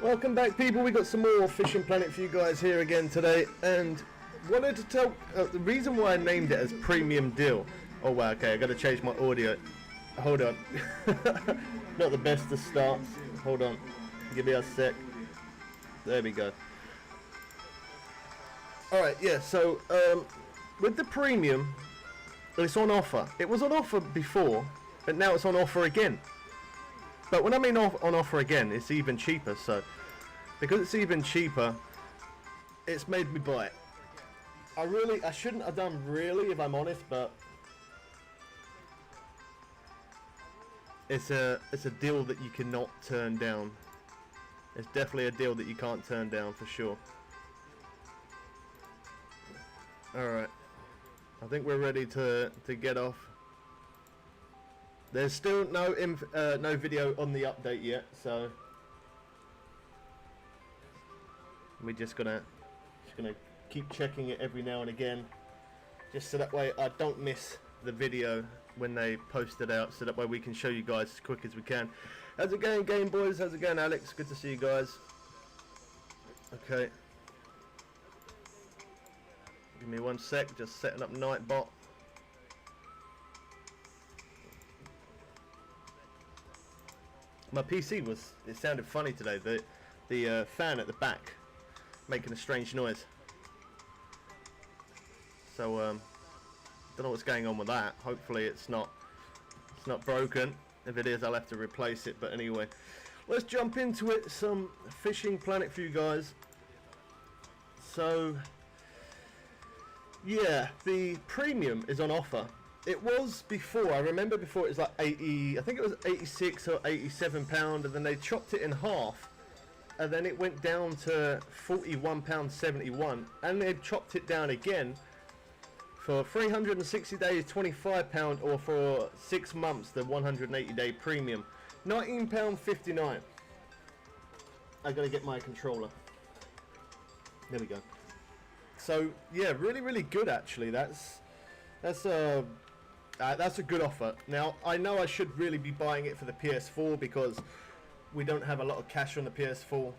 Welcome back, people. We got some more Fishing Planet for you guys here again today, and wanted to tell the reason why I named it as Premium Deal. Oh wow, okay, I got to change my audio. Hold on. Not the best of starts. Hold on, give me a sec. There we go. All right, yeah. So with the premium, it's on offer. It was on offer before, but now it's on offer again. But when I mean on offer again, it's even cheaper. So because it's even cheaper, it's made me buy it. I shouldn't have done, really, if I'm honest, but it's a deal that you cannot turn down. It's definitely a deal that you can't turn down for sure. All right, I think we're ready to get off. There's still no video on the update yet, so we're just gonna keep checking it every now and again, just so that way I don't miss the video when they post it out, so that way we can show you guys as quick as we can. How's it going, Game Boys? How's it going, Alex? Good to see you guys. Okay, give me 1 sec, just setting up Nightbot. My PC it sounded funny today. The fan at the back making a strange noise. So don't know what's going on with that. Hopefully it's not broken. If it is, I'll have to replace it. But anyway, let's jump into it. Some Fishing Planet for you guys. So yeah, the premium is on offer. It was before, I remember before it was like 80, I think it was 86 or 87 pound, and then they chopped it in half, and then it went down to 41 pound 71, and they chopped it down again for 360 days 25 pound, or for 6 months the 180 day premium 19 pound 59. I gotta get my controller. There we go. So yeah, really good actually. That's a good offer. Now, I know I should really be buying it for the PS4 because we don't have a lot of cash on the PS4.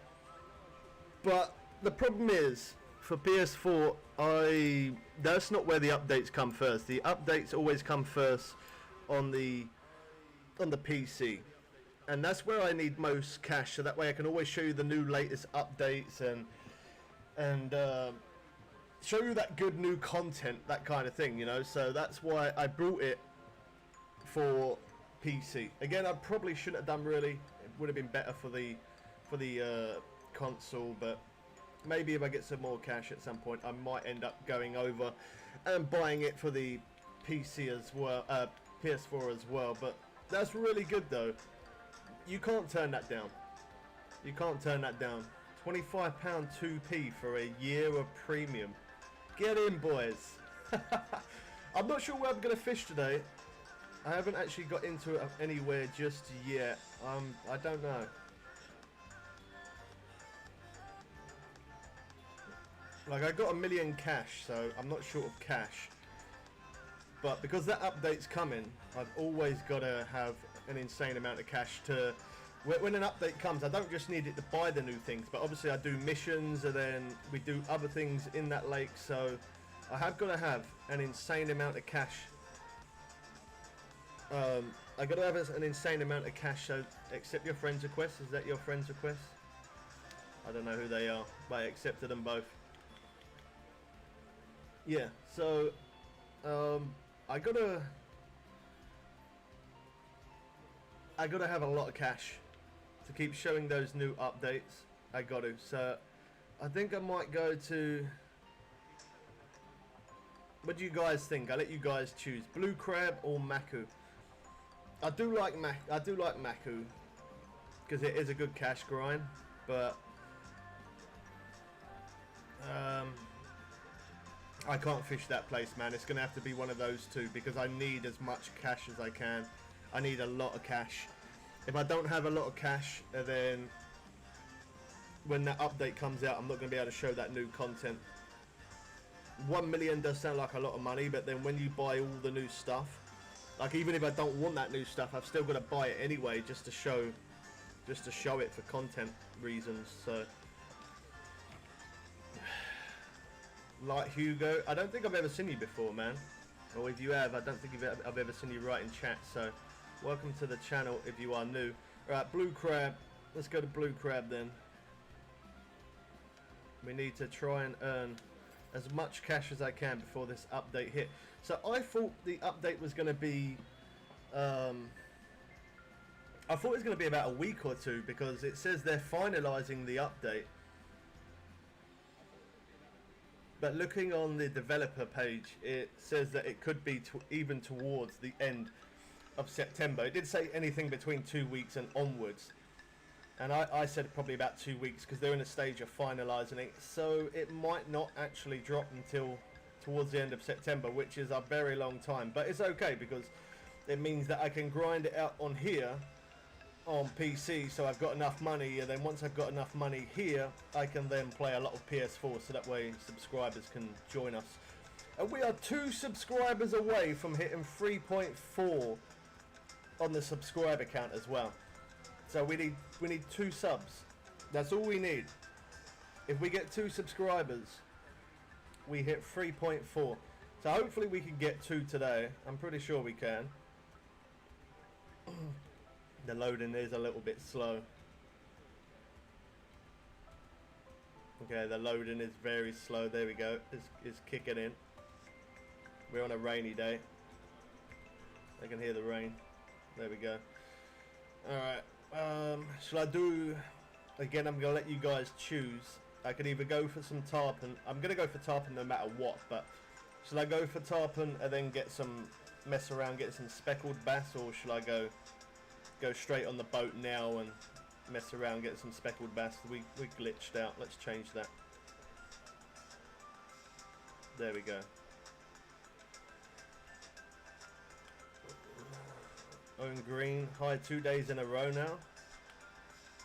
But the problem is, for PS4, that's not where the updates come first. The updates always come first on the PC. And that's where I need most cash, so that way I can always show you the new latest updates and show you that good new content, that kind of thing, you know. So that's why I brought it for PC. Again, I probably shouldn't have done, really. It would have been better for the console, but maybe if I get some more cash at some point, I might end up going over and buying it for the PC as well, PS4 as well. But that's really good though. You can't turn that down. You can't turn that down. £25 2p for a year of premium. Get in, boys. I'm not sure where I'm going to fish today. I haven't actually got into it anywhere just yet. I don't know. Like, I got 1 million cash, so I'm not short of cash. But because that update's coming, I've always got to have an insane amount of cash to... When an update comes, I don't just need it to buy the new things, but obviously I do missions, and then we do other things in that lake, so I have got to have an insane amount of cash. I got to have an insane amount of cash, so accept your friend's request. Is that your friend's request? I don't know who they are, but I accepted them both. Yeah, so I gotta have a lot of cash to keep showing those new updates. I got to. So I think I might go to... What do you guys think? I'll let you guys choose. Blue crab or Maku. I do like Maku because it is a good cash grind, but I can't fish that place, man. It's gonna have to be one of those two because I need as much cash as I can. I need a lot of cash. If I don't have a lot of cash, then when that update comes out, I'm not going to be able to show that new content. 1 million does sound like a lot of money, but then when you buy all the new stuff, like even if I don't want that new stuff, I've still got to buy it anyway just to show just to show it for content reasons. So, like Hugo, I don't think I've ever seen you before, man. Or if you have, I don't think I've ever seen you write in chat. So, welcome to the channel if you are new. Alright, Blue Crab. Let's go to Blue Crab then. We need to try and earn as much cash as I can before this update hit. So I thought the update was going to be I thought it was going to be about a week or two, because it says they're finalizing the update. But looking on the developer page, it says that it could be even towards the end of September. It did say anything between 2 weeks and onwards. And I said probably about 2 weeks, because they're in a stage of finalising it. So it might not actually drop until towards the end of September, which is a very long time. But it's okay, because it means that I can grind it out on here, on PC, so I've got enough money. And then once I've got enough money here, I can then play a lot of PS4, so that way subscribers can join us. And we are 2 subscribers away from hitting 3.4 on the subscriber count as well. So we need 2 subs. That's all we need. If we get 2 subscribers, we hit 3.4. So hopefully we can get 2 today. I'm pretty sure we can. The loading is a little bit slow. Okay, the loading is very slow. There we go. It's kicking in. We're on a rainy day. I can hear the rain. There we go. Alright. Shall I do, again, I'm going to let you guys choose. I could either go for some tarpon. I'm going to go for tarpon no matter what, but shall I go for tarpon and then get some, mess around, get some speckled bass, or shall I go straight on the boat now and mess around, get some speckled bass? We glitched out. Let's change that. There we go. Owen Green, hi, 2 days in a row now.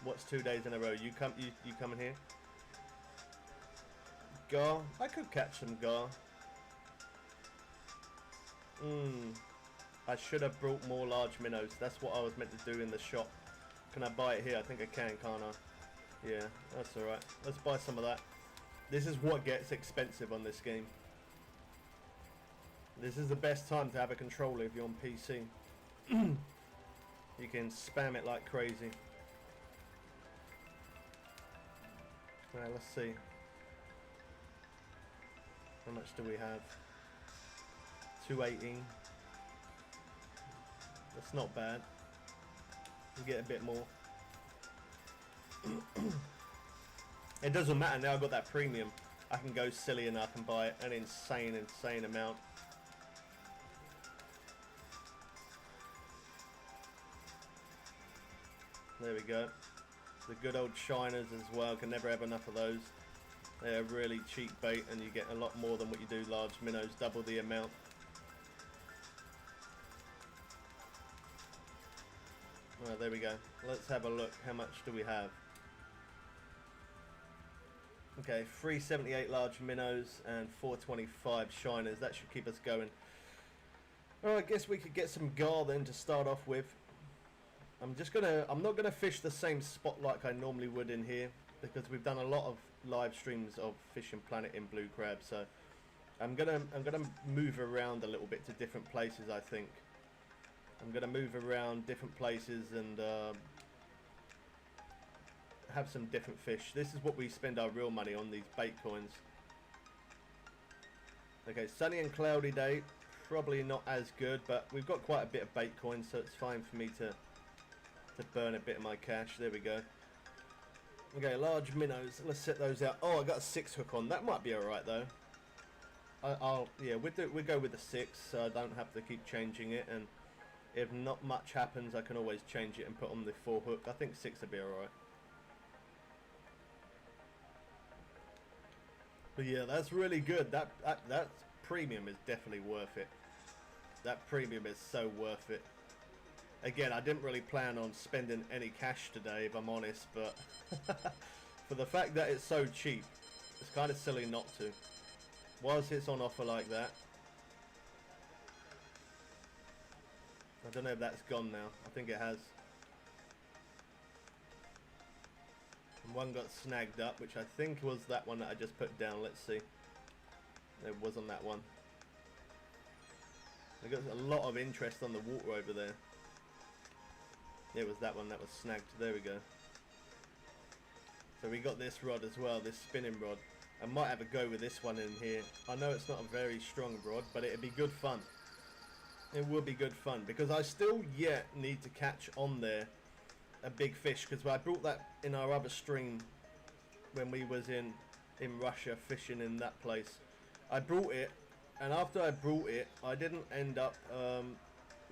What's 2 days in a row? You coming here? Gar, I could catch some gar. I should have brought more large minnows. That's what I was meant to do in the shop. Can I buy it here? I think I can, can't I? Yeah, that's alright. Let's buy some of that. This is what gets expensive on this game. This is the best time to have a controller if you're on PC. You can spam it like crazy. Right, let's see. How much do we have? 218. That's not bad. We get a bit more. It doesn't matter now. I've got that premium. I can go silly and I can buy an insane amount. There we go. The good old shiners as well. Can never have enough of those. They're really cheap bait, and you get a lot more than what you do large minnows, double the amount. Well, there we go. Let's have a look. How much do we have? Okay, 378 large minnows and 425 shiners. That should keep us going. Well, I guess we could get some gar then to start off with. I'm not gonna fish the same spot like I normally would in here, because we've done a lot of live streams of Fishing Planet in Blue Crab, so I'm gonna move around a little bit to different places. I think I'm gonna move around different places and have some different fish. This is what we spend our real money on, these bait coins. Okay, sunny and cloudy day, probably not as good, but we've got quite a bit of bait coins, so it's fine for me to burn a bit of my cash. There we go. Okay, large minnows. Let's set those out. Oh, I got a 6 hook on. That might be alright though. Yeah, we'll go with the 6, so I don't have to keep changing it. And if not much happens, I can always change it and put on the 4 hook. I think 6 will be alright. But yeah, that's really good. That premium is definitely worth it. That premium is so worth it. Again, I didn't really plan on spending any cash today, if I'm honest, but for the fact that it's so cheap, it's kind of silly not to. Whilst it's on offer like that. I don't know if that's gone now. I think it has. One got snagged up, which I think was that one that I just put down. Let's see. It was on that one. I got a lot of interest on the water over there. It was that one that was snagged. There we go. So we got this rod as well, this spinning rod. I might have a go with this one in here. I know it's not a very strong rod, but it'd be good fun. It will be good fun because I still yet need to catch on there a big fish, because I brought that in our other stream when we was in Russia fishing in that place. I brought it, and after I brought it, I didn't end up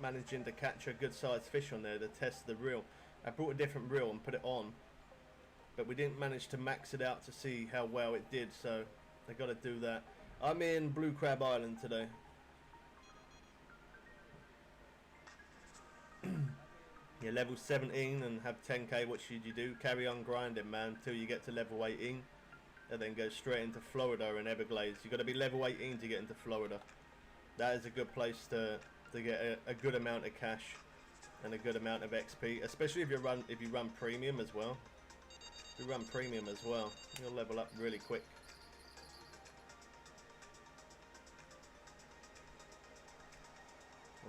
managing to catch a good sized fish on there to test the reel. I brought a different reel and put it on, but we didn't manage to max it out to see how well it did, so I got to do that. I'm in Blue Crab Island today. You're level 17 and have 10k. What should you do? Carry on grinding, man, until you get to level 18, and then go straight into Florida and Everglades. You've got to be level 18 to get into Florida. That is a good place to get a good amount of cash and a good amount of XP, especially if you run premium as well. If you run premium as well, you'll level up really quick.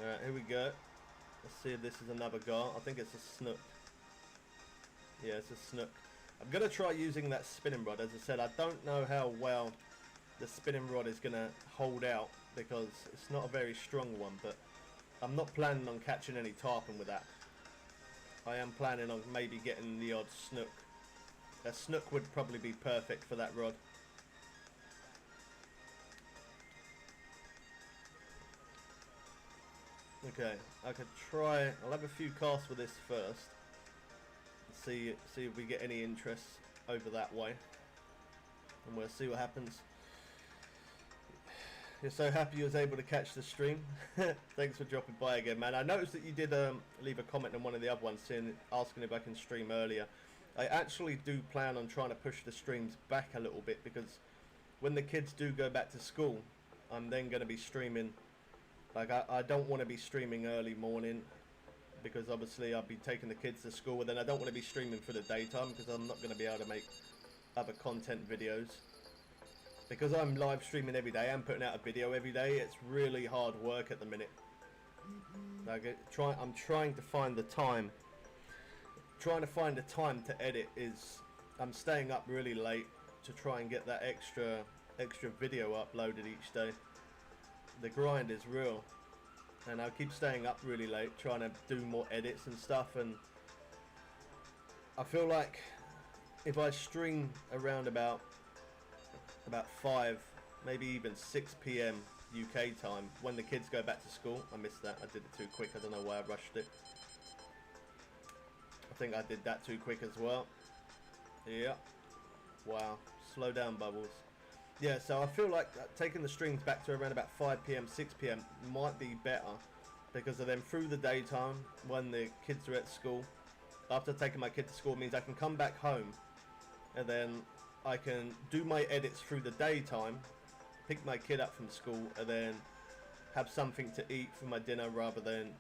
Alright, here we go. Let's see if this is another gar. I think it's a snook. Yeah, it's a snook. I'm going to try using that spinning rod. As I said, I don't know how well the spinning rod is going to hold out because it's not a very strong one, but I'm not planning on catching any tarpon with that. I am planning on maybe getting the odd snook. A snook would probably be perfect for that rod. Okay, I could try. I'll have a few casts with this first. See if we get any interest over that way, and we'll see what happens. You're so happy you was able to catch the stream. Thanks for dropping by again, man. I noticed that you did leave a comment on one of the other ones asking if I can stream earlier. I actually do plan on trying to push the streams back a little bit, because when the kids do go back to school, I'm then going to be streaming. Like, I don't want to be streaming early morning, because obviously I'll be taking the kids to school, and then I don't want to be streaming for the daytime because I'm not going to be able to make other content videos. Because I'm live streaming every day, I'm putting out a video every day, it's really hard work at the minute. Like, I'm trying to find the time. Trying to find the time to edit is... I'm staying up really late to try and get that extra video uploaded each day. The grind is real, and I keep staying up really late trying to do more edits and stuff, and I feel like if I stream around about 5, maybe even 6 PM UK time when the kids go back to school. I missed that, I did it too quick, I don't know why I rushed it. I think I did that too quick as well. Yeah, wow, slow down, Bubbles. Yeah, so I feel like taking the streams back to around about 5 PM, 6 PM might be better, because of then through the daytime when the kids are at school, after taking my kid to school means I can come back home and then I can do my edits through the daytime, pick my kid up from school, and then have something to eat for my dinner, rather than,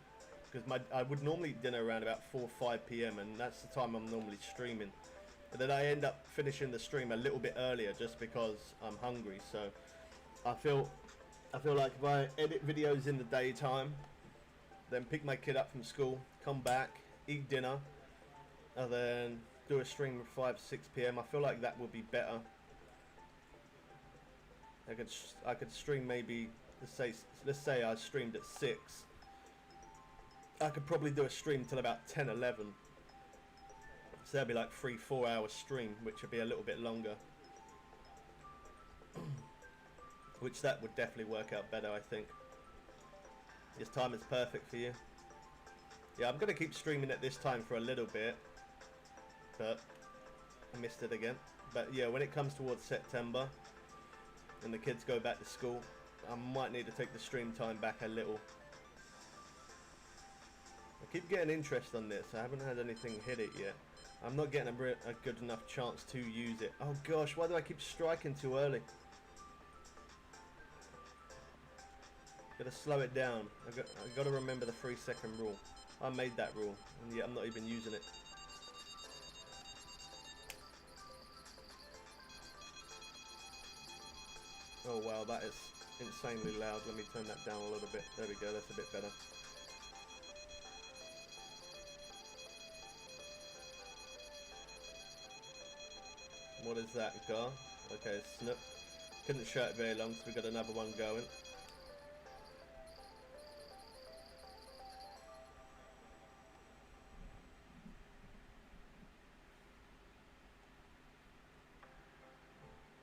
because I would normally eat dinner around about 4 or 5 PM, and that's the time I'm normally streaming. And then I end up finishing the stream a little bit earlier just because I'm hungry. So I feel like if I edit videos in the daytime, then pick my kid up from school, come back, eat dinner, and then do a stream at 5, 6 PM, I feel like that would be better. I could stream maybe, let's say I streamed at 6. I could probably do a stream till about 10, 11. So that'd be like 3-4 hour stream, which would be a little bit longer. Which that would definitely work out better, I think. This time is perfect for you. Yeah, I'm going to keep streaming at this time for a little bit. But I missed it again. But yeah, when it comes towards September and the kids go back to school, I might need to take the stream time back a little. I keep getting interest on this. I haven't had anything hit it yet. I'm not getting a good enough chance to use it. Oh gosh, why do I keep striking too early? Gotta slow it down. I gotta remember the 3-second rule. I made that rule, and yet I'm not even using it. Oh wow, that is insanely loud. Let me turn that down a little bit. There we go, that's a bit better. What is that, Gar? Okay, Snook. Couldn't show it very long, so we got another one going.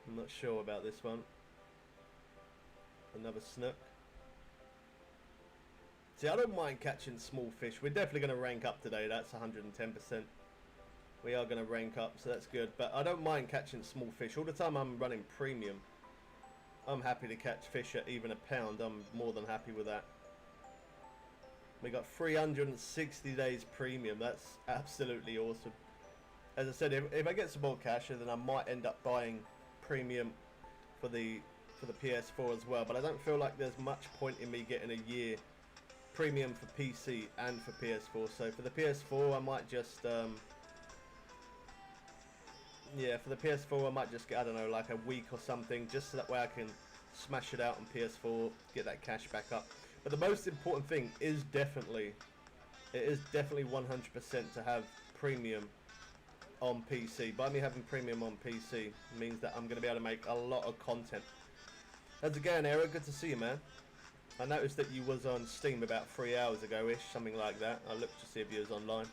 I'm not sure about this one. Another Snook. See, I don't mind catching small fish. We're definitely going to rank up today. That's 110%. We are going to rank up, so that's good. But I don't mind catching small fish. All the time I'm running premium, I'm happy to catch fish at even £1. I'm more than happy with that. We got 360 days premium. That's absolutely awesome. As I said, if I get some more cash, then I might end up buying premium for the PS4 as well. But I don't feel like there's much point in me getting a year premium for PC and for PS4. So for the PS4, I might just yeah, for the PS4 I might just get, I don't know, like a week or something, just so that way I can smash it out on PS4, get that cash back up. But the most important thing is definitely 100% to have premium on PC. By me having premium on PC means that I'm going to be able to make a lot of content. How's it going, Eric? Good to see you, man. I noticed that you was on Steam about 3 hours ago-ish, something like that. I looked to see if you was online.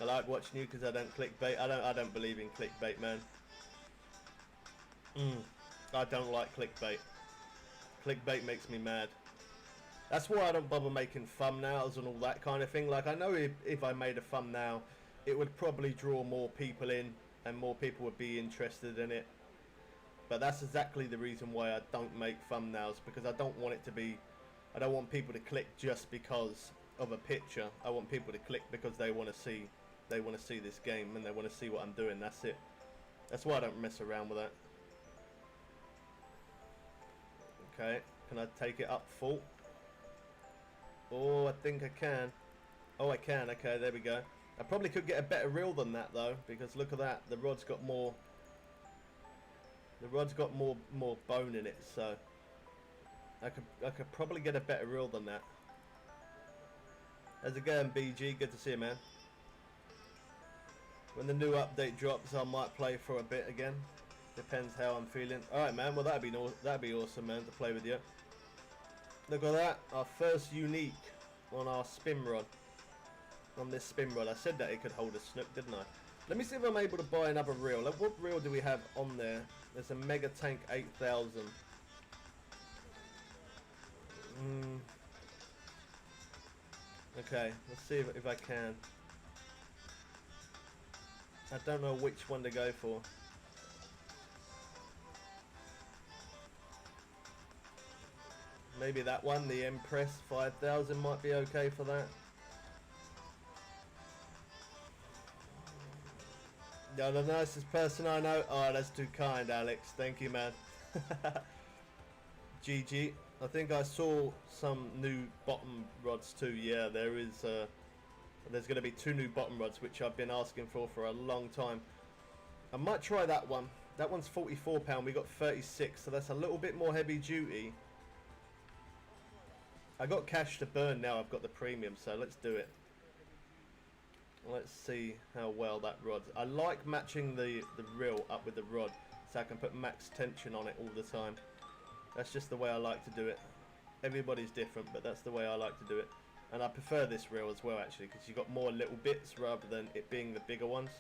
I like watching you because I don't clickbait. I don't believe in clickbait, man. I don't like clickbait. Clickbait makes me mad. That's why I don't bother making thumbnails and all that kind of thing. Like, I know if I made a thumbnail, it would probably draw more people in and more people would be interested in it. But that's exactly the reason why I don't make thumbnails, because I don't want it to be, I don't want people to click just because of a picture. I want people to click because they want to see this game and they want to see what I'm doing. That's it. That's why I don't mess around with that. Okay, can I take it up full? Oh, I think I can. Oh, I can. Okay, there we go. I probably could get a better reel than that though, because look at that. The rod's got more. The rod's got more bone in it, so I could probably get a better reel than that. How's it going, BG? Good to see you, man. When the new update drops, I might play for a bit again. Depends how I'm feeling. Alright, man. Well, that'd be awesome, man, to play with you. Look at that. Our first unique on our spin rod. On this spin rod. I said that it could hold a snook, didn't I? Let me see if I'm able to buy another reel. What reel do we have on there? There's a Mega Tank 8000. Okay, let's see if I can. I don't know which one to go for. Maybe that one, the Empress 5000 might be okay for that. You're the nicest person I know. Oh, that's too kind, Alex. Thank you, man. GG. I think I saw some new bottom rods too. Yeah, there is. There's going to be 2 new bottom rods, which I've been asking for a long time. I might try that one. That one's £44. We got 36, so that's a little bit more heavy duty. I got cash to burn now. I've got the premium, so let's do it. Let's see how well that rods. I like matching the reel up with the rod, so I can put max tension on it all the time. That's just the way I like to do it. Everybody's different, but that's the way I like to do it. And I prefer this reel as well, actually, because you've got more little bits rather than it being the bigger ones.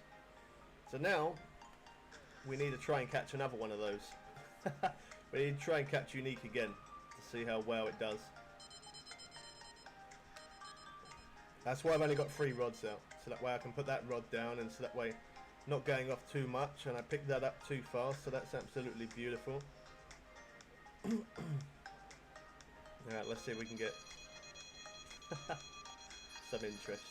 So now, we need to try and catch another one of those. We need to try and catch unique again to see how well it does. That's why I've only got 3 rods out, so that way I can put that rod down, and so that way not going off too much, and I picked that up too fast, so that's absolutely beautiful. Alright, let's see if we can get some interest.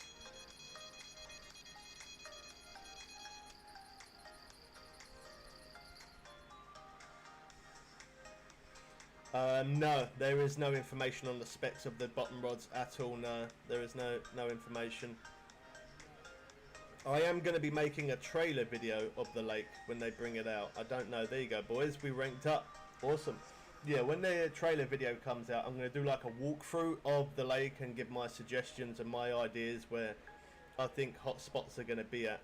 No, there is no information on the specs of the bottom rods at all. No, there is no information. I am going to be making a trailer video of the lake when they bring it out. I don't know. There you go, boys. We ranked up. Awesome. Yeah, when the trailer video comes out, I'm going to do like a walkthrough of the lake and give my suggestions and my ideas where I think hot spots are going to be at.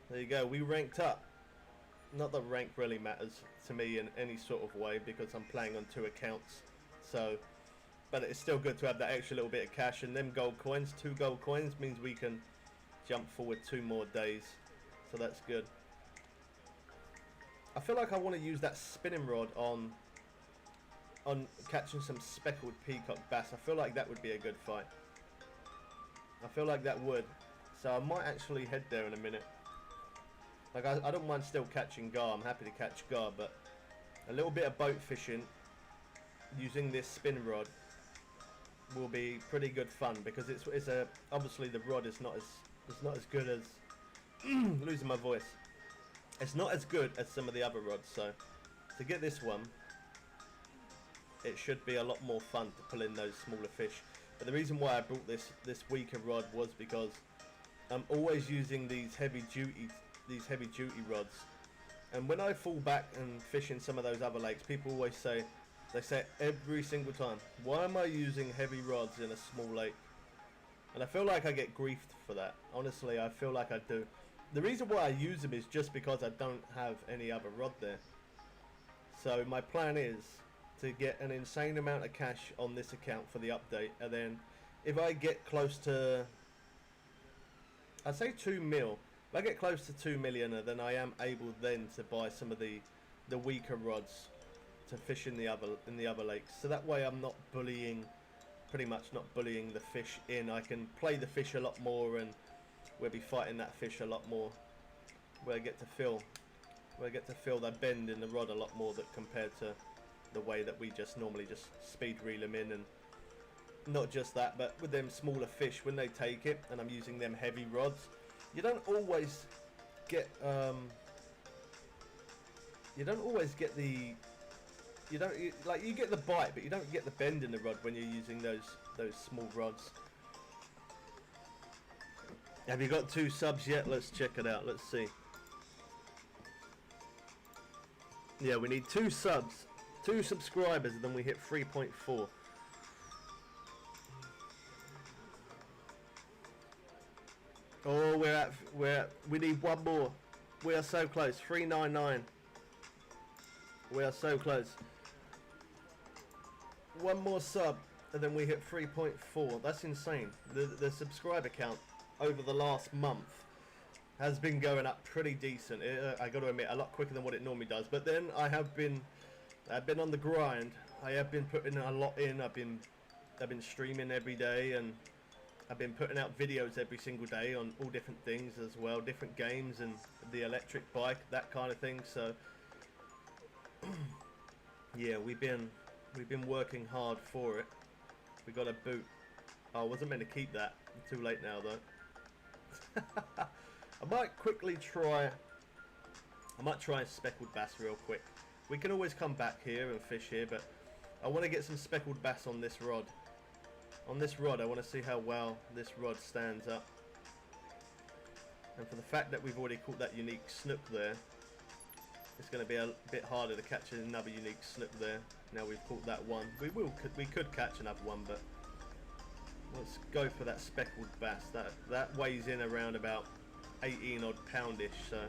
There you go. We ranked up. Not that rank really matters to me in any sort of way because I'm playing on 2 accounts. So, but it's still good to have that extra little bit of cash, and them gold coins, 2 gold coins means we can jump forward 2 more days, so that's good. I feel like I want to use that spinning rod on catching some speckled peacock bass. I feel like that would be a good fight. I feel like that would, so I might actually head there in a minute. Like I don't mind still catching gar. I'm happy to catch gar, but a little bit of boat fishing using this spin rod will be pretty good fun because it's a obviously the rod is not as good as losing my voice. It's not as good as some of the other rods, so to get this one, it should be a lot more fun to pull in those smaller fish. But the reason why I brought this weaker rod was because I'm always using these heavy duty rods, and when I fall back and fish in some of those other lakes, people always say, they say it every single time, why am I using heavy rods in a small lake? And I feel like I get griefed for that. Honestly, I feel like I do. The reason why I use them is just because I don't have any other rod there. So my plan is to get an insane amount of cash on this account for the update, and then if I get close to, I'd say 2 mil, if I get close to 2 million, then I am able then to buy some of the weaker rods to fish in the other lakes. So that way I'm not bullying, pretty much not bullying the fish in. I can play the fish a lot more, and we'll be fighting that fish a lot more. Where I get to feel that bend in the rod a lot more, that compared to the way that we just normally just speed reel them in. And not just that, but with them smaller fish, when they take it and I'm using them heavy rods, you don't always get the you get the bite, but you don't get the bend in the rod when you're using those small rods. Have you got 2 subs yet? Let's check it out. Let's see. Yeah, we need 2 subs, 2 subscribers, and then we hit 3.4. Oh, we need 1 more. We are so close. 399. We are so close. 1 more sub, and then we hit 3.4. That's insane. The subscriber count over the last month has been going up pretty decent. I got to admit, a lot quicker than what it normally does. But then I've been on the grind. I have been putting a lot in. I've been streaming every day, and I've been putting out videos every single day on all different things as well, different games and the electric bike, that kind of thing. So yeah, we've been working hard for it. We got a boot. Oh, I wasn't meant to keep that. Too late now though. I might try a speckled bass real quick. We can always come back here and fish here, but I want to get some speckled bass on this rod. On this rod, I want to see how well this rod stands up. And for the fact that we've already caught that unique snook there, it's going to be a bit harder to catch another unique snook there. Now we've caught that one. We could catch another one, but let's go for that speckled bass. That weighs in around about 18 odd poundish, so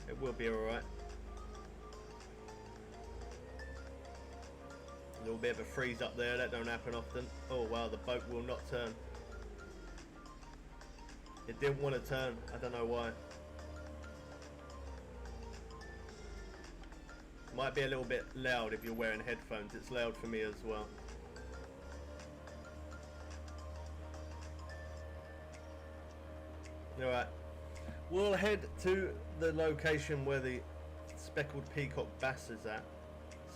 it will be alright. A little bit of a freeze up there, that don't happen often. Oh wow, the boat will not turn. It didn't want to turn, I don't know why. Might be a little bit loud if you're wearing headphones. It's loud for me as well. Alright, we'll head to the location where the speckled peacock bass is at.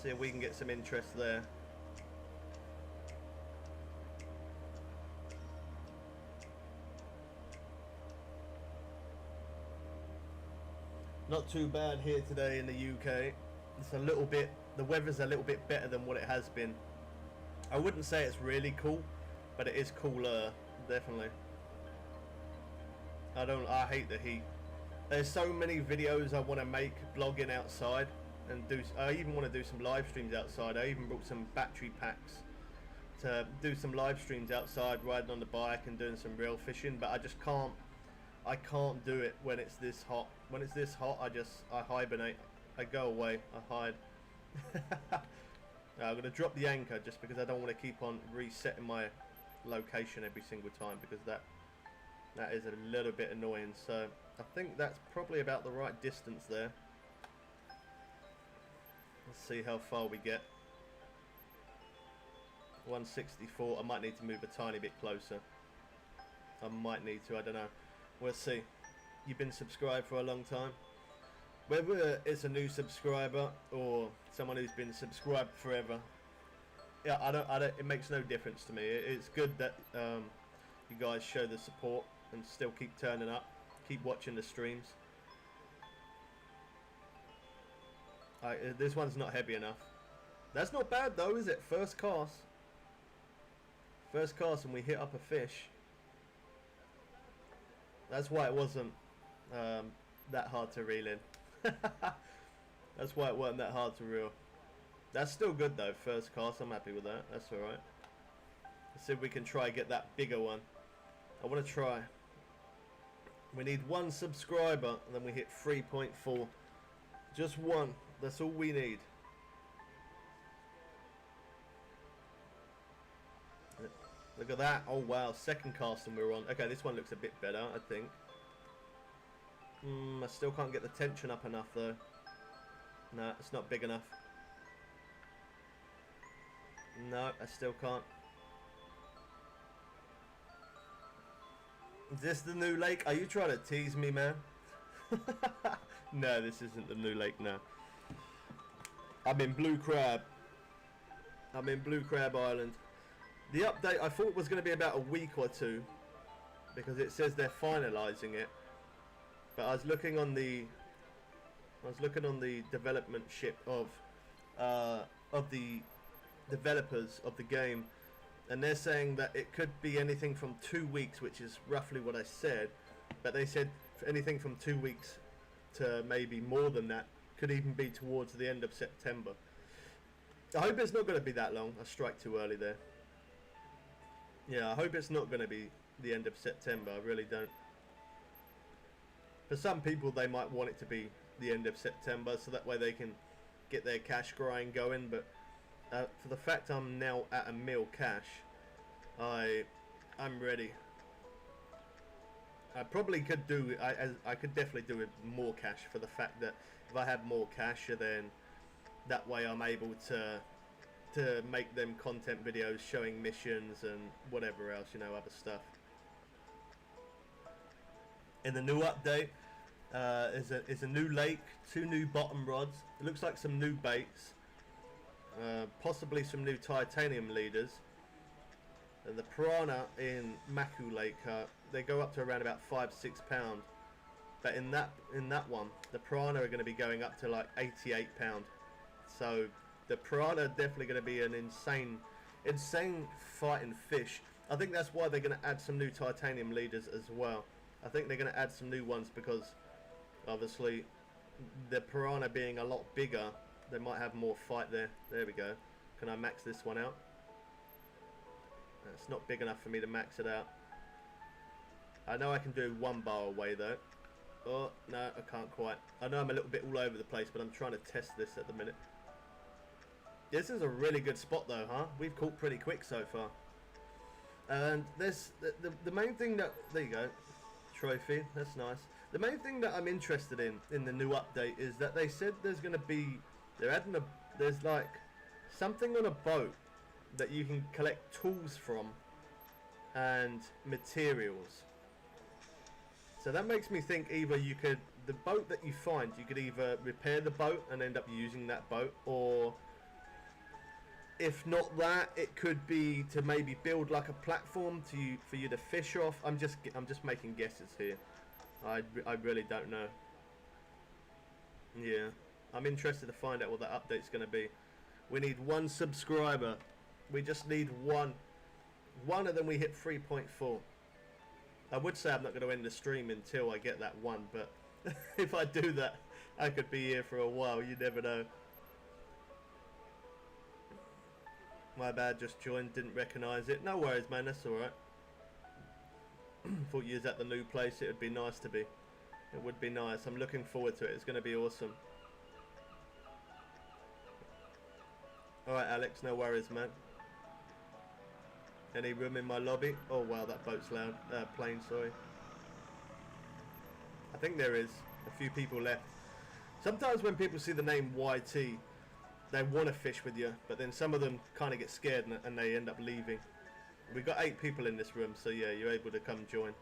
See if we can get some interest there. Not too bad here today in the UK. It's a little bit, the weather's a little bit better than what it has been. I wouldn't say it's really cool, but it is cooler, definitely. I hate the heat. There's so many videos I want to make blogging outside, and I even want to do some live streams outside. I even brought some battery packs to do some live streams outside, riding on the bike and doing some real fishing, but I just can't. I can't do it when it's this hot. When it's this hot, I hibernate. I go away. I hide. I'm gonna drop the anchor just because I don't want to keep on resetting my location every single time, because that is a little bit annoying. So I think that's probably about the right distance there. Let's see how far we get. 164. I might need to move a tiny bit closer. I might need to, I don't know. We'll see. You've been subscribed for a long time. Whether it's a new subscriber or someone who's been subscribed forever, yeah, I don't, it makes no difference to me. It's good that you guys show the support and still keep turning up, keep watching the streams. This one's not heavy enough. That's not bad though, is it? First cast. First cast and we hit up a fish. That's why it wasn't that hard to reel in. That's why it wasn't that hard to reel. That's still good though, first cast. I'm happy with that. That's alright. Let's see if we can try and get that bigger one. I want to try. We need 1 subscriber and then we hit 3.4. Just 1. That's all we need. Look at that. Oh wow, second cast and we're on. Okay, this one looks a bit better, I think. I still can't get the tension up enough though. No, it's not big enough. No, I still can't. Is this the new lake? Are you trying to tease me, man? No, this isn't the new lake, no. I'm in Blue Crab. I'm in Blue Crab Island. The update I thought was going to be about a week or two, because it says they're finalising it. But I was looking on the development ship of the developers of the game, and they're saying that it could be anything from 2 weeks, which is roughly what I said. But they said anything from 2 weeks to maybe more than that, could even be towards the end of September. I hope it's not going to be that long. I strike too early there. Yeah, I hope it's not going to be the end of September. I really don't. For some people, they might want it to be the end of September, so that way they can get their cash grind going. But for the fact I'm now at a mil cash, I'm ready. I probably could do. I could definitely do with more cash, for the fact that if I have more cash, then that way I'm able to make them content videos showing missions and whatever else, you know, other stuff. In the new update, is a new lake, 2 new bottom rods. It looks like some new baits, possibly some new titanium leaders. And the piranha in Maku Lake, they go up to around about 5-6 pound. But in that one, the piranha are going to be going up to like 88 pound. So the piranha are definitely going to be an insane fighting fish. I think that's why they're going to add some new titanium leaders as well. I think they're going to add some new ones because obviously the piranha being a lot bigger, they might have more fight there. There we go. Can I max this one out? It's not big enough for me to max it out. I know I can do 1 bar away though. Oh, no, I can't quite. I know I'm a little bit all over the place, but I'm trying to test this at the minute. This is a really good spot though, huh? We've caught pretty quick so far. And there's the main thing that, there you go, trophy, that's nice. The main thing that I'm interested in the new update is that they said there's going to be, there's like something on a boat that you can collect tools from and materials. So that makes me think either you could, the boat that you find, you could either repair the boat and end up using that boat, or if not that, it could be to maybe build like a platform for you to fish off. I'm just making guesses here. I really don't know. Yeah, I'm interested to find out what that update's going to be. We need 1 subscriber. We just need one. One of them we hit 3.4. I would say I'm not going to end the stream until I get that one, but if I do that, I could be here for a while. You never know. My bad, just joined, didn't recognise it. No worries, man, that's alright. Thought you was at the new place. It would be nice to be. It would be nice. I'm looking forward to it. It's going to be awesome. Alright, Alex, no worries, man. Any room in my lobby? Oh, wow, that boat's loud. Plane, sorry. I think there is. A few people left. Sometimes when people see the name YT, they want to fish with you, but then some of them kind of get scared and they end up leaving. We've got 8 people in this room, so yeah, you're able to come join.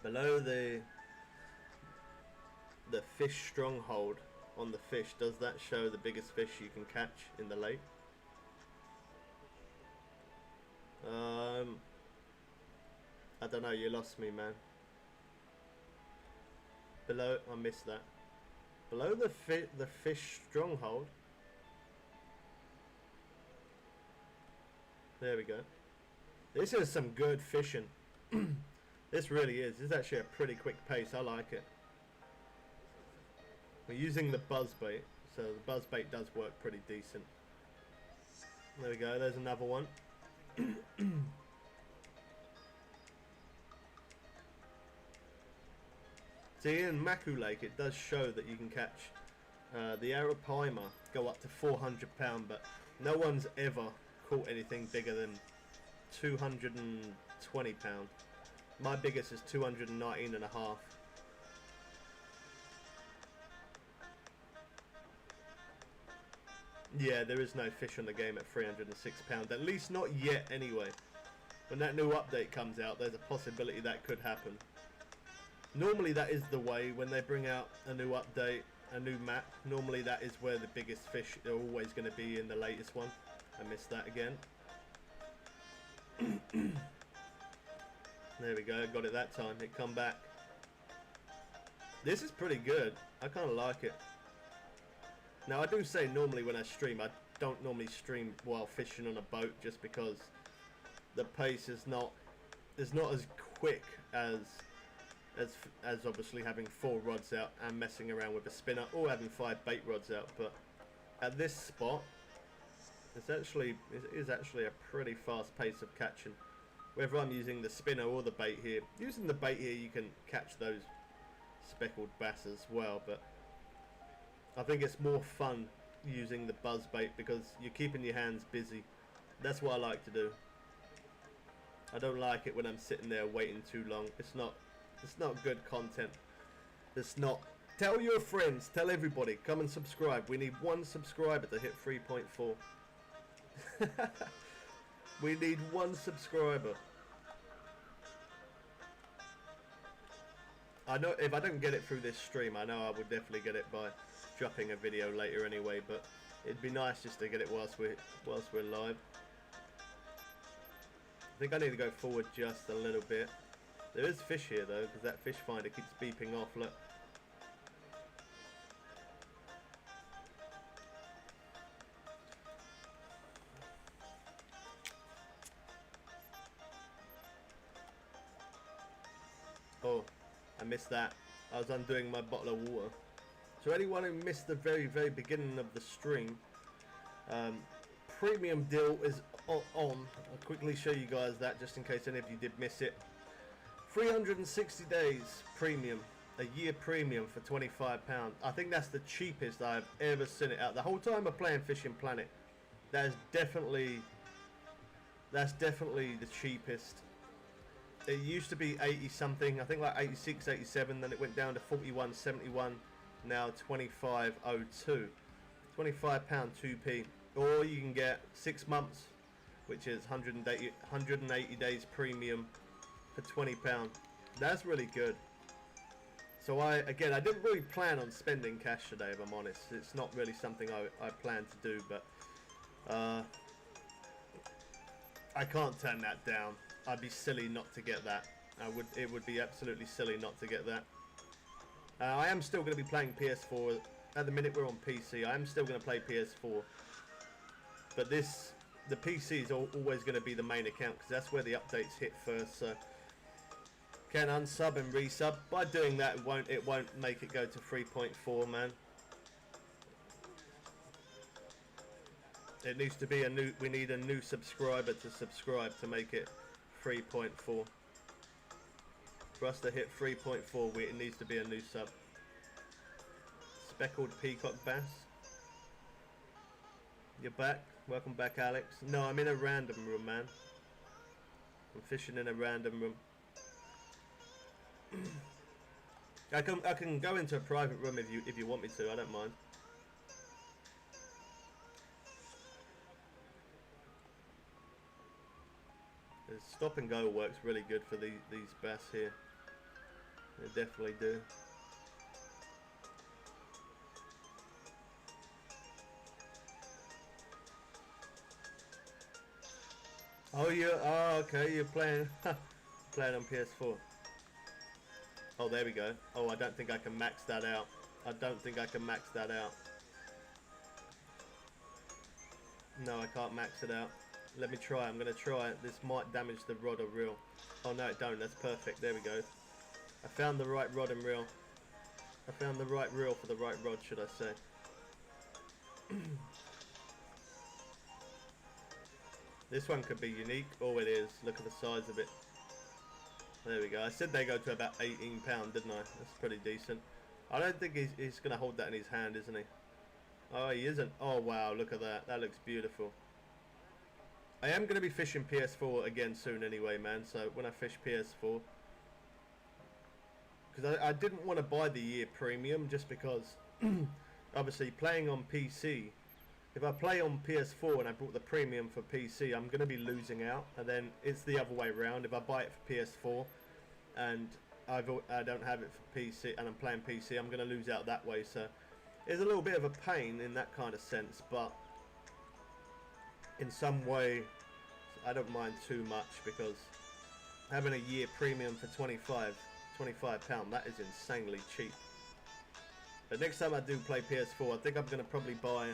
Below the fish stronghold on the fish, does that show the biggest fish you can catch in the lake? I don't know, you lost me, man. Below, I missed that. Below the fish stronghold. There we go. This is some good fishing. This really is. This is actually a pretty quick pace. I like it. We're using the buzzbait, so the buzzbait does work pretty decent. There we go. There's another one. See, in Maku Lake, it does show that you can catch the arapaima go up to 400 pound, but no one's ever caught anything bigger than 220 pound. My biggest is 219 and a half. Yeah, there is no fish on the game at 306 pound, at least not yet anyway. When that new update comes out, there's a possibility that could happen. Normally that is the way, when they bring out a new update, a new map, normally that is where the biggest fish are always going to be in the latest one. I missed that again. There we go, got it that time, it come back. This is pretty good, I kind of like it. Now I do say normally when I stream, I don't normally stream while fishing on a boat just because the pace is not as quick as obviously having 4 rods out and messing around with a spinner or having 5 bait rods out. But at this spot, it is actually a pretty fast pace of catching. Whether I'm using the spinner or the bait here, using the bait here you can catch those speckled bass as well, but I think it's more fun using the buzz bait because you're keeping your hands busy. That's what I like to do. I don't like it when I'm sitting there waiting too long. It's not good content. It's not. Tell your friends, tell everybody, come and subscribe. We need 1 subscriber to hit 3.4. We need 1 subscriber. I know if I don't get it through this stream, I know I would definitely get it by dropping a video later anyway, but it'd be nice just to get it whilst we're live. I think I need to go forward just a little bit. There is fish here though, because that fish finder keeps beeping off, look. Oh, I missed that. I was undoing my bottle of water. So anyone who missed the very beginning of the stream, premium deal is on. I'll quickly show you guys that just in case any of you did miss it. 360 days premium, a year premium for £25. I think that's the cheapest I've ever seen it out. The whole time I'm playing Fishing Planet, that's definitely the cheapest. It used to be 80 something, I think like 86, 87, then it went down to 41.71, now 25.02. £25 2p, or you can get 6 months, which is 180 days premium for £20. That's really good. So I didn't really plan on spending cash today, if I'm honest. It's not really something I plan to do, but I can't turn that down. I'd be silly not to get that. It would be absolutely silly not to get that. I am still going to be playing PS4. At the minute we're on PC. I am still going to play PS4. But the PC is always going to be the main account because that's where the updates hit first. So can unsub and resub. By doing that, it won't make it go to 3.4, man. It needs to be we need a new subscriber to subscribe to make it 3.4. For us to hit 3.4, it needs to be a new sub. Speckled peacock bass. You're back. Welcome back, Alex. No, I'm in a random room, man. I'm fishing in a random room. I can go into a private room if you want me to. I don't mind. The stop and go works really good for these bass here. They definitely do. Oh, okay. You're playing playing on PS4. Oh, there we go. Oh, I don't think I can max that out. I don't think I can max that out. No, I can't max it out. Let me try. I'm going to try it. This might damage the rod or reel. Oh, no, it don't. That's perfect. There we go. I found the right rod and reel. I found the right reel for the right rod, should I say. This one could be unique. Oh, it is. Look at the size of it. There we go. I said they go to about £18, didn't I? That's pretty decent. I don't think he's going to hold that in his hand, isn't he? Oh, he isn't. Oh, wow. Look at that. That looks beautiful. I am going to be fishing PS4 again soon anyway, man. So when I fish PS4... Because I didn't want to buy the year premium just because... obviously, playing on PC... If I play on PS4 and I bought the premium for PC, I'm going to be losing out. And then it's the other way around. If I buy it for PS4 and I don't have it for PC and I'm playing PC, I'm going to lose out that way. So it's a little bit of a pain in that kind of sense. But in some way, I don't mind too much because having a year premium for £25, that is insanely cheap. But next time I do play PS4, I think I'm going to probably buy...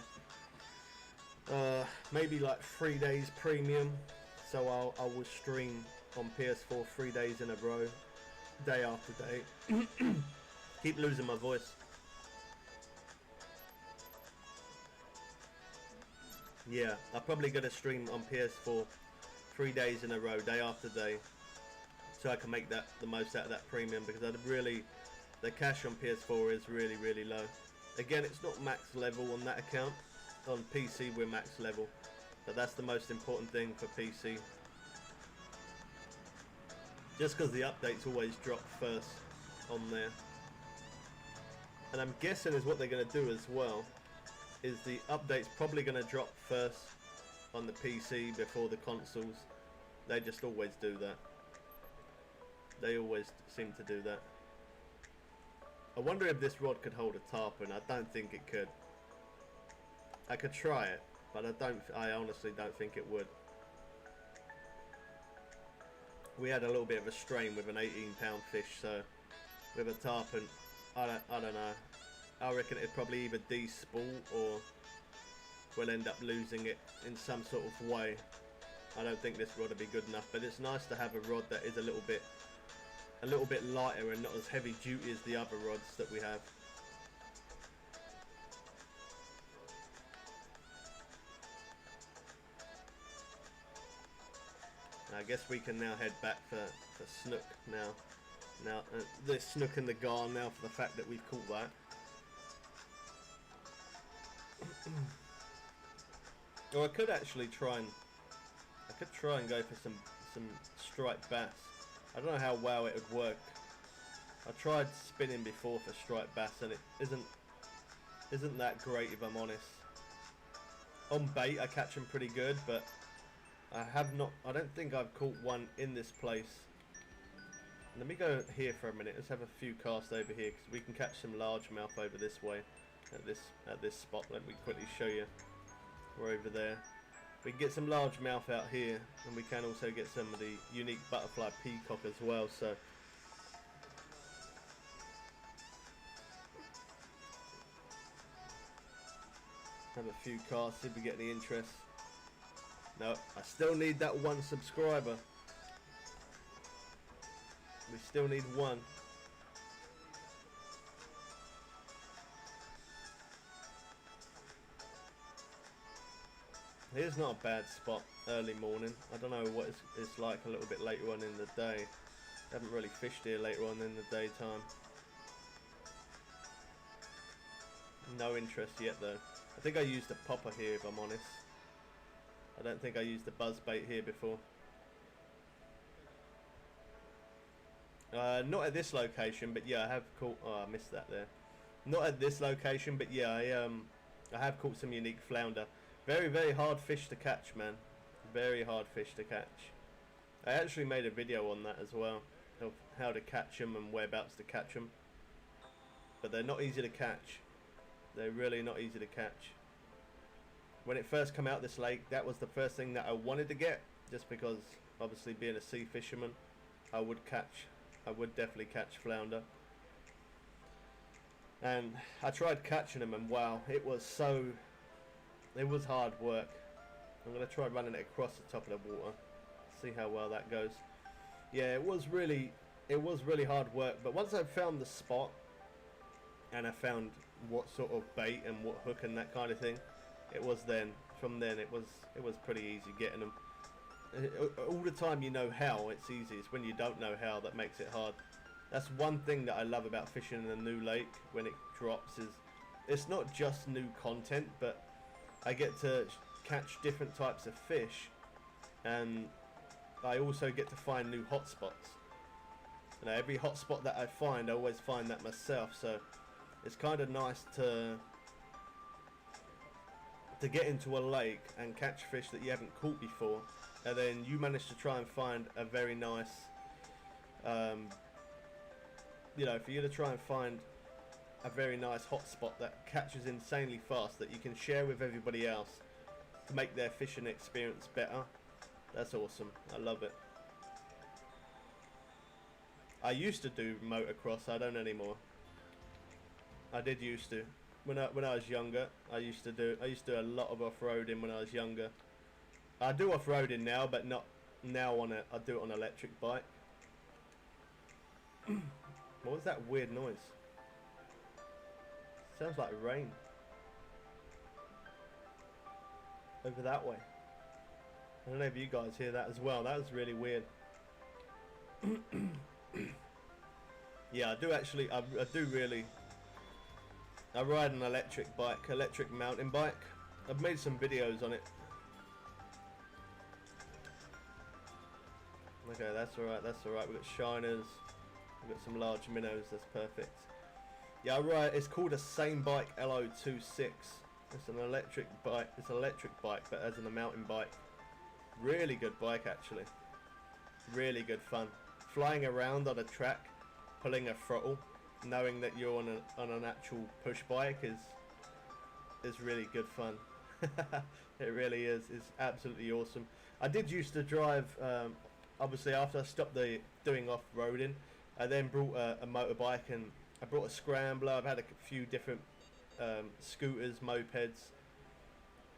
maybe like 3 days premium, so I will stream on PS4 3 days in a row, day after day. Keep losing my voice. Yeah, I'm probably gonna stream on PS4 3 days in a row, day after day, so I can make the most out of that premium, because the cash on PS4 is really low. Again, it's not max level on that account. On PC we're max level, but that's the most important thing for PC. Just because the updates always drop first on there. And I'm guessing is what they're going to do as well, is the update's probably going to drop first on the PC before the consoles. They just always do that. They always seem to do that. I wonder if this rod could hold a tarpon. I don't think it could. I could try it, but I honestly don't think it would. We had a little bit of a strain with an 18-pound fish, so with a tarpon, I don't know. I reckon it'd probably either de-spool or we'll end up losing it in some sort of way. I don't think this rod would be good enough, but it's nice to have a rod that is a little bit lighter and not as heavy duty as the other rods that we have. I guess we can now head back for snook now. Now the snook and the gar now for the fact that we've caught that. Or I could actually try and go for some striped bass. I don't know how well it would work. I tried spinning before for striped bass and it isn't that great, if I'm honest. On bait I catch them pretty good, but I don't think I've caught one in this place. Let me go here for a minute. Let's have a few casts over here because we can catch some largemouth over this way at this spot. Let me quickly show you. We're over there. We can get some largemouth out here, and we can also get some of the unique butterfly peacock as well. So Have a few casts, see if we get any interest. No, I still need that 1 subscriber. We still need 1. Here's not a bad spot early morning. I don't know what it's like a little bit later on in the day. Haven't really fished here later on in the daytime. No interest yet though. I think I used a popper here if I'm honest. I don't think I used the buzzbait here before. Not at this location, but yeah, I have caught. Oh, I missed that there. Not at this location, but yeah, I have caught some unique flounder. Very, very hard fish to catch, man. Very hard fish to catch. I actually made a video on that as well, of how to catch them and whereabouts to catch them. But they're not easy to catch. They're really not easy to catch. When it first came out this lake, that was the first thing that I wanted to get, just because obviously being a sea fisherman, I would definitely catch flounder. And I tried catching them, and wow, it was hard work. I'm gonna try running it across the top of the water, see how well that goes. Yeah, it was really hard work, but once I found the spot and I found what sort of bait and what hook and that kind of thing, from then it was pretty easy getting them. All the time you know how, it's easy. It's when you don't know how that makes it hard. That's one thing that I love about fishing in a new lake when it drops, is it's not just new content, but I get to catch different types of fish, and I also get to find new hotspots. You know, every hotspot that I find, I always find that myself, so it's kind of nice to get into a lake and catch fish that you haven't caught before, and then you manage to try and find a very nice, you know, for you to try and find a very nice hotspot that catches insanely fast that you can share with everybody else to make their fishing experience better. That's awesome. I love it. I used to do motocross. I don't anymore. I did used to. When I was younger, I used to do a lot of off-roading when I was younger. I do off-roading now, but not now I do it on an electric bike. What was that weird noise? Sounds like rain. Over that way. I don't know if you guys hear that as well. That was really weird. Yeah, I do actually. I do really. I ride an electric mountain bike. I've made some videos on it. Okay, that's alright, that's alright. We've got shiners, we've got some large minnows, that's perfect. Yeah, right, it's called a Same Bike LO26. It's an electric bike, but as in a mountain bike. Really good bike actually. Really good fun. Flying around on a track, pulling a throttle, knowing that you're on an actual push bike is really good fun. It really is. It's absolutely awesome. I did used to drive, obviously after I stopped doing off-roading, I then brought a motorbike, and I brought a scrambler. I've had a few different scooters, mopeds,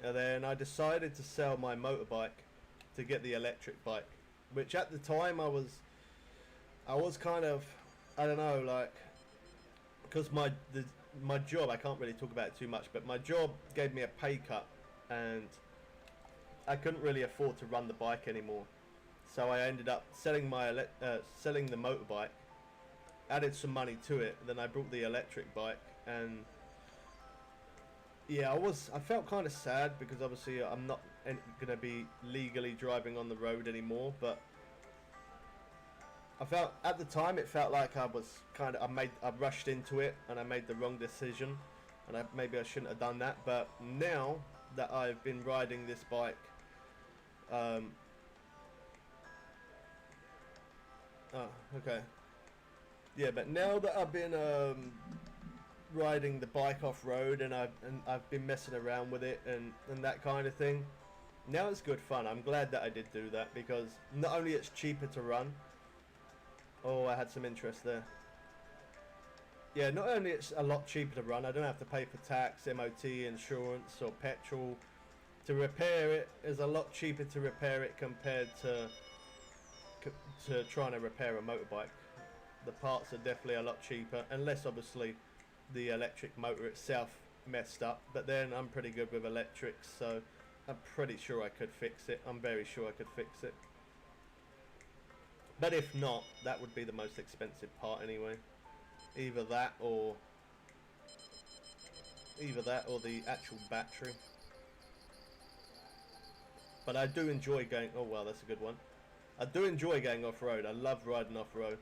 and then I decided to sell my motorbike to get the electric bike, which at the time I was kind of, I don't know, like, because my job, I can't really talk about it too much, but my job gave me a pay cut, and I couldn't really afford to run the bike anymore. So I ended up selling selling the motorbike, added some money to it, and then I brought the electric bike. And yeah, I felt kind of sad because obviously I'm not going to be legally driving on the road anymore, but I felt at the time it felt like I rushed into it and I made the wrong decision, and maybe I shouldn't have done that. But now that I've been riding this bike, but now that I've been riding the bike off road, and I've been messing around with it and that kind of thing, now it's good fun. I'm glad that I did do that, because not only it's cheaper to run. Oh, I had some interest there. Yeah, not only it's a lot cheaper to run, I don't have to pay for tax, MOT, insurance or petrol. To repair it is a lot cheaper to repair it compared to trying to repair a motorbike. The parts are definitely a lot cheaper, unless obviously the electric motor itself messed up, but then I'm pretty good with electrics, so I'm pretty sure I could fix it. I'm very sure I could fix it. But if not, that would be the most expensive part anyway. Either that or the actual battery. But I do enjoy going, oh wow, that's a good one. I do enjoy going off-road. I love riding off-road.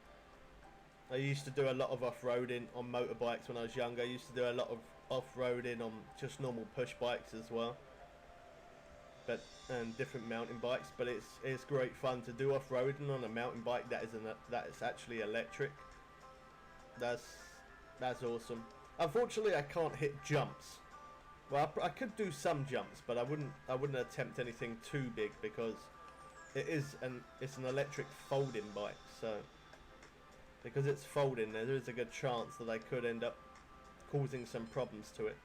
I used to do a lot of off-roading on motorbikes when I was younger. I used to do a lot of off-roading on just normal push bikes as well. And different mountain bikes, but it's great fun to do off-roading on a mountain bike that is actually electric. That's awesome. Unfortunately, I can't hit jumps. Well, I could do some jumps, but I wouldn't attempt anything too big because it's an electric folding bike. So because it's folding, there is a good chance that I could end up causing some problems to it.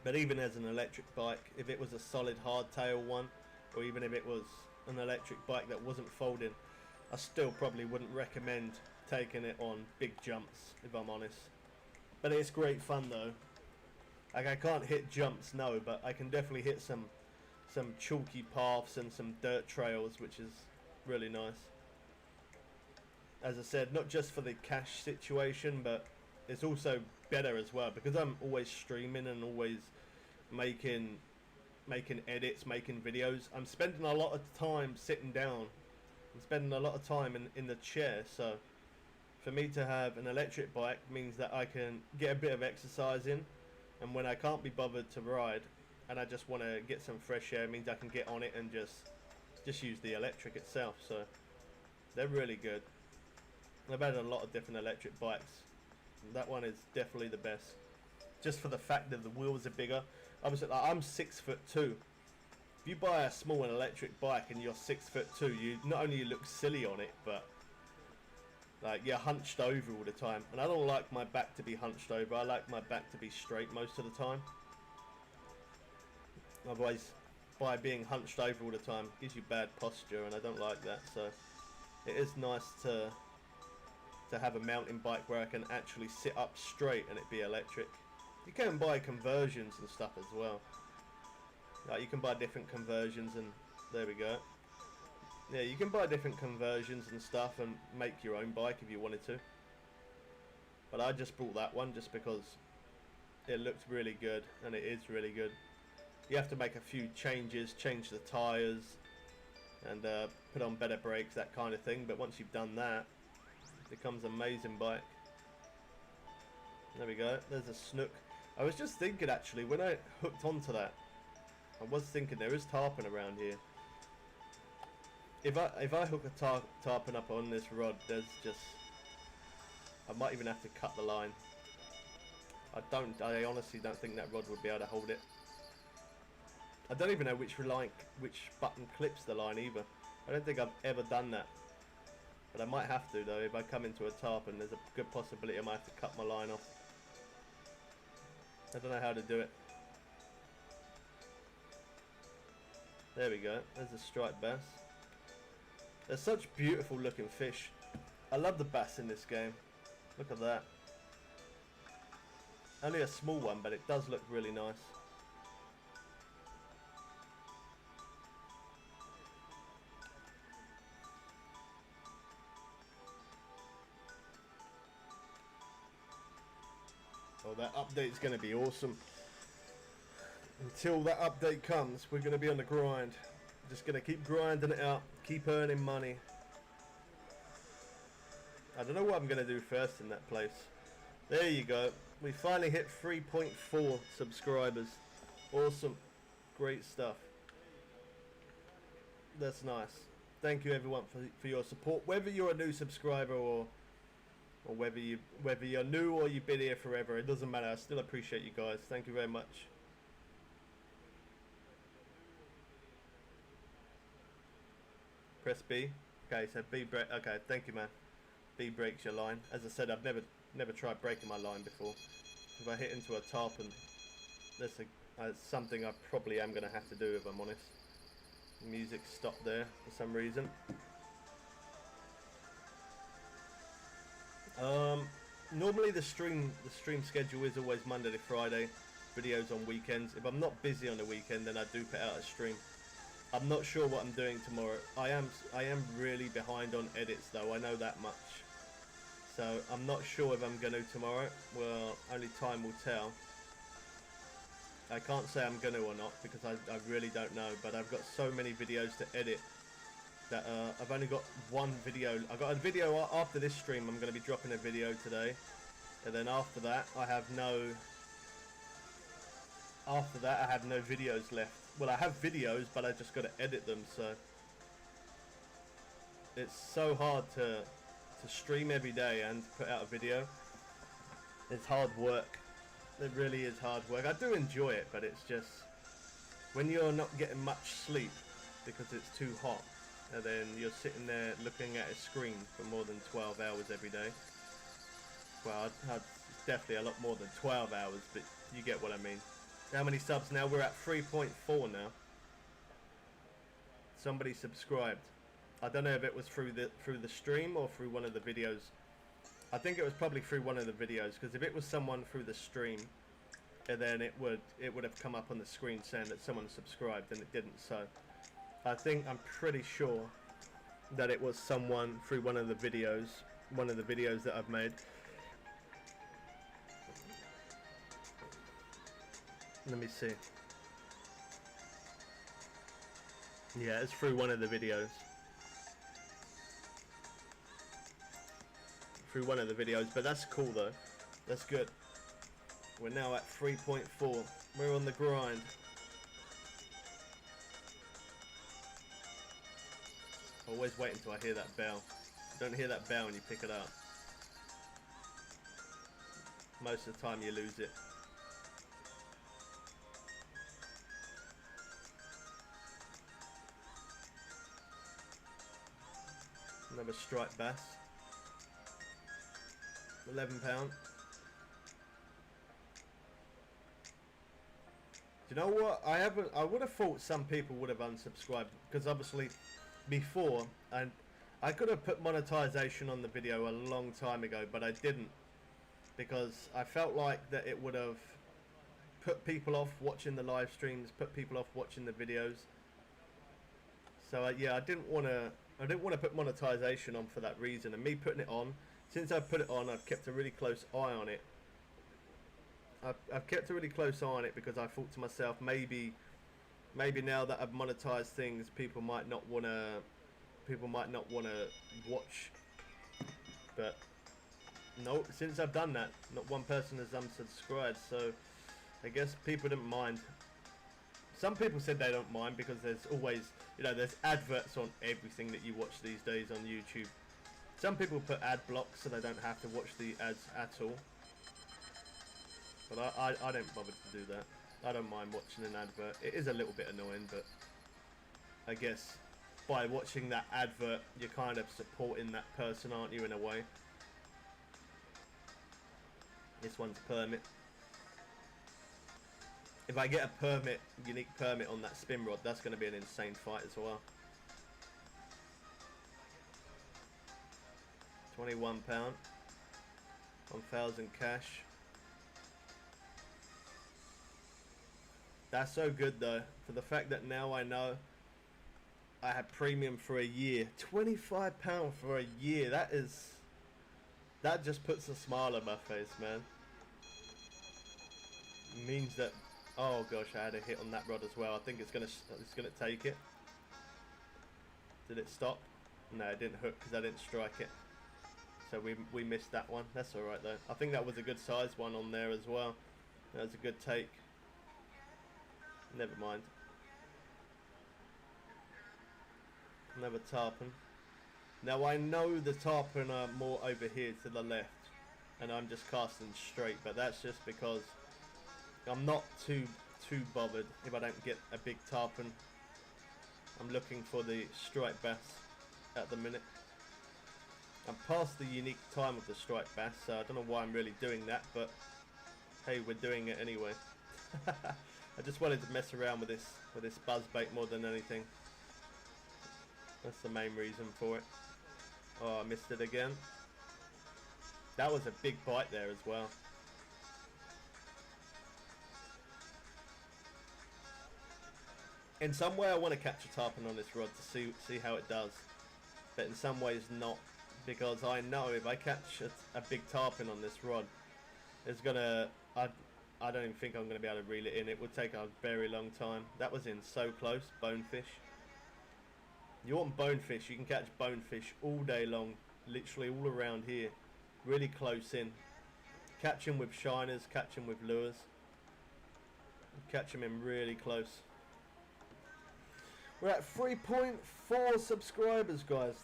But even as an electric bike, if it was a solid hardtail one, or even if it was an electric bike that wasn't folding, I still probably wouldn't recommend taking it on big jumps, if I'm honest. But it's great fun though. Like, I can't hit jumps, no, but I can definitely hit some chalky paths and some dirt trails, which is really nice. As I said, not just for the cash situation, but it's also better as well because I'm always streaming and always making edits, making videos. I'm spending a lot of time sitting down. I'm spending a lot of time in the chair, so for me to have an electric bike means that I can get a bit of exercise in, and when I can't be bothered to ride and I just want to get some fresh air, it means I can get on it and just use the electric itself. So they're really good. I've had a lot of different electric bikes. That one is definitely the best, just for the fact that the wheels are bigger. Obviously, like, I'm 6'2". If you buy a small electric bike and you're 6'2", you not only look silly on it, but like you're hunched over all the time. And I don't like my back to be hunched over. I like my back to be straight most of the time. Otherwise, by being hunched over all the time, it gives you bad posture, and I don't like that. So it is nice to have a mountain bike where I can actually sit up straight and it be electric. You can buy conversions and stuff as well. Like, you can buy different conversions, and there we go. Yeah, you can buy different conversions and stuff and make your own bike if you wanted to. But I just bought that one just because it looked really good, and it is really good. You have to make a few changes, change the tyres, and put on better brakes, that kind of thing. But once you've done that, it becomes an amazing bike. There we go. There's a snook. I was just thinking, actually, when I hooked onto that, I was thinking there is tarpon around here. If I hook a tarpon up on this rod, there's just, I might even have to cut the line. I honestly don't think that rod would be able to hold it. I don't even know which button clips the line either. I don't think I've ever done that. But I might have to though. If I come into a tarpon, there's a good possibility I might have to cut my line off. I don't know how to do it. There we go. There's a striped bass. They're such beautiful looking fish. I love the bass in this game. Look at that. Only a small one, but it does look really nice. Oh, that update's going to be awesome. Until that update comes, we're going to be on the grind. Just going to keep grinding it out, keep earning money. I don't know what I'm going to do first in that place. There you go. We finally hit 3.4 subscribers. Awesome. Great stuff. That's nice. Thank you everyone for your support. Whether you're a new subscriber or whether you're new or you've been here forever, it doesn't matter. I still appreciate you guys. Thank you very much. Press B. Okay, so B, okay, thank you, man. breaks your line. As I said, I've never tried breaking my line before. If I hit into a tarpon, that's something I probably am going to have to do if I'm honest. The music stopped there for some reason. Normally the stream schedule is always Monday to Friday, videos on weekends. If I'm not busy on the weekend, then I do put out a stream. I'm not sure what I'm doing tomorrow. I am really behind on edits though, I know that much. So I'm not sure if I'm going to tomorrow. Well, only time will tell. I can't say I'm going to or not because I really don't know, but I've got so many videos to edit that I've only got one video. I've got a video after this stream. I'm going to be dropping a video today, and then after that I have no videos left. Well, I have videos, but I just got to edit them, so it's so hard to stream every day and put out a video. It's hard work. It really is hard work. I do enjoy it, but it's just when you're not getting much sleep because it's too hot, and then you're sitting there looking at a screen for more than 12 hours every day. Well, it's definitely a lot more than 12 hours, but you get what I mean. How many subs now? We're at 3.4 now. Somebody subscribed. I don't know if it was through the stream or through one of the videos. I think it was probably through one of the videos, because if it was someone through the stream, and then it would have come up on the screen saying that someone subscribed, and it didn't. So I'm pretty sure that it was someone through one of the videos that I've made. Let me see. Yeah, it's through one of the videos. Through one of the videos, but that's cool though. That's good. We're now at 3.4. We're on the grind. Always wait until I hear that bell. Don't hear that bell and you pick it up. Most of the time you lose it. Another striped bass. £11. Do you know what? I would have thought some people would have unsubscribed, because obviously before, and I could have put monetization on the video a long time ago, but I didn't, because I felt like that it would have put people off watching the live streams, put people off watching the videos. So yeah, I didn't want to put monetization on for that reason, and me putting it on, since I've put it on, I've kept a really close eye on it. I've kept a really close eye on it because I thought to myself, maybe now that I've monetized things, people might not wanna watch. But no, since I've done that, not one person has unsubscribed. So I guess people didn't mind. Some people said they don't mind because there's always, there's adverts on everything that you watch these days on YouTube. Some people put ad blocks so they don't have to watch the ads at all. But I don't bother to do that. I don't mind watching an advert. It is a little bit annoying, but I guess by watching that advert, you're kind of supporting that person, aren't you, in a way? This one's permit. If I get a unique permit on that spin rod, that's going to be an insane fight as well. £21, 1,000 cash. That's so good though, for the fact that now I know I had premium for a year. £25 for a year. That just puts a smile on my face, man. It means that, oh gosh, I had a hit on that rod as well. I think it's gonna take it. Did it stop? No, it didn't hook because I didn't strike it. So we missed that one. That's alright though. I think that was a good size one on there as well. That was a good take. Never mind. Another tarpon. Now I know the tarpon are more over here to the left, and I'm just casting straight, but that's just because I'm not too bothered if I don't get a big tarpon. I'm looking for the striped bass at the minute. I'm past the unique time of the striped bass, so I don't know why I'm really doing that, but hey, we're doing it anyway. I just wanted to mess around with this buzz bait more than anything. That's the main reason for it. Oh, I missed it again. That was a big bite there as well. In some way I want to catch a tarpon on this rod to see how it does. But in some ways not. Because I know if I catch a big tarpon on this rod, it's gonna... I don't even think I'm going to be able to reel it in. It would take a very long time. That was in so close. Bonefish. You want bonefish, you can catch bonefish all day long. Literally all around here. Really close in. Catch them with shiners, catch them with lures. Catch them in really close. We're at 3.4 subscribers, guys.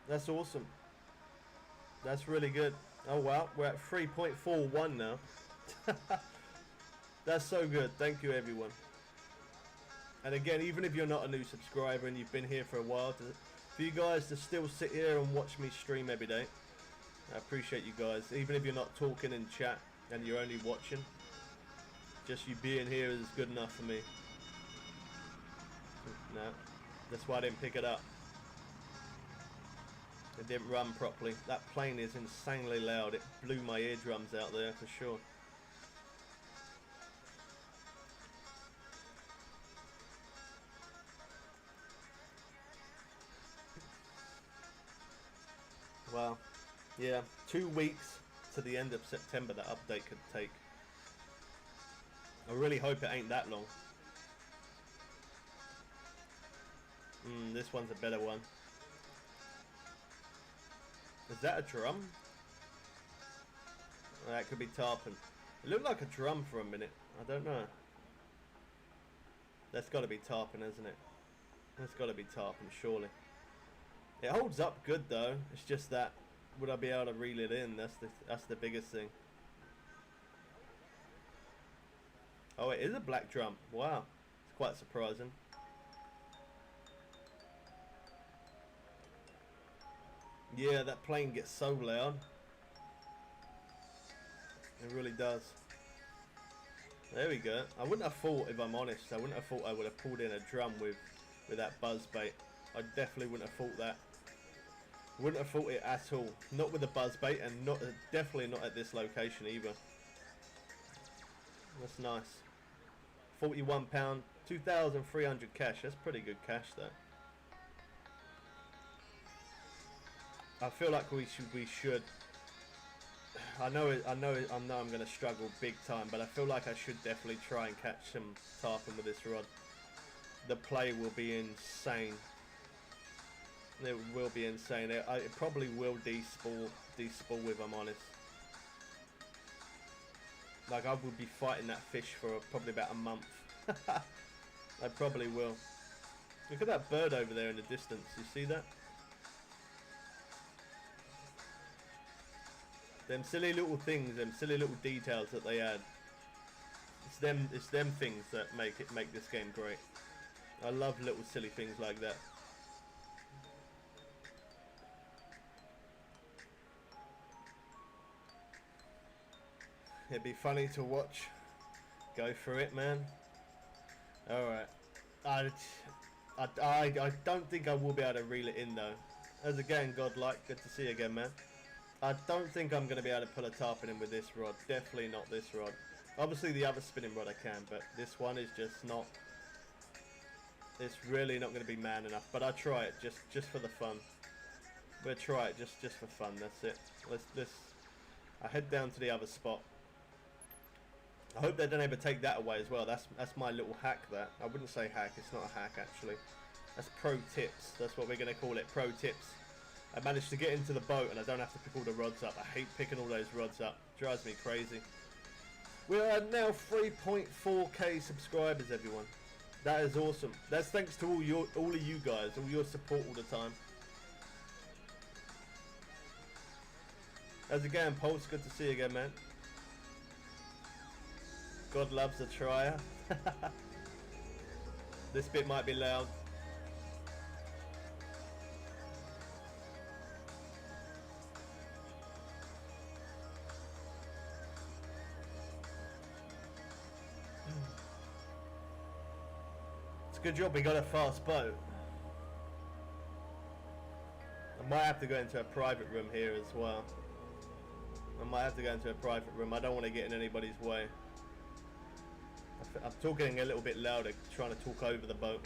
That's awesome. That's really good. Oh wow, we're at 3.41 now. That's so good. Thank you, everyone. And again, even if you're not a new subscriber and you've been here for a while, for you guys to still sit here and watch me stream every day, I appreciate you guys. Even if you're not talking in chat and you're only watching, just you being here is good enough for me. No, that's why I didn't pick it up. It didn't run properly. That plane is insanely loud. It blew my eardrums out there for sure. Wow. Yeah, 2 weeks to the end of September that update could take. I really hope it ain't that long. This one's a better one. Is that a drum? That could be tarpon. It looked like a drum for a minute. I don't know. That's got to be tarpon, isn't it? That's got to be tarpon, surely. It holds up good though. It's just that, would I be able to reel it in? That's the biggest thing. Oh, it is a black drum. Wow, it's quite surprising. Yeah, that plane gets so loud. It really does. There we go. I wouldn't have thought, if I'm honest, I wouldn't have thought I would have pulled in a drum with that buzz bait. I definitely wouldn't have thought that. Wouldn't have thought it at all. Not with the buzz bait, and not definitely not at this location either. That's nice. £41, 2,300 cash. That's pretty good cash though. I feel like we should. I know I'm going to struggle big time, but I feel like I should definitely try and catch some tarpon with this rod. The play will be insane. It will be insane. It probably will despool if I'm honest. Like, I would be fighting that fish for probably about a month. I probably will. Look at that bird over there in the distance. You see that? Them silly little things, them silly little details that they add. It's them things that make this game great. I love little silly things like that. It'd be funny to watch. Go for it, man. Alright. I don't think I will be able to reel it in though. As again, godlike. Good to see you again, man. I don't think I'm going to be able to pull a tarpon in with this rod. Definitely not this rod. Obviously the other spinning rod I can, but this one is just not. It's really not going to be man enough. But I'll try it just for the fun. We'll try it just for fun. That's it. Let's. I head down to the other spot. I hope they don't ever take that away as well. That's my little hack. That I wouldn't say hack. It's not a hack actually. That's pro tips. That's what we're going to call it. Pro tips. I managed to get into the boat and I don't have to pick all the rods up. I hate picking all those rods up. Drives me crazy. We are now 3.4k subscribers, everyone. That is awesome. That's thanks to all of you guys, all your support all the time. As again, Pulse, good to see you again, man. God loves a trier. This bit might be loud. Good job we got a fast boat. I might have to go into a private room here as well. I might have to go into a private room. I don't want to get in anybody's way. I'm talking a little bit louder, trying to talk over the boat.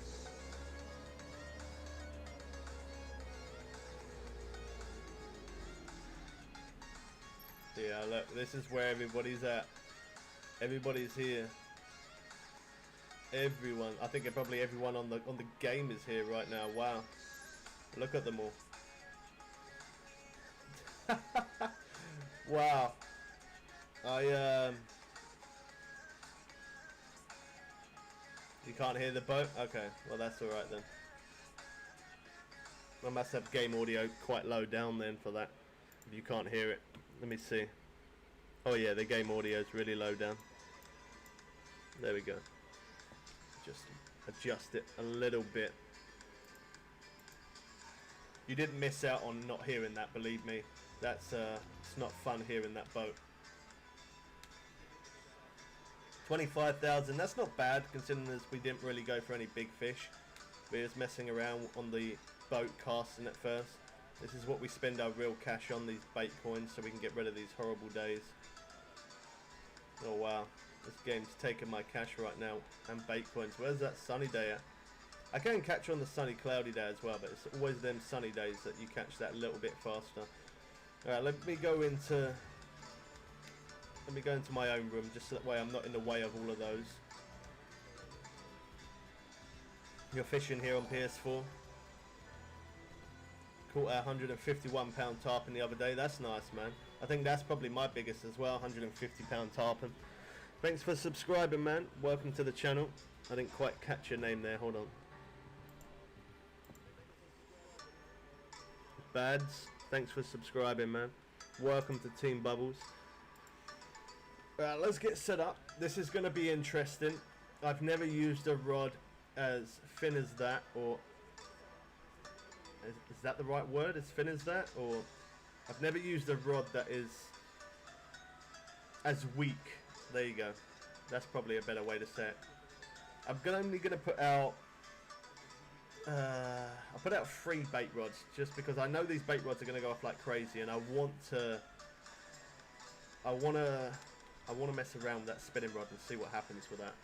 Yeah, look, this is where everybody's at. Everybody's here. Everyone. I think probably everyone on the game is here right now. Wow. Look at them all. Wow. You can't hear the boat? Okay, well that's alright then. I must have game audio quite low down then for that, if you can't hear it. Let me see. Oh yeah, the game audio is really low down. There we go. Just adjust it a little bit. You didn't miss out on not hearing that, believe me. That's it's not fun hearing that boat. 25,000, that's not bad considering as we didn't really go for any big fish. We was messing around on the boat, casting at first. This is what we spend our real cash on, these bait coins, so we can get rid of these horrible days. Oh wow, this game's taking my cash right now, and bait coins. Where's that sunny day at? I can catch on the sunny cloudy day as well, but it's always them sunny days that you catch that little bit faster. Alright, let me go into my own room, just so that way I'm not in the way of all of those. You're fishing here on PS4. Caught a £151 tarpon the other day. That's nice, man. I think that's probably my biggest as well, £150 tarpon. Thanks for subscribing, man. Welcome to the channel. I didn't quite catch your name there. Hold on. VIDS, thanks for subscribing, man. Welcome to Team Bubbles. Let's get set up. This is going to be interesting. I've never used a rod as thin as that, or is that the right word? As thin as that? Or I've never used a rod that is as weak. There you go. That's probably a better way to say it. I'm only going to put out I'll put out 3 bait rods, just because I know these bait rods are going to go off like crazy, and I want to mess around with that spinning rod and see what happens with that.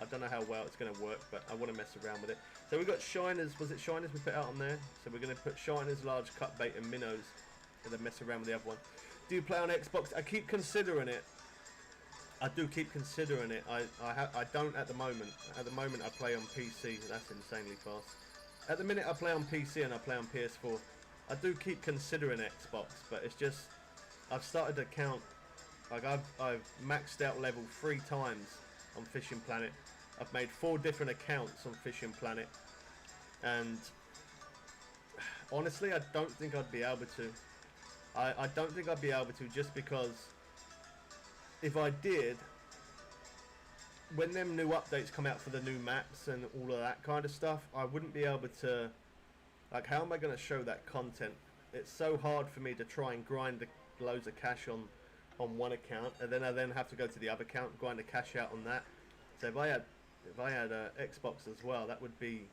I don't know how well it's going to work, but I want to mess around with it. So we've got shiners. Was it shiners we put out on there? So we're going to put shiners, large cut bait, and minnows, and then mess around with the other one. Do you play on Xbox? I keep considering it. I do keep considering it. I don't at the moment. At the moment I play on PC. That's insanely fast. At the minute I play on PC and I play on PS4. I do keep considering Xbox, but it's just I've started to count. Like I've maxed out level 3 times on Fishing Planet. I've made 4 different accounts on Fishing Planet, and honestly I don't think I'd be able to. I don't think I'd be able to, just because if I did, when them new updates come out for the new maps and all of that kind of stuff, I wouldn't be able to, like, how am I going to show that content? It's so hard for me to try and grind loads of cash on one account, and then I have to go to the other account, grind the cash out on that. So if I had Xbox as well, that would be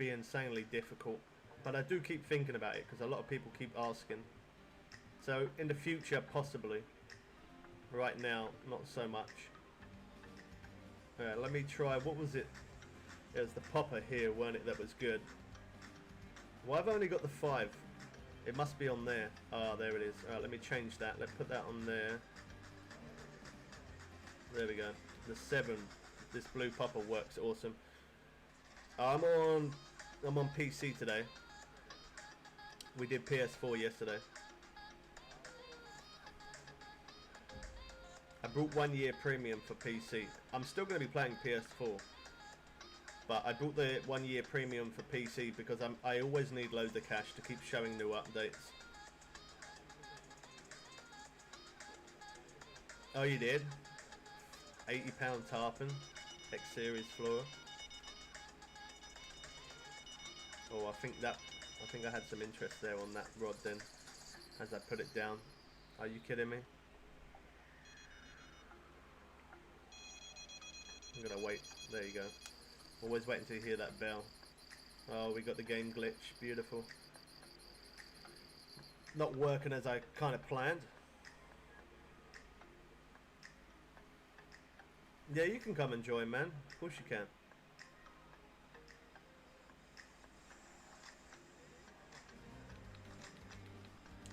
insanely difficult. But I do keep thinking about it, because a lot of people keep asking. So in the future, possibly. Right now, not so much. Let me try. What was it? It was the popper here, weren't it? That was good. Well, I've only got the 5. It must be on there. Ah, there it is. Alright, let me change that. Let's put that on there. There we go. The 7. This blue popper works awesome. I'm on PC today. We did PS4 yesterday. I brought 1 year premium for PC. I'm still going to be playing PS4, but I brought the 1 year premium for PC because I always need loads of cash to keep showing new updates. Oh, you did? £80 tarpon, X series floor. Oh, I think I had some interest there on that rod then, as I put it down. Are you kidding me? I'm gonna wait. There you go. Always waiting to hear that bell. Oh, we got the game glitch. Beautiful. Not working as I kind of planned. Yeah, you can come and join, man. Of course you can.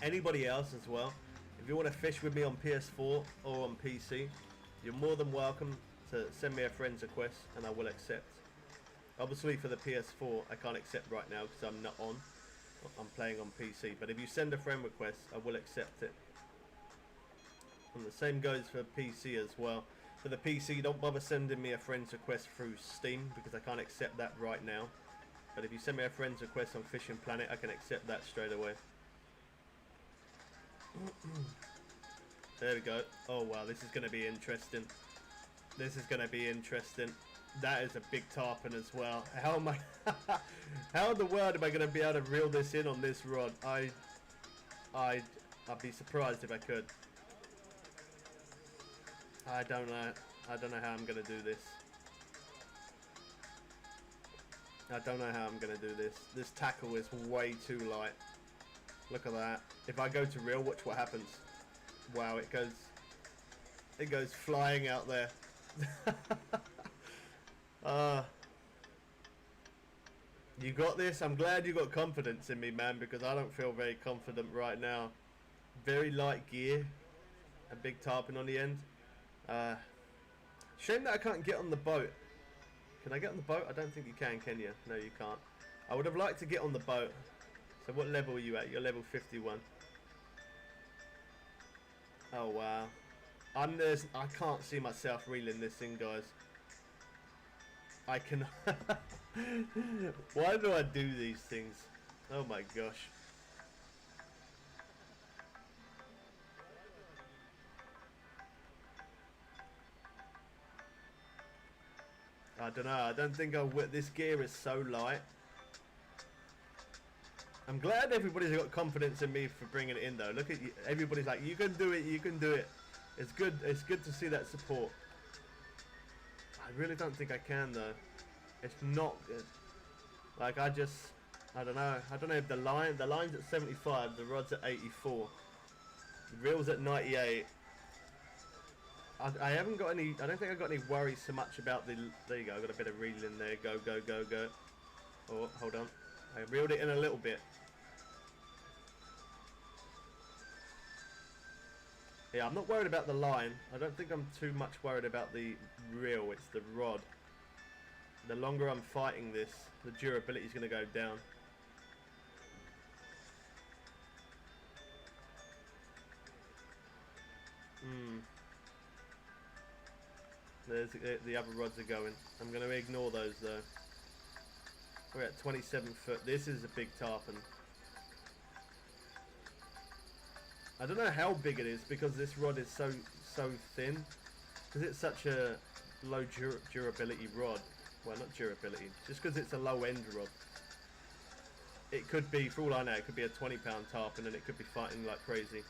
Anybody else as well. If you want to fish with me on PS4 or on PC, you're more than welcome to send me a friend's request and I will accept. Obviously for the PS4 I can't accept right now because I'm not on. I'm playing on PC. But if you send a friend request, I will accept it. And the same goes for PC as well. For the PC, don't bother sending me a friend's request through Steam because I can't accept that right now. But if you send me a friend's request on Fishing Planet, I can accept that straight away. There we go. Oh wow, this is going to be interesting. This is going to be interesting. That is a big tarpon as well. How am I? How in the world am I going to be able to reel this in on this rod? I'd be surprised if I could. I don't know. I don't know how I'm going to do this. I don't know how I'm going to do this. This tackle is way too light. Look at that. If I go to reel, watch what happens. Wow, it goes flying out there. You got this. I'm glad you got confidence in me, man, because I don't feel very confident right now. Very light gear. A big tarpon on the end. Shame that I can't get on the boat. Can I get on the boat? I don't think you can you? No, you can't. I would have liked to get on the boat. So what level are you at? You're level 51. Oh wow. I can't see myself reeling this in, guys. I can. Why do I do these things? Oh my gosh. I don't know. I don't think this gear is so light. I'm glad everybody's got confidence in me for bringing it in, though. Look at you. Everybody's like, you can do it. You can do it. It's good. It's good to see that support. I really don't think I can, though. It's not good. Like I don't know. I don't know if the line's at 75, the rod's at 84, the reel's at 98. I haven't got any. I don't think I've got any worries so much about the. There you go. I got a bit of reel in there. Go, go, go, go. Oh, hold on. I reeled it in a little bit. Yeah, I'm not worried about the line. I don't think I'm too much worried about the reel. It's the rod. The longer I'm fighting this, the durability is going to go down. There's the other rods are going. I'm going to ignore those though. We're at 27 foot. This is a big tarpon. I don't know how big it is because this rod is so thin. Because it's such a low durability rod. Well, not durability. Just because it's a low end rod. It could be, for all I know, it could be a 20-pound tarpon and it could be fighting like crazy.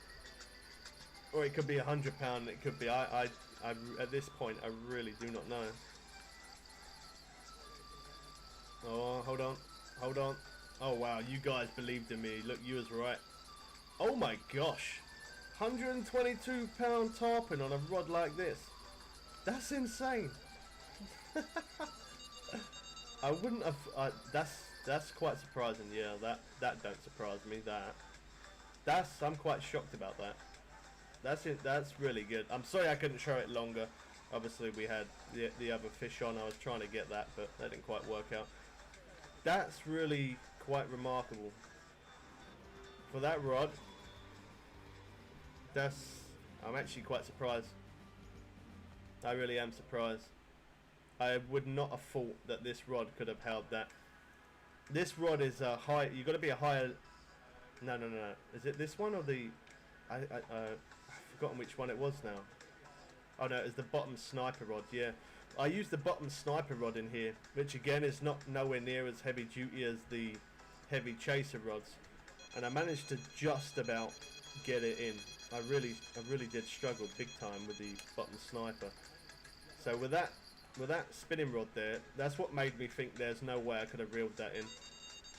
Or it could be 100-pound. It could be. I at this point, I really do not know. Oh, hold on. Hold on. Oh, wow. You guys believed in me. Look, you was right. Oh, my gosh. 122-pound tarpon on a rod like this. That's insane. I wouldn't have... that's quite surprising. Yeah, that don't surprise me. I'm quite shocked about that. That's it. That's really good. I'm sorry I couldn't show it longer. Obviously, we had the other fish on. I was trying to get that, but that didn't quite work out. That's really quite remarkable. For that rod, I'm actually quite surprised. I really am surprised. I would not have thought that this rod could have held that. This rod is a high. You've got to be a higher. No. Is it this one or the? I've forgotten which one it was now. Oh no, it's the bottom sniper rod. Yeah, I used the bottom sniper rod in here, which again is not nowhere near as heavy duty as the heavy chaser rods, and I managed to just about get it in. I really did struggle big time with the bottom sniper. So with that with that spinning rod there, that's what made me think there's no way I could have reeled that in.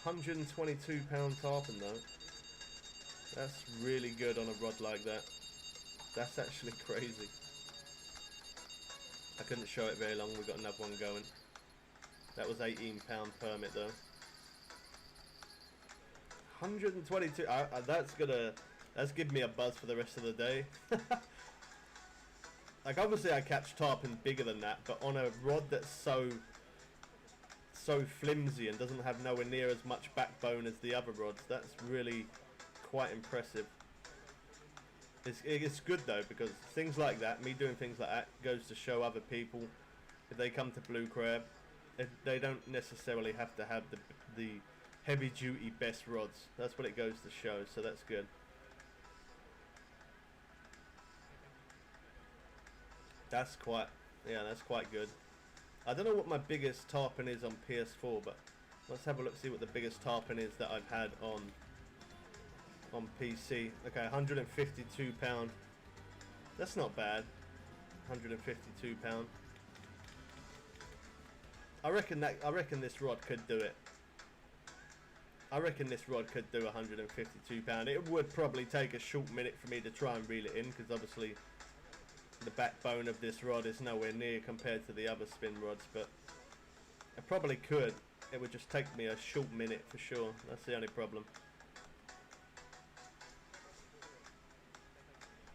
122 pound tarpon though. That's really good on a rod like that. That's actually crazy. I couldn't show it very long, we got another one going. That was 18 pound permit though. 122, that's giving me a buzz for the rest of the day. Like obviously I catch tarpon bigger than that, but on a rod that's so flimsy and doesn't have nowhere near as much backbone as the other rods, that's really quite impressive. It's good though, because things like that, me doing things like that, goes to show other people if they come to blue crab, they don't necessarily have to have the heavy duty best rods. That's what it goes to show, so that's good. That's quite good. I don't know what my biggest tarpon is on PS4, but let's have a look, see what the biggest tarpon is that I've had on PC. Okay, 152 pound. That's not bad. 152 pound. I reckon this rod could do it. I reckon this rod could do 152 pound. It would probably take a short minute for me to try and reel it in, because obviously the backbone of this rod is nowhere near compared to the other spin rods, but I probably could. It would just take me a short minute for sure. That's the only problem.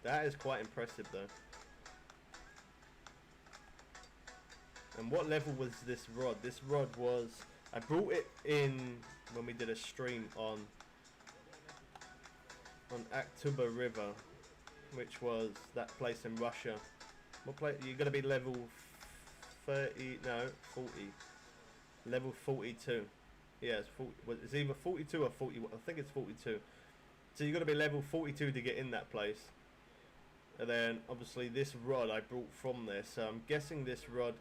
That is quite impressive though. And what level was this rod? This rod was, I brought it in when we did a stream on Aktuba River, which was that place in Russia. What place? You're gonna be level 30? No, 40. Level 42. Yeah, it's 40. Well, it's either 42 or 40. I think it's 42. So you're gonna be level 42 to get in that place. And then obviously this rod I brought from there. So I'm guessing this rod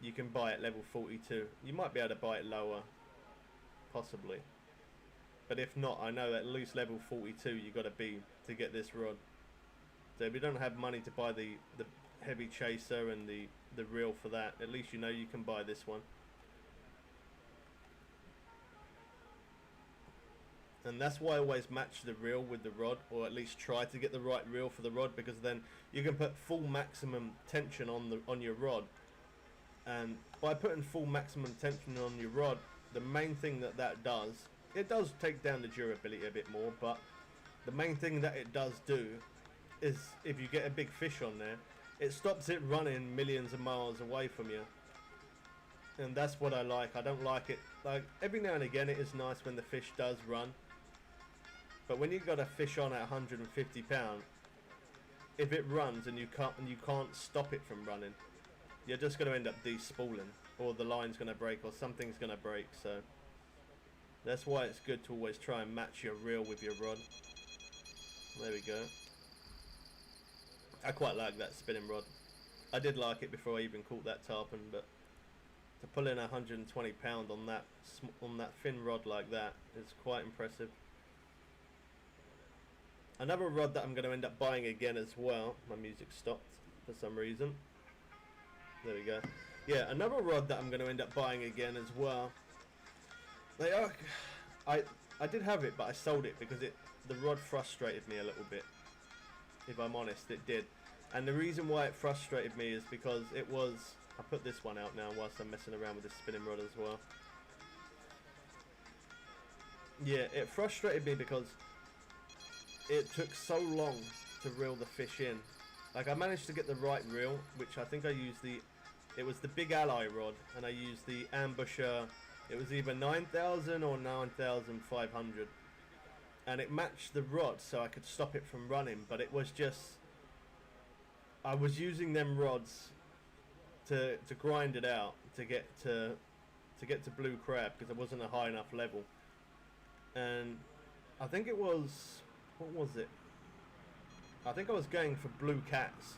you can buy at level 42. You might be able to buy it lower, possibly. But if not, I know at least level 42 you got to be to get this rod. So if you don't have money to buy the heavy chaser and the reel for that, at least you know you can buy this one. And that's why I always match the reel with the rod, or at least try to get the right reel for the rod, because then you can put full maximum tension on your rod. And by putting full maximum tension on your rod, the main thing that does, it does take down the durability a bit more, but the main thing that it does do is, if you get a big fish on there, it stops it running millions of miles away from you. And that's what I like. I don't like it, like, every now and again it is nice when the fish does run, but when you've got a fish on at 150 pound, if it runs and you can't stop it from running, you're just going to end up despooling, or the line's going to break, or something's going to break. So that's why it's good to always try and match your reel with your rod. There we go. I quite like that spinning rod. I did like it before I even caught that tarpon, but to pull in 120 pound on that thin rod like that is quite impressive. Another rod that I'm going to end up buying again as well. My music stopped for some reason. There we go. Yeah, another rod that I'm going to end up buying again as well. They are, I did have it, but I sold it because the rod frustrated me a little bit. If I'm honest, it did. And the reason why it frustrated me is because it was, I put this one out now whilst I'm messing around with this spinning rod as well. Yeah, it frustrated me because it took so long to reel the fish in. Like, I managed to get the right reel, which I think I used it was the Big Ally rod, and I used the Ambusher. It was either 9,000 or 9,500, and it matched the rod, so I could stop it from running. But it was just, I was using them rods to grind it out to get to blue crab, because it wasn't a high enough level. And I think it was, what was it? I think I was going for blue catfish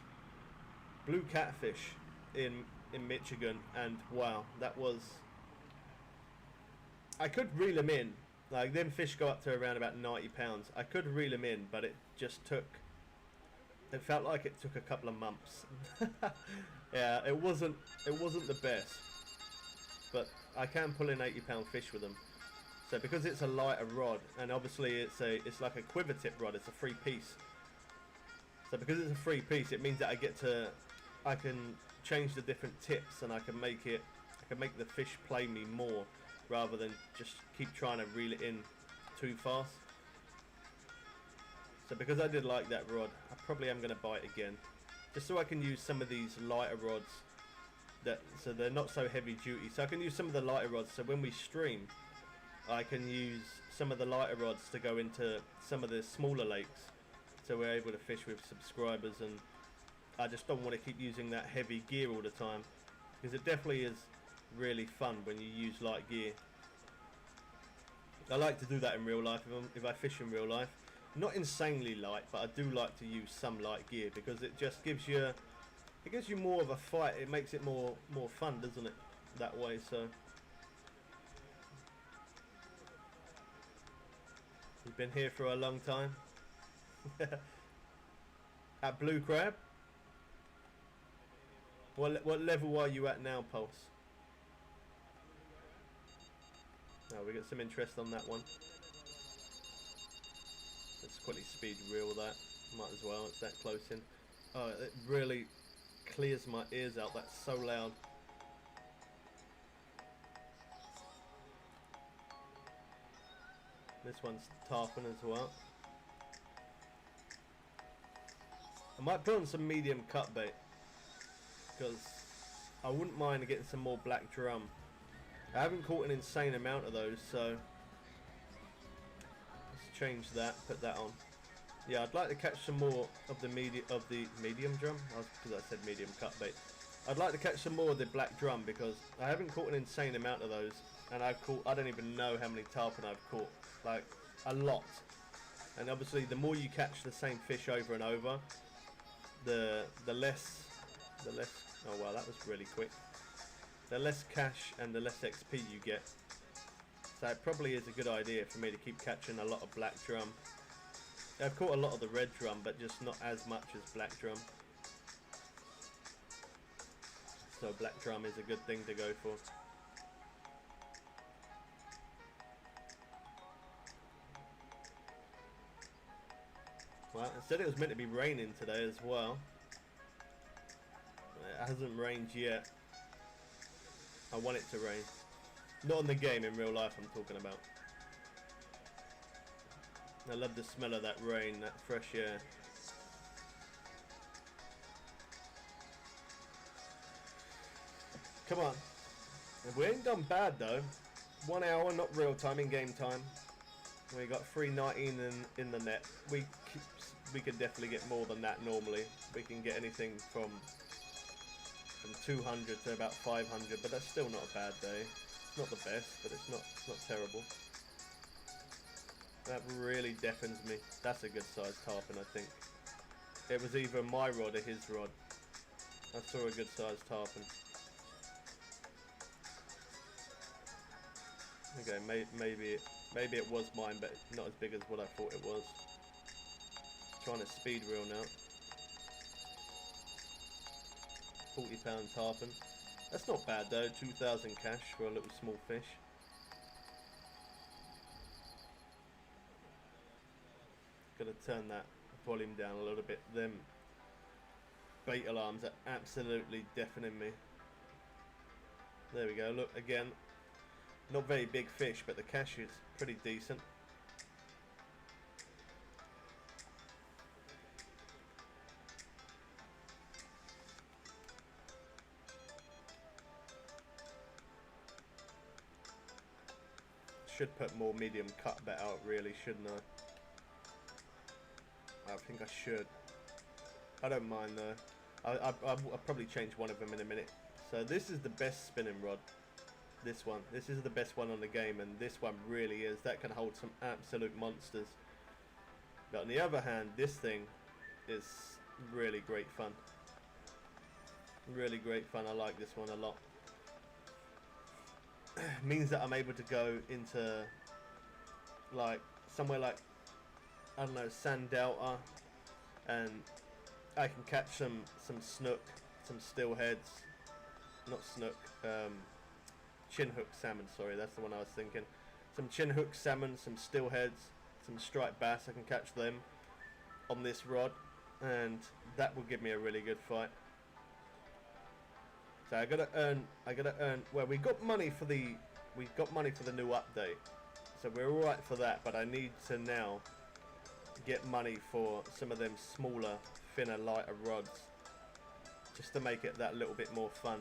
in Michigan, and wow, that was, I could reel them in. Like, them fish go up to around about 90 pounds. I could reel them in, but it just took, it felt like it took a couple of months. Yeah, it wasn't the best, but I can pull in 80-pound fish with them. So because it's a lighter rod, and obviously it's like a quiver tip rod, it's a free piece. So because it's a free piece, it means that I can change the different tips, and I can make the fish play me more, rather than just keep trying to reel it in too fast. So because I did like that rod, I probably am going to buy it again, just so I can use some of these lighter rods, so they're not so heavy duty. So I can use some of the lighter rods, so when we stream, I can use some of the lighter rods to go into some of the smaller lakes, so we're able to fish with subscribers. And I just don't want to keep using that heavy gear all the time, because it definitely is really fun when you use light gear. I like to do that in real life if I fish in real life. Not insanely light, but I do like to use some light gear, because it just gives you more of a fight. It makes it more fun, doesn't it, that way? So you've been here for a long time. At Blue Crab? What level are you at now, Pulse? Oh, we got some interest on that one. Let's quickly speed reel that. Might as well, it's that close in. Oh, it really clears my ears out, that's so loud. This one's tarpon as well. I might put on some medium cut bait, because I wouldn't mind getting some more black drum. I haven't caught an insane amount of those, so let's change that, put that on. Yeah, I'd like to catch some more of the medium drum, because I said medium cut bait. I'd like to catch some more of the black drum, because I haven't caught an insane amount of those, and I don't even know how many tarpon I've caught, like a lot. And obviously the more you catch the same fish over and over, the less, oh wow, that was really quick. The less cash and the less XP you get. So it probably is a good idea for me to keep catching a lot of black drum. I've caught a lot of the red drum, but just not as much as black drum. So black drum is a good thing to go for. Well, it said it was meant to be raining today as well. It hasn't rained yet. I want it to rain. Not in the game, in real life I'm talking about. I love the smell of that rain, that fresh air. Come on. We ain't done bad though. 1 hour, not real time, in game time. We got 319 in the net. We could definitely get more than that normally. We can get anything from 200 to about 500, but that's still not a bad day. It's not the best, but it's not terrible. That really deafens me. That's a good sized tarpon, I think. It was either my rod or his rod. I saw a good sized tarpon. Okay, maybe it was mine, but not as big as what I thought it was. Trying to speed reel now. 40-pound tarpon. That's not bad though, 2,000 cash for a little small fish. Gotta turn that volume down a little bit. Them bait alarms are absolutely deafening me. There we go, look again. Not very big fish, but the cash is pretty decent. Should put more medium cut bait out really, shouldn't I? I think I should. I don't mind though. I'll probably change one of them in a minute. So this is the best spinning rod. This one. This is the best one on the game, and this one really is. That can hold some absolute monsters. But on the other hand, this thing is really great fun. Really great fun. I like this one a lot. Means that I'm able to go into like somewhere like, I don't know, Sand Delta, and I can catch some snook, some steelheads, not snook, chin hook salmon, sorry, that's the one I was thinking. Some chin hook salmon, some steelheads, some striped bass, I can catch them on this rod, and that will give me a really good fight. So I gotta earn, well, we got money for the new update, so we're alright for that, but I need to now get money for some of them smaller, thinner, lighter rods, just to make it that little bit more fun,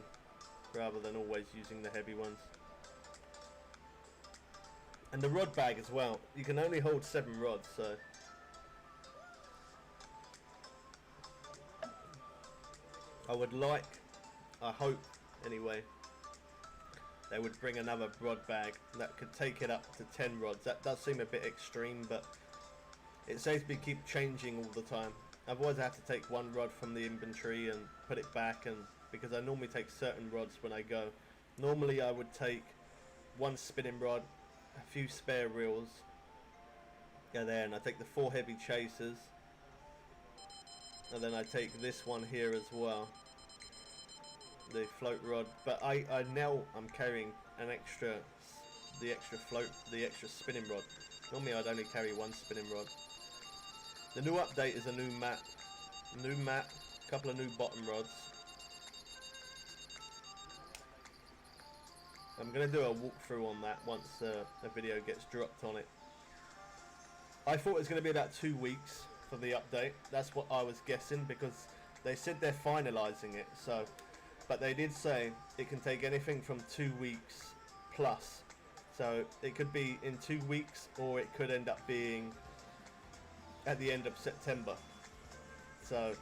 rather than always using the heavy ones. And the rod bag as well, you can only hold 7 rods, so I would like, I hope anyway, they would bring another rod bag that could take it up to 10 rods. That does seem a bit extreme, but it saves me keep changing all the time. Otherwise I have to take one rod from the inventory and put it back, and because I normally take certain rods when I go. Normally I would take one spinning rod, a few spare reels, and then I take the 4 heavy chasers, and then I take this one here as well, the float rod. But I'm carrying an extra, the extra spinning rod. Normally I'd only carry one spinning rod. The new update is a new map, couple of new bottom rods. I'm going to do a walkthrough on that once a video gets dropped on it. I thought it was going to be about 2 weeks for the update. That's what I was guessing, because they said they're finalising it. So, but they did say it can take anything from 2 weeks plus. So it could be in 2 weeks, or it could end up being at the end of September. So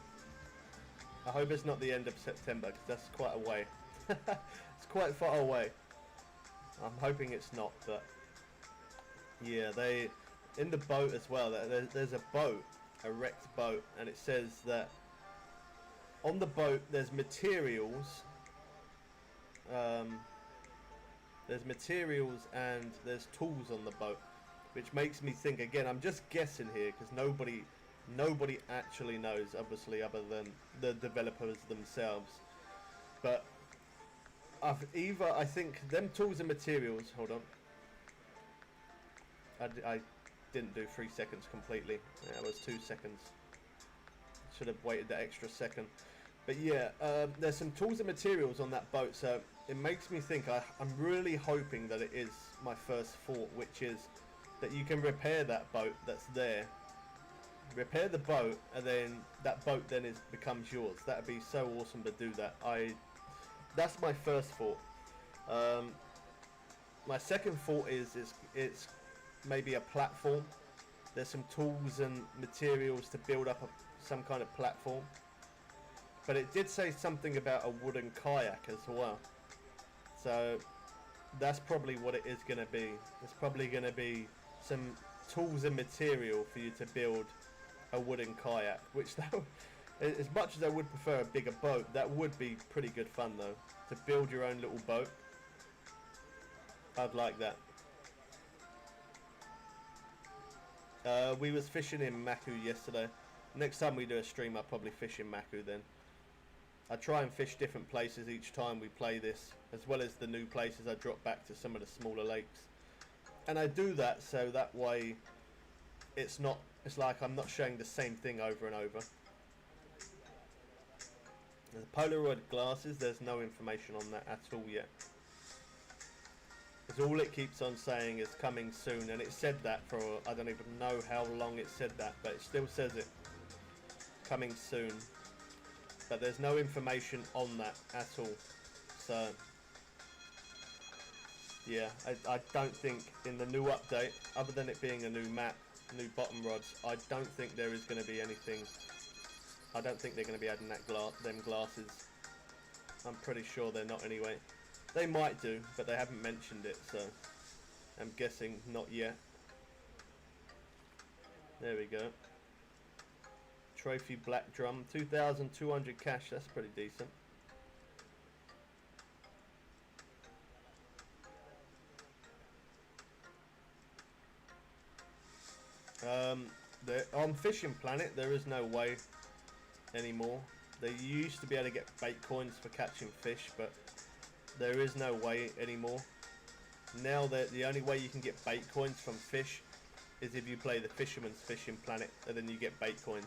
I hope it's not the end of September, because that's quite a way. It's quite far away. I'm hoping it's not, but yeah, they, in the boat as well, there's a boat, a wrecked boat, and it says that on the boat there's materials, and there's tools on the boat, which makes me think, again, I'm just guessing here, because nobody actually knows, obviously, other than the developers themselves. But I think them tools and materials, hold on, I didn't do 3 seconds completely, yeah, it was 2 seconds, should have waited that extra second. But yeah, there's some tools and materials on that boat, so it makes me think, I'm really hoping that it is my first thought, which is that you can repair that boat that's there, repair the boat, and then that boat then becomes yours. That would be so awesome to do that. That's my first thought. My second thought is it's maybe a platform. There's some tools and materials to build up some kind of platform. But it did say something about a wooden kayak as well. So that's probably what it is going to be. It's probably going to be some tools and material for you to build a wooden kayak, which as much as I would prefer a bigger boat, that would be pretty good fun though, to build your own little boat. I'd like that. We was fishing in Maku yesterday. Next time we do a stream, I'll probably fish in Maku then. I try and fish different places each time we play this, as well as the new places I drop back to some of the smaller lakes. And I do that so that way it's like I'm not showing the same thing over and over. The Polaroid glasses, there's no information on that at all yet. Because all it keeps on saying is coming soon, and it said that for, I don't even know how long it said that, but it still says it, coming soon. But there's no information on that at all. So yeah, I don't think in the new update, other than it being a new map, new bottom rods, I don't think there is going to be anything. I don't think they're going to be adding that them glasses. I'm pretty sure they're not anyway. They might do, but they haven't mentioned it, so I'm guessing not yet. There we go. Trophy black drum, 2,200 cash, that's pretty decent. On Fishing Planet, there is no way anymore. They used to be able to get bait coins for catching fish, but there is no way anymore. Now that the only way you can get bait coins from fish is if you play the Fisherman's Fishing Planet, and then you get bait coins.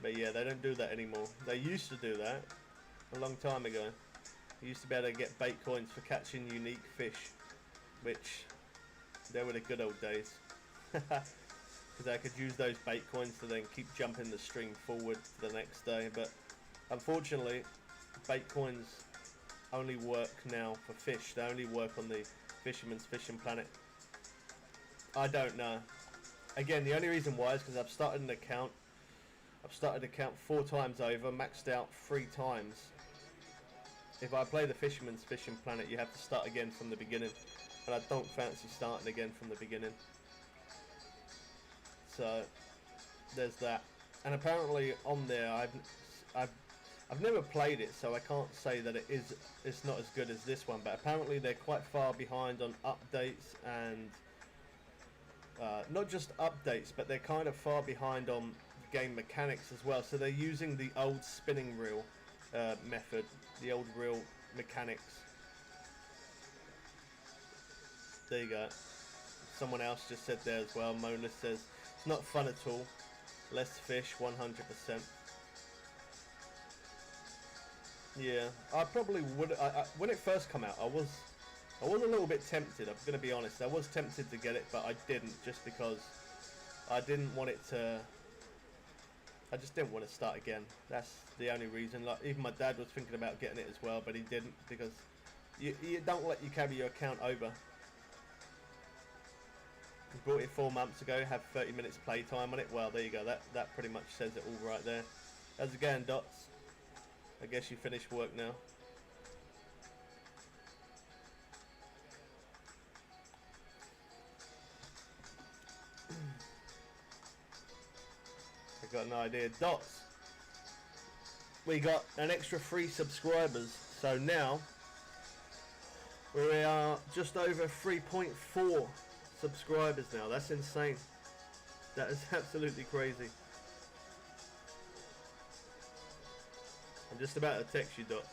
But yeah, they don't do that anymore. They used to do that a long time ago. You used to be able to get bait coins for catching unique fish, which they were the good old days. Because I could use those bait coins to then keep jumping the string forward to the next day. But unfortunately, bait coins only work now for fish. They only work on the Fisherman's Fishing Planet. I don't know. Again, the only reason why is because I've started an account. I've started an account 4 times over, maxed out 3 times. If I play the Fisherman's Fishing Planet, you have to start again from the beginning. And I don't fancy starting again from the beginning. So there's that. And apparently on there, I've never played it, so I can't say that it's not as good as this one. But apparently they're quite far behind on updates, and not just updates, but they're kind of far behind on game mechanics as well. So they're using the old spinning reel method, the old reel mechanics. There you go. Someone else just said there as well. Mona says it's not fun at all. Less fish, 100%. Yeah, I probably would. When it first came out, I was a little bit tempted. I'm gonna be honest. I was tempted to get it, but I didn't, just because I didn't want it to. I just didn't want to start again. That's the only reason. Like, even my dad was thinking about getting it as well, but he didn't, because you don't let you carry your account over. He bought it 4 months ago, have 30 minutes playtime on it. Well, there you go. That pretty much says it all right there. How's it going, Dots? I guess you finished work now. I got no idea. Dots, we got an extra 3 subscribers, so now we are just over 3.4 subscribers now. That's insane. That is absolutely crazy. I'm just about to text you, Dots.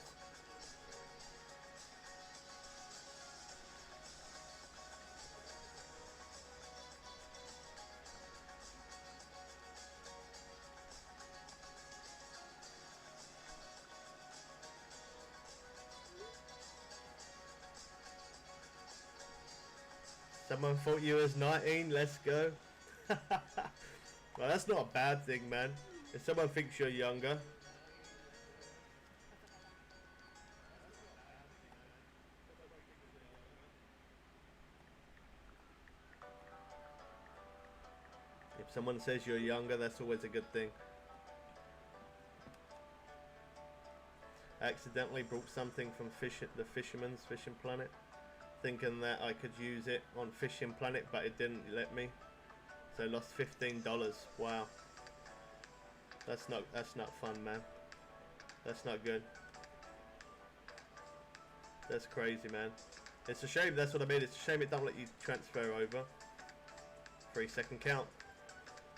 Someone thought you was 19, let's go. Well, that's not a bad thing, man. If someone thinks you're younger. If someone says you're younger, that's always a good thing. I accidentally brought something from the Fisherman's Fishing Planet, thinking that I could use it on Fishing Planet, but it didn't let me. So I lost $15. Wow. That's not fun, man. That's not good. That's crazy, man. It's a shame. That's what I mean. It's a shame it don't let you transfer over. 3-second count.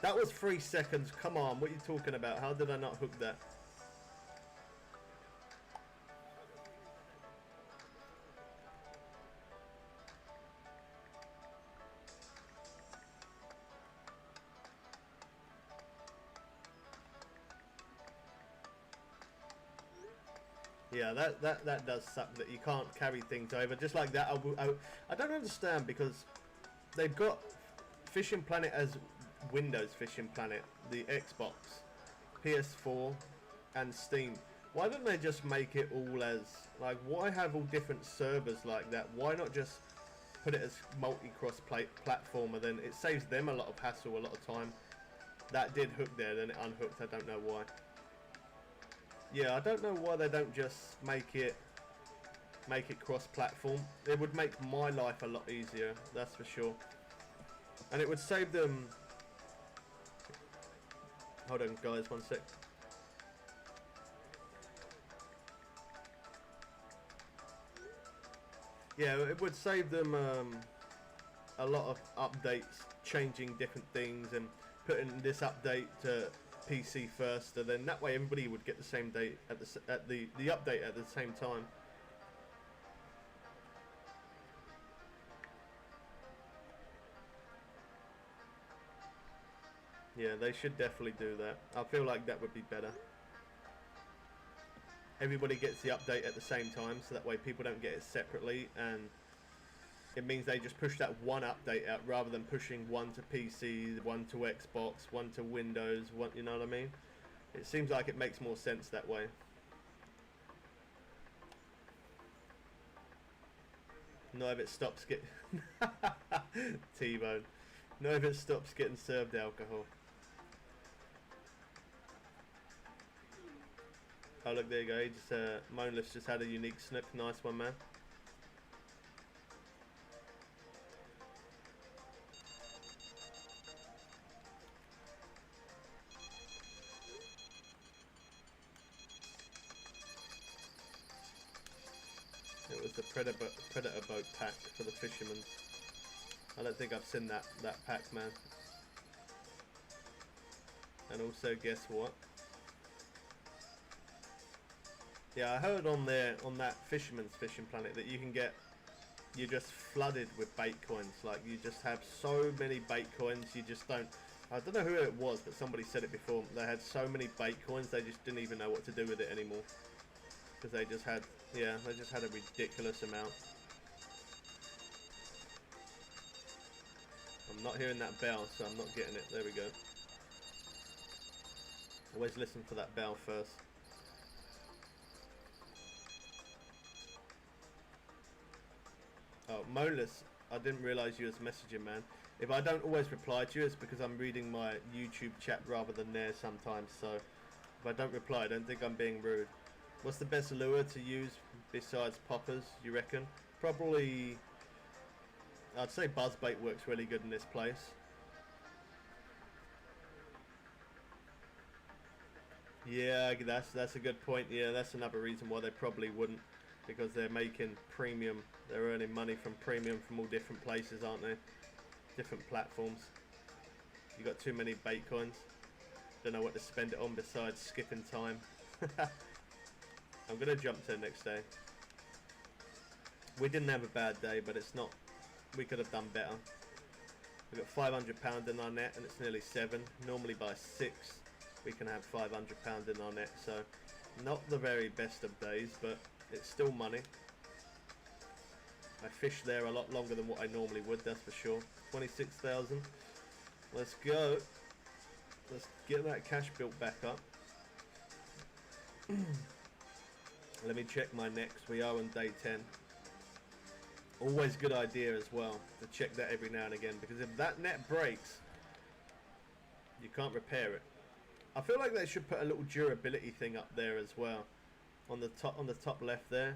That was 3 seconds. Come on, what are you talking about? How did I not hook that? Yeah, that does suck that you can't carry things over just like that. I don't understand, because they've got Fishing Planet as Windows Fishing Planet, the Xbox, PS4 and Steam. Why don't they just make it all as, like, why have all different servers like that? Why not just put it as multi-cross platform, and then it saves them a lot of hassle, a lot of time. That did hook there, then it unhooked. I don't know why. Yeah, I don't know why they don't just make it cross-platform. It would make my life a lot easier, that's for sure. And it would save them. Hold on, guys, 1 sec. Yeah, it would save them a lot of updates, changing different things, and putting this update to PC first, and then that way everybody would get the same date at the update at the same time. Yeah, they should definitely do that. I feel like that would be better. Everybody gets the update at the same time, so that way people don't get it separately, and it means they just push that one update out rather than pushing one to PC, one to Xbox, one to Windows, one, you know what I mean? It seems like it makes more sense that way. Not if it stops getting T-bone. Not if it stops getting served alcohol. Oh look, there you go. He just Moneless just had a unique snook. Nice one, man. It was the Predator boat pack for the fishermen. I don't think I've seen that pack, man. And also, guess what? Yeah, I heard on that Fisherman's Fishing Planet that you're just flooded with bait coins. Like, you just have so many bait coins, you just don't. I don't know who it was, but somebody said it before. They had so many bait coins, they just didn't even know what to do with it anymore. Because they just had a ridiculous amount. I'm not hearing that bell, so I'm not getting it. There we go. Always listen for that bell first. Oh, Molus, I didn't realise you was messaging, man. If I don't always reply to you, it's because I'm reading my YouTube chat rather than theirs sometimes. So if I don't reply, I don't think I'm being rude. What's the best lure to use besides poppers, you reckon? Probably, I'd say buzzbait works really good in this place. Yeah, that's a good point. Yeah, that's another reason why they probably wouldn't, because they're making premium. They're earning money from premium from all different places, aren't they? Different platforms. You got too many bait coins. Don't know what to spend it on besides skipping time. I'm gonna jump to the next day. We didn't have a bad day, but it's not. We could have done better. We got £500 in our net, and it's nearly 7. Normally by 6, we can have £500 in our net. So, not the very best of days, but it's still money. I fished there a lot longer than what I normally would. That's for sure. 26,000. Let's go. Let's get that cash built back up. Let me check my next. We are on day 10. Always good idea as well to check that every now and again, because if that net breaks, you can't repair it. I feel like they should put a little durability thing up there as well, on the top left there.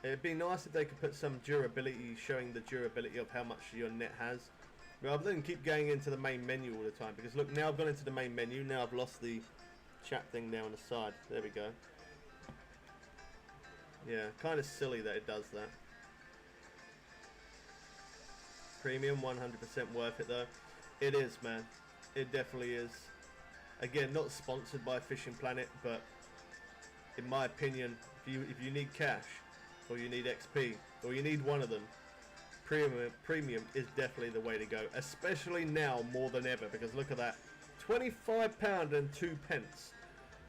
It'd be nice if they could put some durability, showing the durability of how much your net has, rather than keep going into the main menu all the time. Because look, now I've gone into the main menu. Now I've lost the chat thing there on the side. There we go. Yeah, kind of silly that it does that. Premium, 100% worth it though. It is, man. It definitely is. Again, not sponsored by Fishing Planet, but in my opinion, if you need cash, or you need XP, or you need one of them, premium is definitely the way to go. Especially now more than ever, because look at that, £25 and 2 pence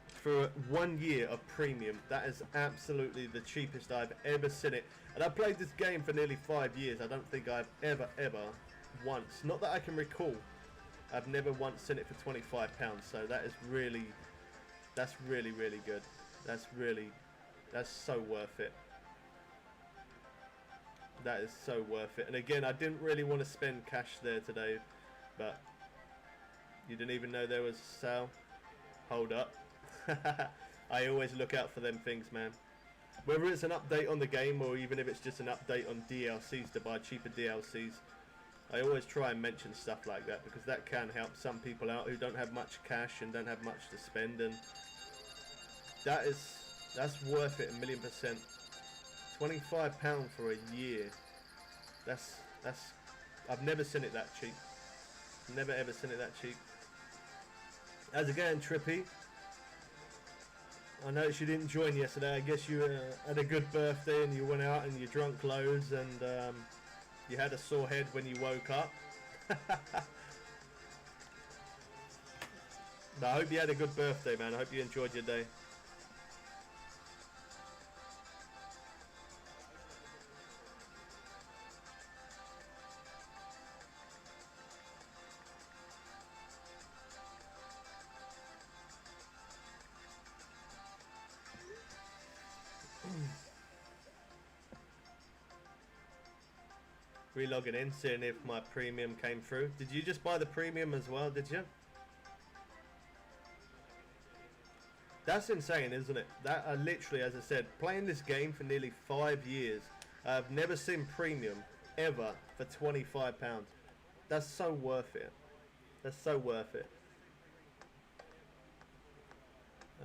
for 1 year of premium. That is absolutely the cheapest I've ever seen it. And I've played this game for nearly 5 years. I don't think I've ever once, not that I can recall, I've never once seen it for £25. So that is really, that's really good. That's so worth it. That is so worth it. And again, I didn't really want to spend cash there today, but you didn't even know there was a sale. Hold up. I always look out for them things, man. Whether it's an update on the game or even if it's just an update on DLCs to buy cheaper DLCs, I always try and mention stuff like that, because that can help some people out who don't have much cash and don't have much to spend, and that's worth it 1,000,000%. £25 for a year. That's I've never seen it that cheap. Never ever seen it that cheap. How's it going, Trippy? I noticed you didn't join yesterday. I guess you had a good birthday and you went out and you drunk loads and you had a sore head when you woke up. But I hope you had a good birthday, man. I hope you enjoyed your day. Relogging in, seeing if my premium came through. Did you just buy the premium as well, did you? That's insane, isn't it? That literally, as I said, playing this game for nearly 5 years, I've never seen premium ever for £25. That's so worth it. That's so worth it.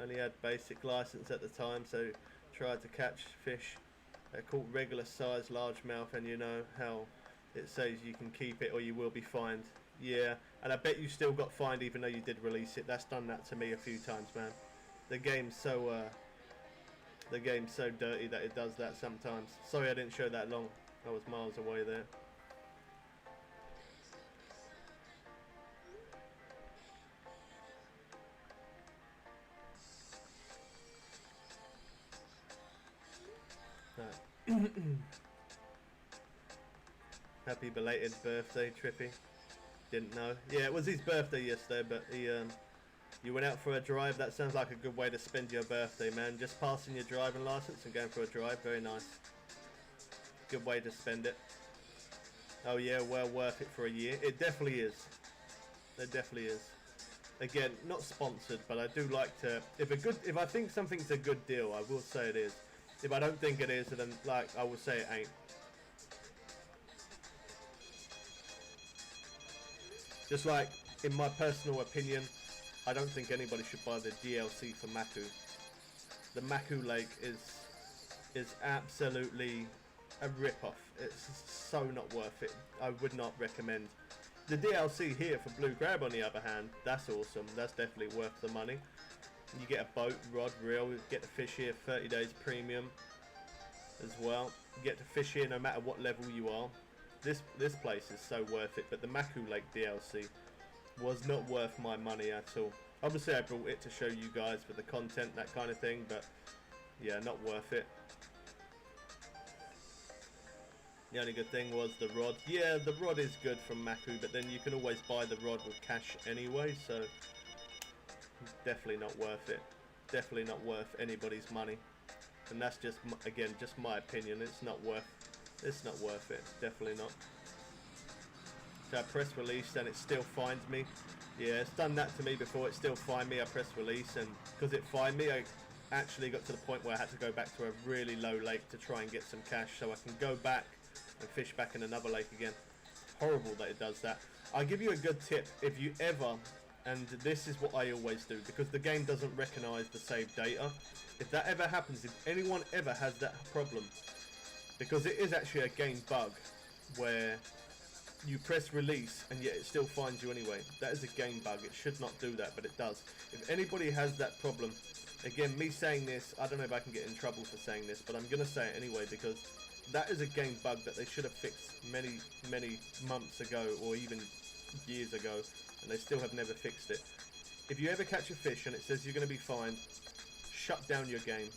Only had basic license at the time, so tried to catch fish. They're called regular size largemouth, and you know how it says you can keep it or you will be fined. Yeah, and I bet you still got fined even though you did release it. That's done that to me a few times, man. The game's so dirty that it does that sometimes. Sorry I didn't show that long. I was miles away there. Right. Happy belated birthday, Trippy. Didn't know. Yeah, it was his birthday yesterday, but he you went out for a drive. That sounds like a good way to spend your birthday, man. Just passing your driving license and going for a drive. Very nice. Good way to spend it. Oh yeah, well worth it for a year. It definitely is. It definitely is. Again, not sponsored, but I do like to. If I think something's a good deal, I will say it is. If I don't think it is, then like I will say it ain't. Just like, in my personal opinion, I don't think anybody should buy the DLC for Maku. The Maku Lake is absolutely a rip-off. It's so not worth it. I would not recommend. The DLC here for Blue Crab, on the other hand, that's awesome. That's definitely worth the money. You get a boat, rod, reel, you get to fish here 30 days premium as well. You get to fish here no matter what level you are. This place is so worth it, but the Maku Lake DLC was not worth my money at all. Obviously I brought it to show you guys for the content, that kind of thing, but yeah, not worth it. The only good thing was the rod. Yeah, the rod is good from Maku, but then you can always buy the rod with cash anyway, so definitely not worth it. Definitely not worth anybody's money. And that's just, again, just my opinion. It's not worth it. Definitely not. So I press release and it still finds me. Yeah, it's done that to me before. It still fined me. I press release, and because it fined me, I actually got to the point where I had to go back to a really low lake to try and get some cash so I can go back and fish back in another lake again. Horrible that it does that. I'll give you a good tip. If you ever, and this is what I always do, because the game doesn't recognize the saved data. If that ever happens, if anyone ever has that problem, because it is actually a game bug where you press release and yet it still finds you anyway. That is a game bug. It should not do that, but it does. If anybody has that problem, again, me saying this, I don't know if I can get in trouble for saying this, but I'm going to say it anyway, because that is a game bug that they should have fixed many months ago, or even years ago, and they still have never fixed it. If you ever catch a fish and it says you're going to be fined, shut down your game.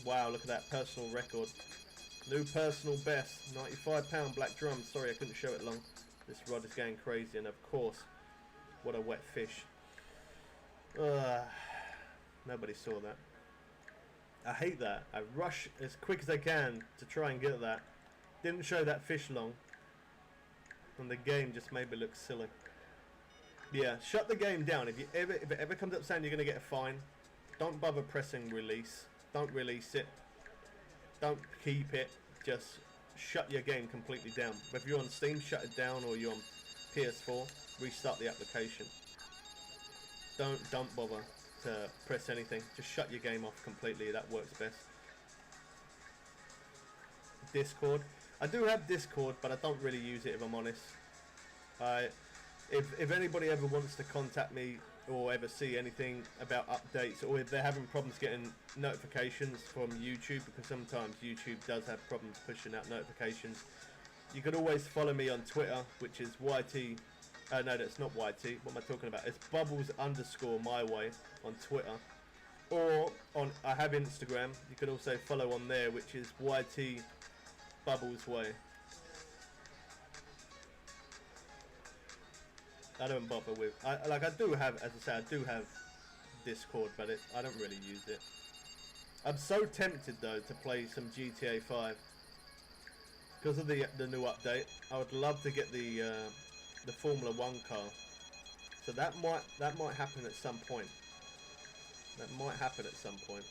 Wow, look at that personal record. New personal best, £95 black drum. Sorry I couldn't show it long. This rod is going crazy, and of course, what a wet fish. Nobody saw that. I hate that. I rush as quick as I can to try and get that. Didn't show that fish long, and the game just made me look silly. Yeah, shut the game down. If it ever comes up saying you're gonna get a fine, don't bother pressing release. Don't release it. Don't keep it. Just shut your game completely down. Whether you're on Steam, shut it down, or you're on PS4, restart the application. Don't bother to press anything. Just shut your game off completely. That works best. Discord. I do have Discord, but I don't really use it, if I'm honest. If anybody ever wants to contact me or ever see anything about updates, or if they're having problems getting notifications from YouTube, because sometimes YouTube does have problems pushing out notifications, you can always follow me on Twitter, which is YT. No, that's not YT. What am I talking about? It's Bubbles_my way on Twitter. Or on, I have Instagram. You can also follow on there, which is YT Bubbles Way. I don't bother with. I do have, as I say, I do have Discord, but I don't really use it. I'm so tempted though to play some GTA 5 because of the new update. I would love to get the Formula 1 car. So that might happen at some point. That might happen at some point.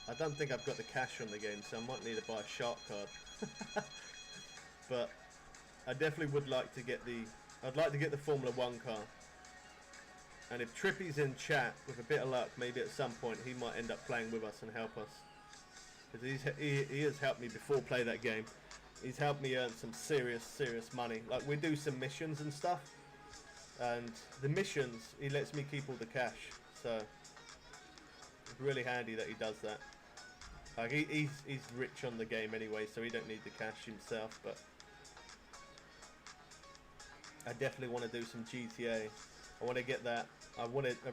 I don't think I've got the cash on the game, so I might need to buy a shark card. But I definitely would like to get the. I'd like to get the Formula 1 car. And if Trippy's in chat, with a bit of luck, maybe at some point he might end up playing with us and help us. Because he has helped me before play that game. He's helped me earn some serious money. Like, we do some missions and stuff. And the missions, he lets me keep all the cash. So, it's really handy that he does that. Like, he's rich on the game anyway, so he don't need the cash himself, but I definitely want to do some GTA. I want to get that. I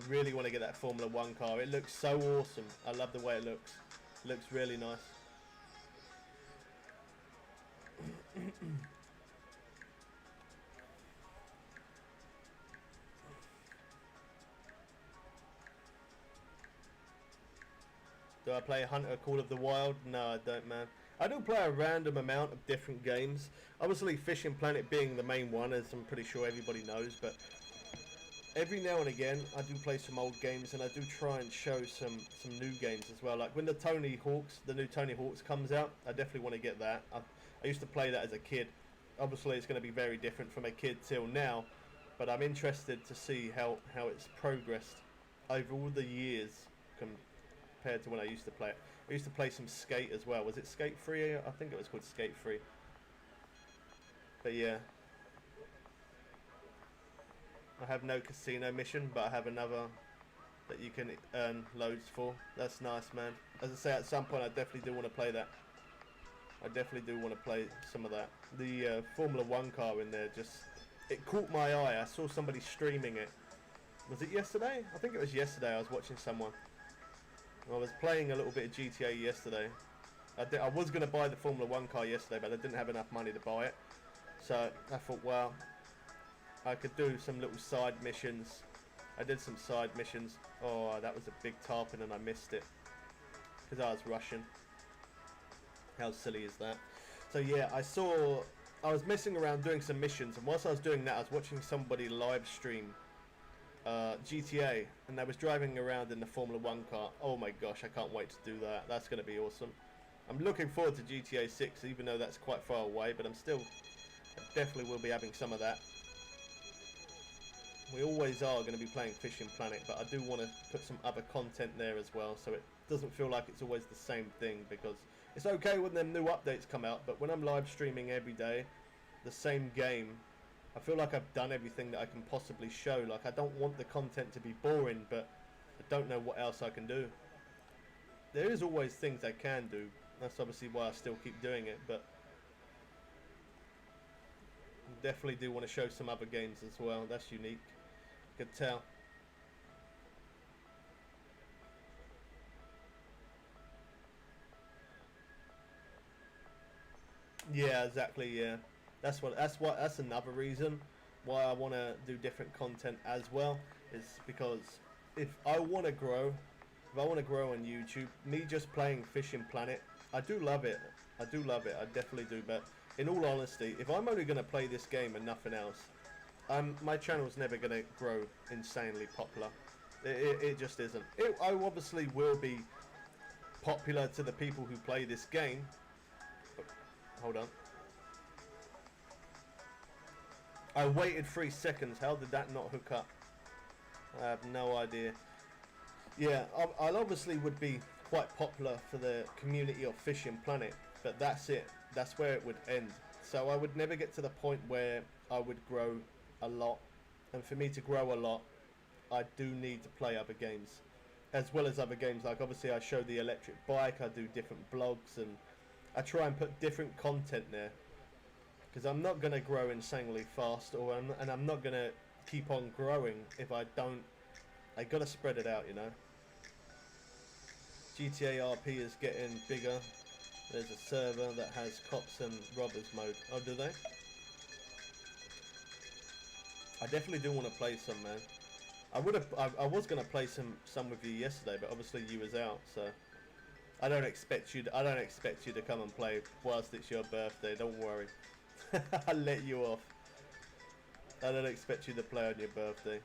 really want to get that Formula 1 car. It looks so awesome. I love the way it looks. It looks really nice. Do I play Hunter Call of the Wild? No, I don't, man. I do play a random amount of different games. Obviously, Fishing Planet being the main one, as I'm pretty sure everybody knows. But every now and again, I do play some old games, and I do try and show some new games as well. Like when the new Tony Hawk's comes out, I definitely want to get that. I used to play that as a kid. Obviously, it's going to be very different from a kid till now. But I'm interested to see how it's progressed over all the years compared to when I used to play it. I used to play some Skate as well. Was it Skate 3? I think it was called Skate 3. But yeah. I have no casino mission, but I have another that you can earn loads for. That's nice, man. As I say, at some point I definitely do want to play that. I definitely do want to play some of that. The Formula 1 car in there, it caught my eye. I saw somebody streaming it. Was it yesterday? I think it was yesterday. I was watching someone. I was playing a little bit of GTA yesterday. I was going to buy the Formula 1 car yesterday, but I didn't have enough money to buy it. So I thought, well, I could do some little side missions. I did some side missions. Oh, that was a big tarpon and I missed it. Because I was rushing. How silly is that? So yeah, I was messing around doing some missions. And whilst I was doing that, I was watching somebody live stream GTA, and I was driving around in the Formula 1 car. Oh my gosh, I can't wait to do that. That's going to be awesome. I'm looking forward to GTA 6, even though that's quite far away, but I definitely will be having some of that. We always are going to be playing Fishing Planet, but I do want to put some other content there as well, so it doesn't feel like it's always the same thing, because it's okay when them new updates come out, but when I'm live streaming every day, the same game, I feel like I've done everything that I can possibly show. Like, I don't want the content to be boring, but I don't know what else I can do. There is always things I can do. That's obviously why I still keep doing it, but definitely do want to show some other games as well. That's unique. Could tell. Yeah, exactly, yeah. That's another reason why I want to do different content as well, is because if I want to grow on YouTube, me just playing Fishing Planet, I do love it. I definitely do, but in all honesty, if I'm only going to play this game and nothing else, my channel's never going to grow insanely popular. It just isn't. I obviously will be popular to the people who play this game. Hold on. I waited 3 seconds. How did that not hook up? I have no idea. Yeah, I obviously would be quite popular for the community of Fishing Planet, but that's it. That's where it would end. So I would never get to the point where I would grow a lot. And for me to grow a lot, I do need to play other games, as well as other games. Like obviously I show the electric bike, I do different blogs, and I try and put different content there. Because I'm not going to grow insanely fast, and I'm not going to keep on growing if I don't. I got to spread it out, you know. GTA RP is getting bigger. There's a server that has cops and robbers mode. Oh, do they? I definitely do want to play some, man. I was gonna play some with you yesterday, but obviously you was out, so I don't expect you to come and play whilst it's your birthday. Don't worry. I'll let you off. I don't expect you to play on your birthday.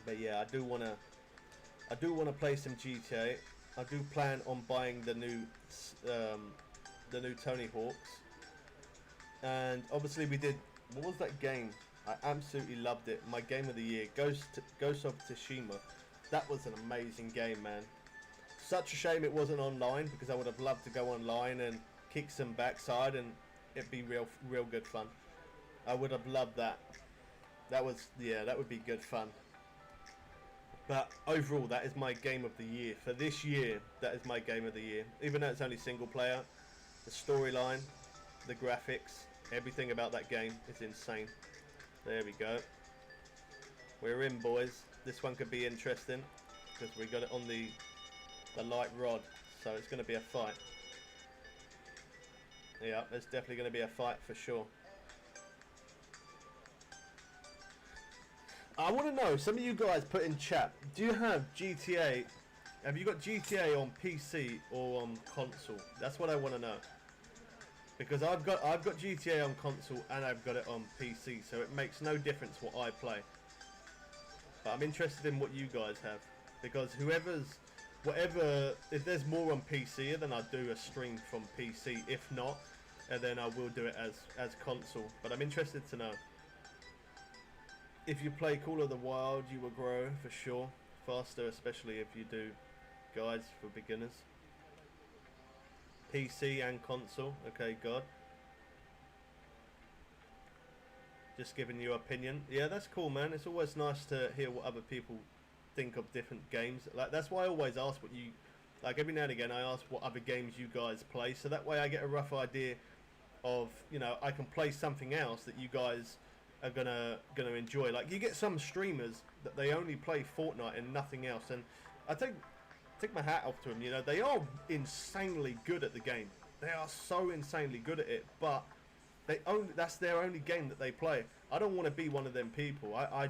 But yeah, I do wanna play some GTA. I do plan on buying the new Tony Hawks. And obviously we did. What was that game? I absolutely loved it. My game of the year, Ghost of Tsushima. That was an amazing game, man. Such a shame it wasn't online, because I would have loved to go online and kick some backside, and it'd be real good fun. I would have loved that. That would be good fun. But overall, that is my game of the year. For this year, that is my game of the year. Even though it's only single player, the storyline, the graphics, everything about that game is insane. There we go. We're in, boys. This one could be interesting because we got it on the light rod, so it's going to be a fight. Yeah, there's definitely going to be a fight for sure. I want to know, some of you guys put in chat, do you have GTA? Have you got GTA on PC or on console? That's what I want to know. Because I've got GTA on console and I've got it on PC, so it makes no difference what I play. But I'm interested in what you guys have, because if there's more on PC, then I'll do a stream from PC. If not, and then I will do it as console. But I'm interested to know. If you play Call of the Wild, you will grow for sure, faster, especially if you do guides for beginners. PC and console. Okay, God. Just giving you opinion. Yeah, that's cool, man. It's always nice to hear what other people think of different games. Like, that's why I always ask what you... Like, every now and again, I ask what other games you guys play, so that way I get a rough idea of, you know, I can play something else that you guys are gonna enjoy. Like, you get some streamers that they only play Fortnite and nothing else, and I take my hat off to them. You know, they are insanely good at the game. They are so insanely good at it, but that's their only game that they play. I don't want to be one of them people. I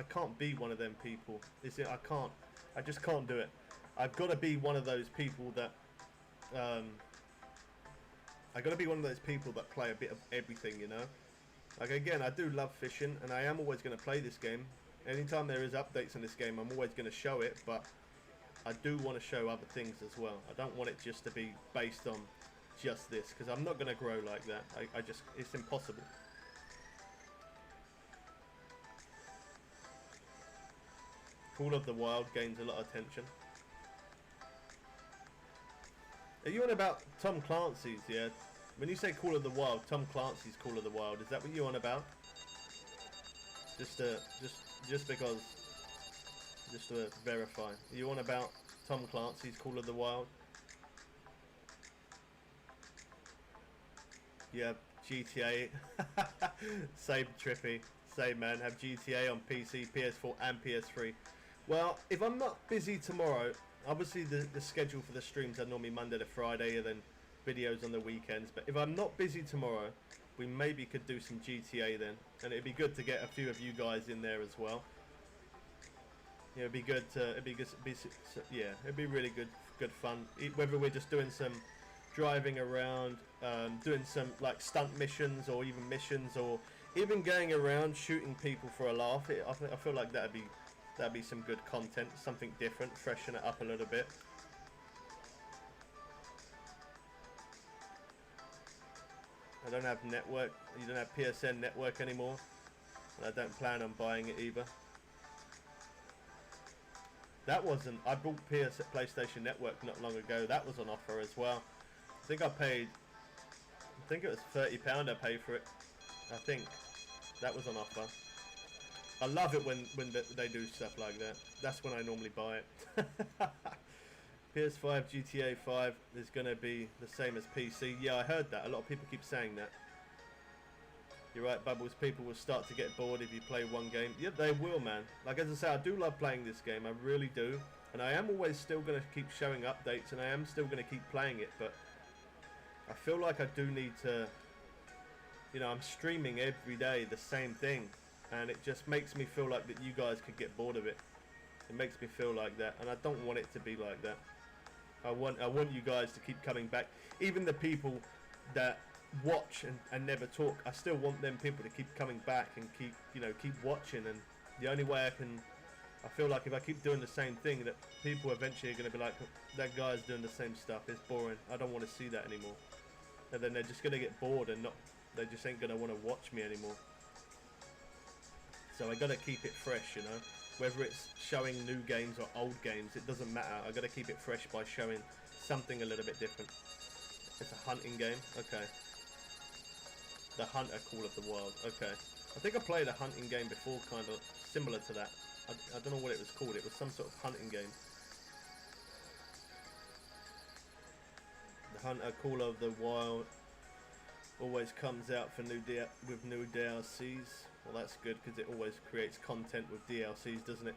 can't be one of them people. I just can't do it. I've got to be one of those people that play a bit of everything, you know. Like, again, I do love fishing, and I am always going to play this game. Anytime there is updates in this game, I'm always going to show it, but I do want to show other things as well. I don't want it just to be based on just this, because I'm not going to grow like that. It's impossible. Call of the Wild gains a lot of attention. Are you on about Tom Clancy's, yeah? When you say Call of the Wild, Tom Clancy's Call of the Wild, is that what you're on about? Just to verify. Are you on about Tom Clancy's Call of the Wild? Yeah, GTA. Same, Trippy. Same, man. Have GTA on PC, PS4 and PS3. Well, if I'm not busy tomorrow, obviously the schedule for the streams are normally Monday to Friday and then videos on the weekends. But if I'm not busy tomorrow, we maybe could do some GTA then. And it'd be good to get a few of you guys in there as well. Yeah, it'd be good. Yeah, it'd be really good fun. Whether we're just doing some driving around, doing some like stunt missions, or even missions, or even going around shooting people for a laugh. I feel like that'd be some good content, something different, freshen it up a little bit. I don't have network. You don't have PSN network anymore, and I don't plan on buying it either. That wasn't. I bought PlayStation Network not long ago. That was on offer as well. I think it was £30 I paid for it. I think that was on offer. I love it when they do stuff like that. That's when I normally buy it. PS5 GTA 5 is going to be the same as PC. Yeah, I heard that. A lot of people keep saying that. You're right, Bubbles. People will start to get bored if you play one game. Yeah, they will, man. Like, as I say, I do love playing this game. I really do. And I am always still going to keep showing updates, and I am still going to keep playing it. But I feel like I do need to... You know, I'm streaming every day the same thing. And it just makes me feel like that you guys could get bored of it. It makes me feel like that. And I don't want it to be like that. I want you guys to keep coming back. Even the people that watch and never talk, I still want them people to keep coming back and keep, you know, keep watching. And the only way I feel like if I keep doing the same thing, that people eventually are going to be like, that guy's doing the same stuff, it's boring, I don't want to see that anymore. And then they're just going to get bored and they just ain't going to want to watch me anymore. So I got to keep it fresh, you know. Whether it's showing new games or old games, it doesn't matter. I got to keep it fresh by showing something a little bit different. It's a hunting game. Okay. The Hunter Call of the Wild. Okay. I think I played a hunting game before, kind of similar to that. I don't know what it was called. It was some sort of hunting game. The Hunter Call of the Wild always comes out for with new DLCs. Well, that's good because it always creates content with DLCs, doesn't it?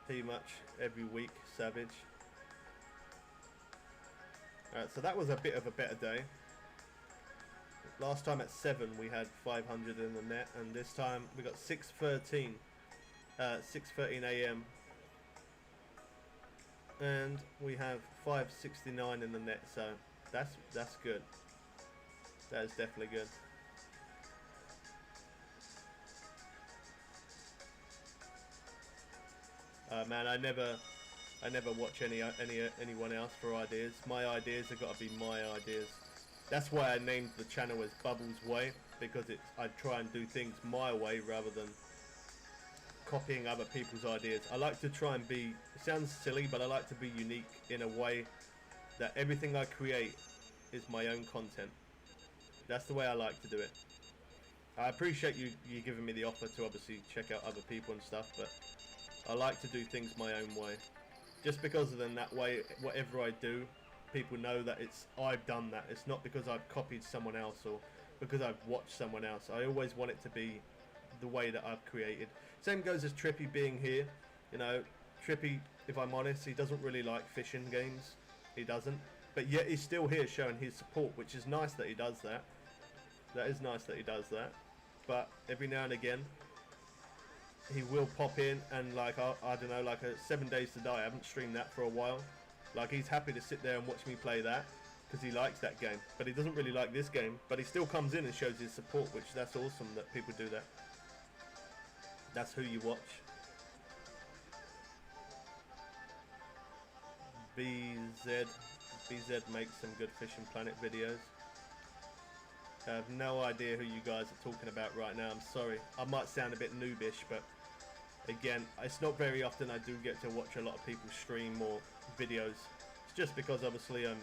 Pretty much every week, Savage. Alright, so that was a bit of a better day. Last time at 7 we had 500 in the net, and this time we got 6:13 AM, and we have 569 in the net. So that's good. That is definitely good. Man, I never watch anyone else for ideas. My ideas have got to be my ideas. That's why I named the channel as Bubbles Way, because I try and do things my way rather than copying other people's ideas. I like to try and be, it sounds silly, but I like to be unique in a way that everything I create is my own content. That's the way I like to do it. I appreciate you giving me the offer to obviously check out other people and stuff, but I like to do things my own way. Just because then that way, whatever I do, people know that I've done that. It's not because I've copied someone else or because I've watched someone else. I always want it to be the way that I've created. Same goes as Trippy being here. You know, Trippy, if I'm honest, he doesn't really like fishing games. He doesn't. But yet he's still here showing his support, which is nice that he does that. That is nice that he does that. But every now and again, he will pop in and like, I don't know, like 7 Days to Die. I haven't streamed that for a while. Like, he's happy to sit there and watch me play that because he likes that game. But he doesn't really like this game. But he still comes in and shows his support, which that's awesome that people do that. That's who you watch. BZ makes some good Fishing Planet videos. I have no idea who you guys are talking about right now. I'm sorry. I might sound a bit noobish, but again, it's not very often I do get to watch a lot of people stream or videos. It's just because obviously I'm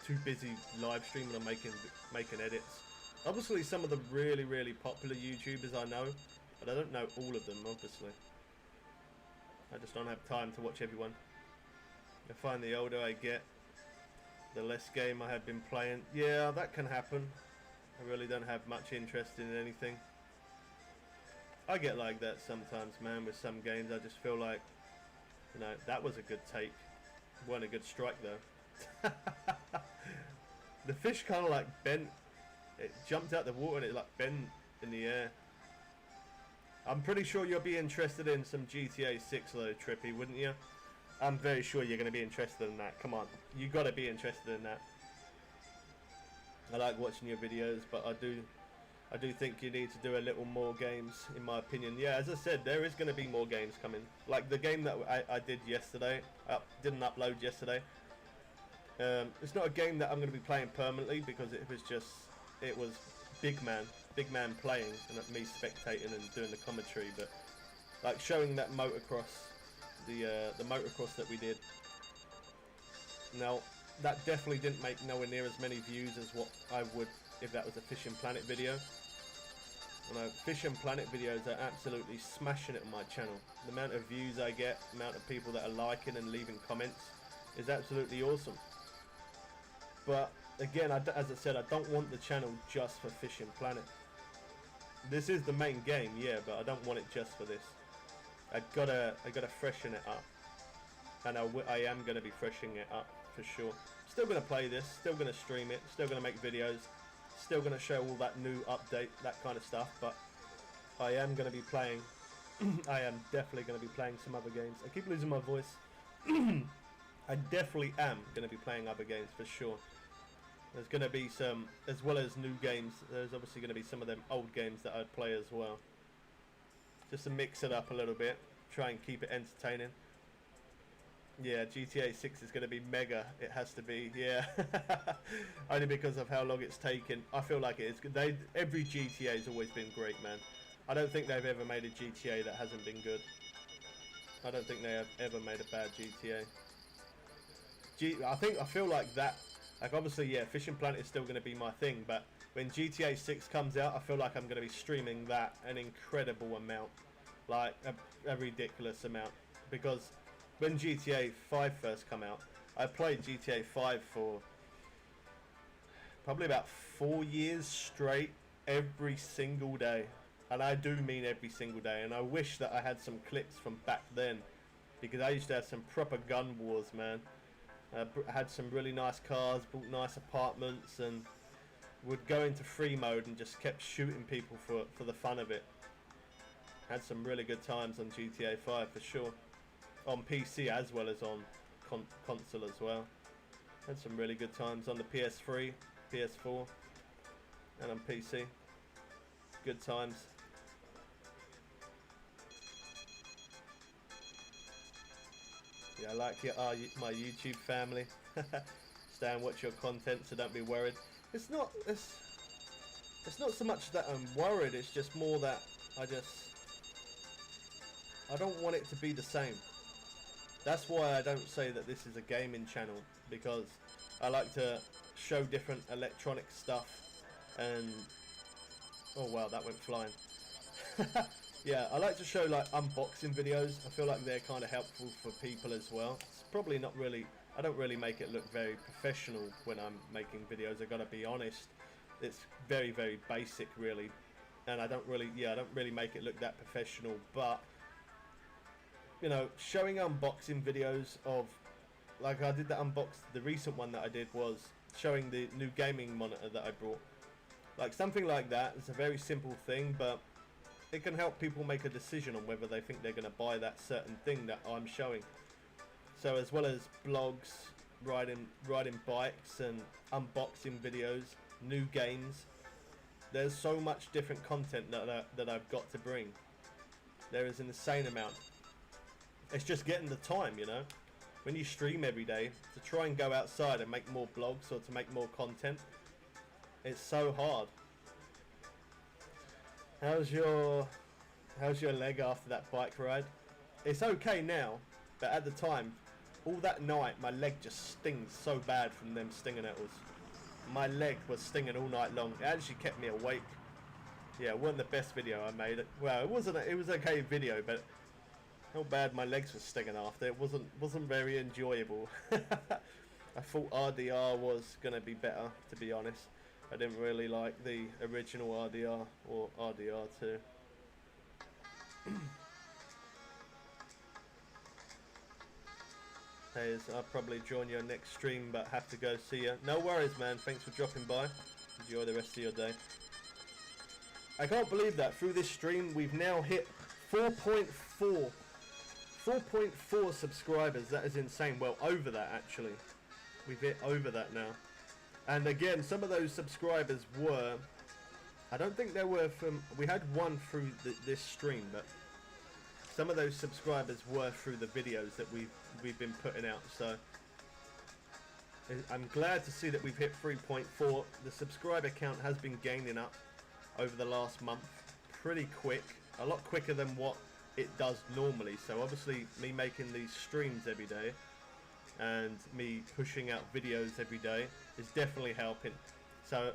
too busy live streaming and making edits. Obviously some of the really popular YouTubers I know, but I don't know all of them obviously. I just don't have time to watch everyone. I find the older I get, the less game I have been playing. Yeah, that can happen. I really don't have much interest in anything. I get like that sometimes, man, with some games. I just feel like, you know, that was a good take. Wasn't a good strike though. The fish kind of like bent. It jumped out the water and it like bent in the air. I'm pretty sure you'll be interested in some GTA 6 though, Trippy, wouldn't you? I'm very sure you're going to be interested in that. Come on, you got to be interested in that. I like watching your videos, but I do think you need to do a little more games, in my opinion. Yeah, as I said, there is going to be more games coming. Like the game that I did yesterday, didn't upload yesterday. It's not a game that I'm going to be playing permanently because it was big man playing and me spectating and doing the commentary. But like showing that motocross, the motocross that we did. Now, that definitely didn't make nowhere near as many views as what I would if that was a Fishing Planet video. You know, Fish and Planet videos are absolutely smashing it on my channel. The amount of views I get, the amount of people that are liking and leaving comments is absolutely awesome. But again, as I said, I don't want the channel just for Fish and Planet. This is the main game, yeah, but I don't want it just for this. I gotta freshen it up, and I am gonna be freshening it up for sure. Still gonna play this, still gonna stream it, still gonna make videos, still gonna show all that new update, that kind of stuff. But I am gonna be playing. I am definitely gonna be playing some other games. I keep losing my voice. I definitely am gonna be playing other games for sure. There's going to be some, as well as new games, there's obviously going to be some of them old games that I'd play as well. Just to mix it up a little bit, try and keep it entertaining. Yeah, GTA 6 is going to be mega, it has to be, yeah. Only because of how long it's taken. I feel like it is. Every GTA has always been great, man. I don't think they've ever made a GTA that hasn't been good. I don't think they have ever made a bad GTA. I feel like that. Like obviously, yeah, Fish and Planet is still going to be my thing, but when GTA 6 comes out, I feel like I'm going to be streaming that an incredible amount, like a ridiculous amount. Because when GTA 5 first came out, I played GTA 5 for probably about 4 years straight, every single day. And I do mean every single day. And I wish that I had some clips from back then, because I used to have some proper gun wars, man. Had some really nice cars, bought nice apartments, and would go into free mode and just kept shooting people for the fun of it. Had some really good times on GTA 5 for sure. On PC as well as on console as well. Had some really good times on the PS3, PS4, and on PC. Good times. Yeah, I like my YouTube family. Stay and watch your content, so don't be worried. It's not so much that I'm worried. It's just more that I don't want it to be the same. That's why I don't say that this is a gaming channel, because I like to show different electronic stuff. And oh wow, that went flying. Yeah, I like to show like unboxing videos. I feel like they're kind of helpful for people as well. It's probably not really, I don't really make it look very professional when I'm making videos, I gotta be honest. It's very, very basic really. And I don't really make it look that professional. But, you know, showing unboxing videos of, like I did the recent one that I did was showing the new gaming monitor that I brought. Like something like that, it's a very simple thing, but it can help people make a decision on whether they think they're going to buy that certain thing that I'm showing. So as well as blogs, riding bikes and unboxing videos, new games, there's so much different content that I've got to bring. There is an insane amount. It's just getting the time, you know. When you stream every day, to try and go outside and make more blogs or to make more content, it's so hard. How's your leg after that bike ride? It's okay now, but at the time, all that night, my leg just stings so bad from them stinging nettles. My leg was stinging all night long. It actually kept me awake. Yeah, it wasn't the best video I made. Well, it was okay video, but how bad my legs were stinging after. It wasn't very enjoyable. I thought RDR was gonna be better, to be honest. I didn't really like the original RDR or RDR2. Hey, I'll probably join your next stream, but have to go. See ya. No worries, man. Thanks for dropping by. Enjoy the rest of your day. I can't believe that through this stream we've now hit 4.4 subscribers. That is insane. Well, over that actually. We've hit over that now. And again, some of those subscribers were, I don't think they were from, we had one through this stream, but some of those subscribers were through the videos that we've been putting out. So I'm glad to see that we've hit 3.4. The subscriber count has been gaining up over the last month pretty quick, a lot quicker than what it does normally. So obviously me making these streams every day and me pushing out videos every day is definitely helping. So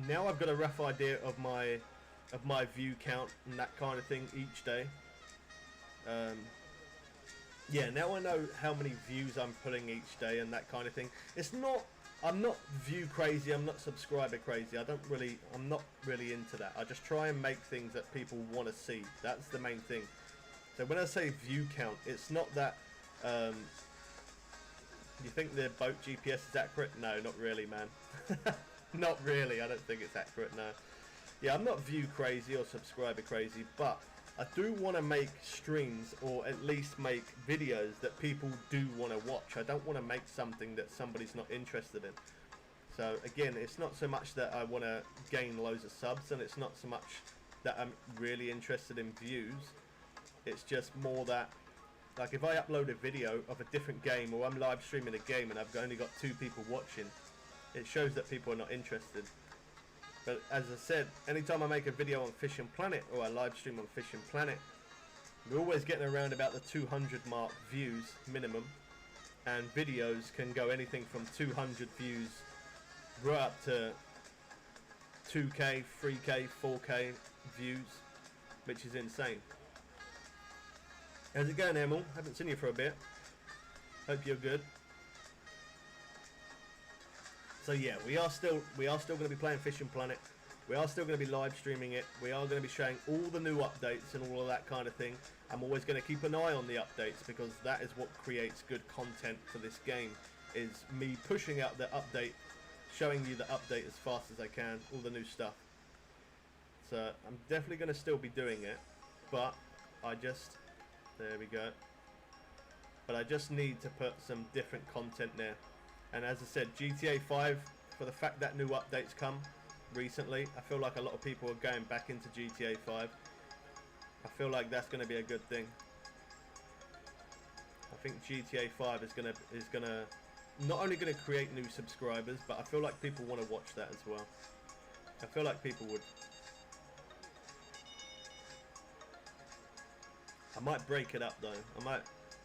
now I've got a rough idea of my of my view count and that kind of thing each day. Yeah, now I know how many views I'm putting each day and that kind of thing. I'm not view crazy, I'm not subscriber crazy. I'm not really into that. I just try and make things that people want to see. That's the main thing. So when I say view count, it's not that, you think the boat GPS is accurate? No, not really, man. Not really, I don't think it's accurate, no. Yeah, I'm not view crazy or subscriber crazy, but I do want to make streams or at least make videos that people do want to watch. I don't want to make something that somebody's not interested in. So again, it's not so much that I want to gain loads of subs, and it's not so much that I'm really interested in views. It's just more that, like, if I upload a video of a different game, or I'm live streaming a game and I've only got 2 people watching, it shows that people are not interested. But as I said, anytime I make a video on Fishing Planet or I live stream on Fishing Planet, we're always getting around about the 200 mark views minimum, and videos can go anything from 200 views right up to 2k, 3k, 4k views, which is insane. How's it going, Emil? Haven't seen you for a bit. Hope you're good. So yeah, we are still going to be playing Fishing Planet. We are still going to be live streaming it. We are going to be showing all the new updates and all of that kind of thing. I'm always going to keep an eye on the updates, because that is what creates good content for this game, is me pushing out the update, showing you the update as fast as I can, all the new stuff. So I'm definitely going to still be doing it, but there we go. But I just need to put some different content there. And as I said, GTA 5, for the fact that new updates come recently, I feel like a lot of people are going back into GTA 5. I feel like that's going to be a good thing. I think GTA 5 is gonna not only going to create new subscribers, but I feel like people want to watch that as well. I feel like people would. I might break it up though.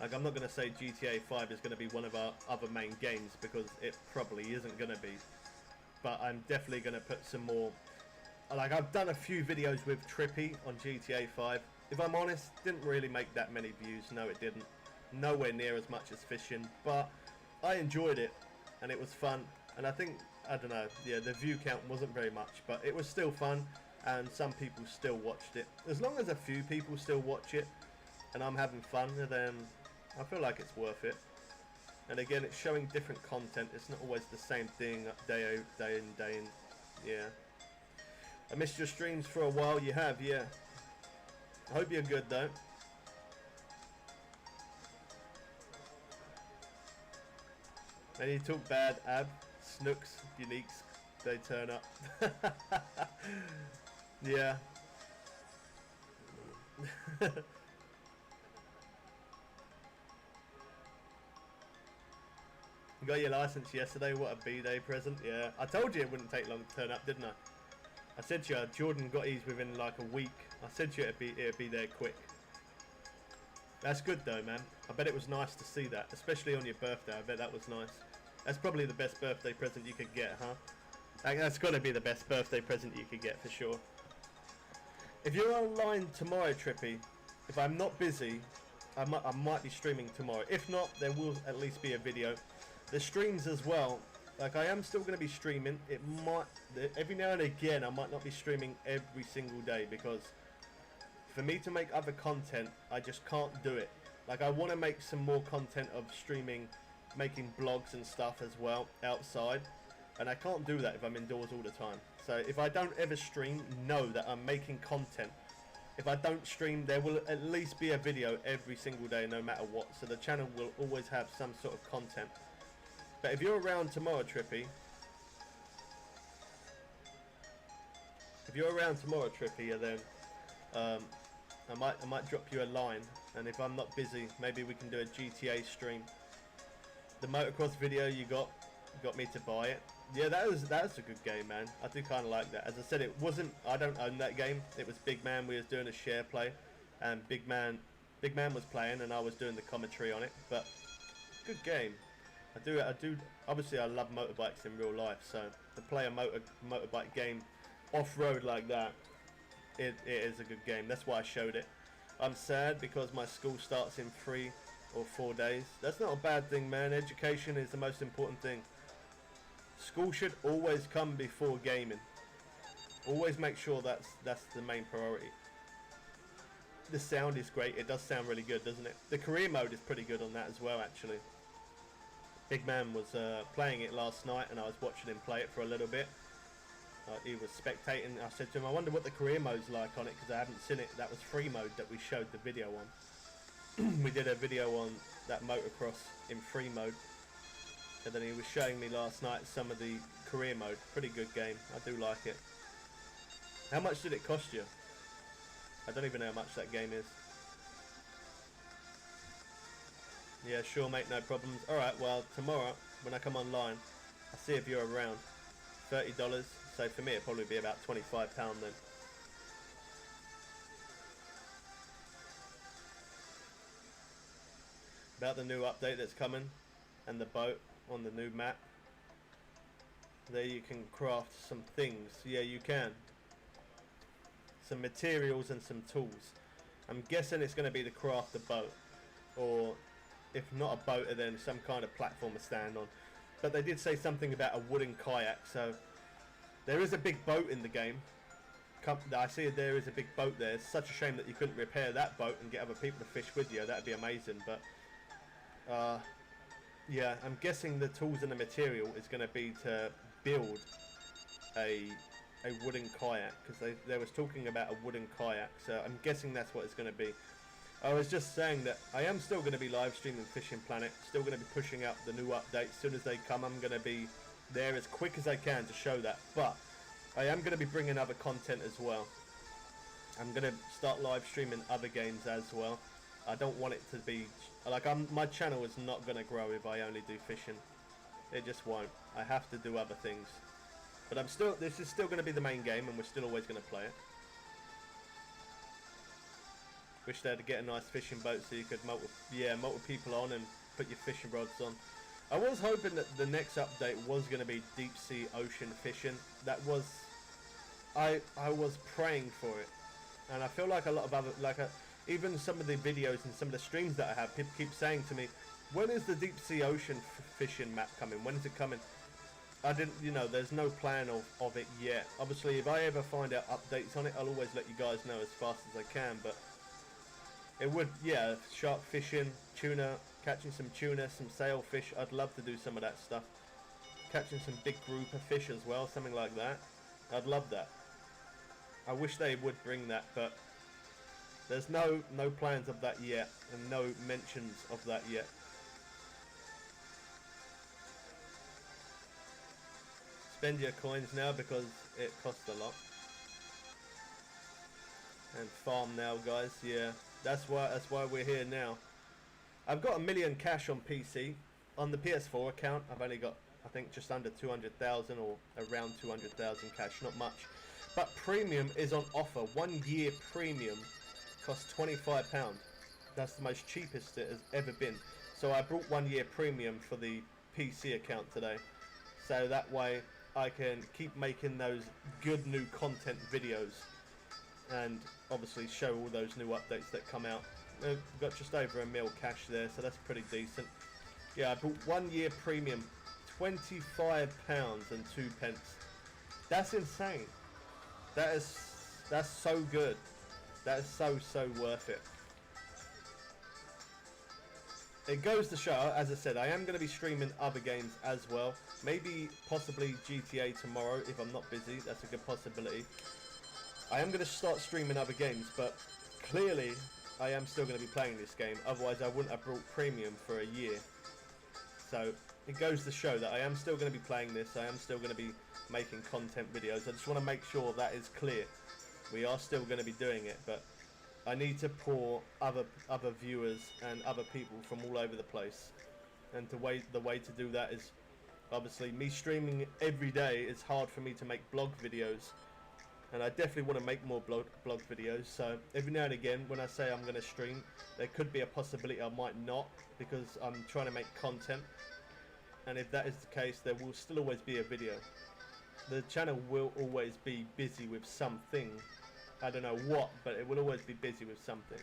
I'm not going to say GTA 5 is going to be one of our other main games, because it probably isn't going to be. But I'm definitely going to put some more. Like, I've done a few videos with Trippy on GTA 5. If I'm honest, didn't really make that many views. No, it didn't. Nowhere near as much as fishing. But I enjoyed it, and it was fun. And I think, I don't know, yeah, the view count wasn't very much, but it was still fun, and some people still watched it. As long as a few people still watch it, and I'm having fun, then I feel like it's worth it. And again, it's showing different content. It's not always the same thing day out, day in, day in. Yeah. I missed your streams for a while. You have, yeah. I hope you're good though. And you talk bad, Ab, Snooks, Uniques, they turn up. Yeah. You got your license yesterday, what a B-Day present. Yeah, I told you it wouldn't take long to turn up, didn't I? I said to you, Jordan got his within like a week. I said to you it'd be there quick. That's good though, man. I bet it was nice to see that, especially on your birthday. I bet that was nice. That's probably the best birthday present you could get, huh? That's got to be the best birthday present you could get for sure. If you're online tomorrow, Trippy, if I'm not busy, I might be streaming tomorrow. If not, there will at least be a video. The streams as well, like I am still going to be streaming. It might, every now and again, I might not be streaming every single day, because for me to make other content, I just can't do it. Like, I want to make some more content of streaming, making blogs and stuff as well outside, and I can't do that if I'm indoors all the time. So if I don't ever stream, know that I'm making content. If I don't stream, there will at least be a video every single day, no matter what. So the channel will always have some sort of content. But if you're around tomorrow, Trippy, then I might drop you a line, and if I'm not busy, maybe we can do a GTA stream. The motocross video you got me to buy it. Yeah, that's a good game, man. I do kind of like that. As I said, I don't own that game. It was Big Man. We was doing a share play, and Big Man was playing, and I was doing the commentary on it. But good game. I do. Obviously, I love motorbikes in real life, so to play a motorbike game off-road like that, it is a good game. That's why I showed it. I'm sad because my school starts in 3 or 4 days. That's not a bad thing, man. Education is the most important thing. School should always come before gaming. Always make sure that's the main priority. The sound is great. It does sound really good, doesn't it? The career mode is pretty good on that as well, actually. Big Man was playing it last night, and I was watching him play it for a little bit. He was spectating. I said to him, I wonder what the career mode's like on it, because I haven't seen it. That was free mode that we showed the video on. We did a video on that motocross in free mode. And then he was showing me last night some of the career mode. Pretty good game. I do like it. How much did it cost you? I don't even know how much that game is. Yeah, sure, mate, no problems. Alright, well, tomorrow, when I come online, I'll see if you're around. $30. So for me, it'll probably be about £25 then. About the new update that's coming, and the boat on the new map. There you can craft some things. Yeah, you can. Some materials and some tools. I'm guessing it's going to be to craft a boat, or if not a boat, then some kind of platform to stand on. But they did say something about a wooden kayak, so there is a big boat in the game. I see there is a big boat there. It's such a shame that you couldn't repair that boat and get other people to fish with you. That'd be amazing. But yeah, I'm guessing the tools and the material is going to be to build a wooden kayak, because they was talking about a wooden kayak, so I'm guessing that's what it's going to be. I was just saying that I am still going to be live streaming Fishing Planet, still going to be pushing out the new updates. As soon as they come, I'm going to be there as quick as I can to show that, but I am going to be bringing other content as well. I'm going to start live streaming other games as well. I don't want it to be like my channel is not going to grow if I only do fishing. It just won't. I have to do other things. But this is still going to be the main game, and we're still always going to play it. Wish they had to get a nice fishing boat so you could multiple people on and put your fishing rods on. I was hoping that the next update was going to be deep sea ocean fishing. That was, I was praying for it, and I feel like a lot of other, even some of the videos and some of the streams that I have, people keep saying to me, when is the deep sea ocean fishing map coming? When is it coming? I didn't, there's no plan of it yet. Obviously, if I ever find out updates on it, I'll always let you guys know as fast as I can, but it would, yeah, shark fishing, tuna, catching some tuna, some sailfish. I'd love to do some of that stuff. Catching some big grouper fish as well, something like that. I'd love that. I wish they would bring that, but there's no plans of that yet, and no mentions of that yet. Spend your coins now because it costs a lot. And farm now, guys. Yeah, that's why we're here now. I've got 1 million cash on PC. On the PS4 account, I've only got, I think, just under 200,000 or around 200,000 cash. Not much. But premium is on offer. 1 year premium costs £25. That's the most cheapest it has ever been. So I brought 1 year premium for the PC account today. So that way I can keep making those good new content videos, and obviously show all those new updates that come out. We've got just over £1 mil cash there, so that's pretty decent. Yeah, I bought 1 year premium, £25 and 2 pence. That's insane. That's so good. That is so worth it. It goes to show, as I said, I am going to be streaming other games as well. Maybe, possibly GTA tomorrow if I'm not busy. That's a good possibility. I am going to start streaming other games, but clearly I am still going to be playing this game. Otherwise I wouldn't have brought premium for a year. So it goes to show that I am still going to be playing this. I am still going to be making content videos. I just want to make sure that is clear. We are still going to be doing it, but I need to pour other viewers and other people from all over the place. And the way to do that is, obviously, me streaming every day. It's hard for me to make blog videos, and I definitely want to make more blog videos. So every now and again, when I say I'm going to stream, there could be a possibility I might not, because I'm trying to make content. And if that is the case, there will still always be a video. The channel will always be busy with something, I don't know what, but it will always be busy with something.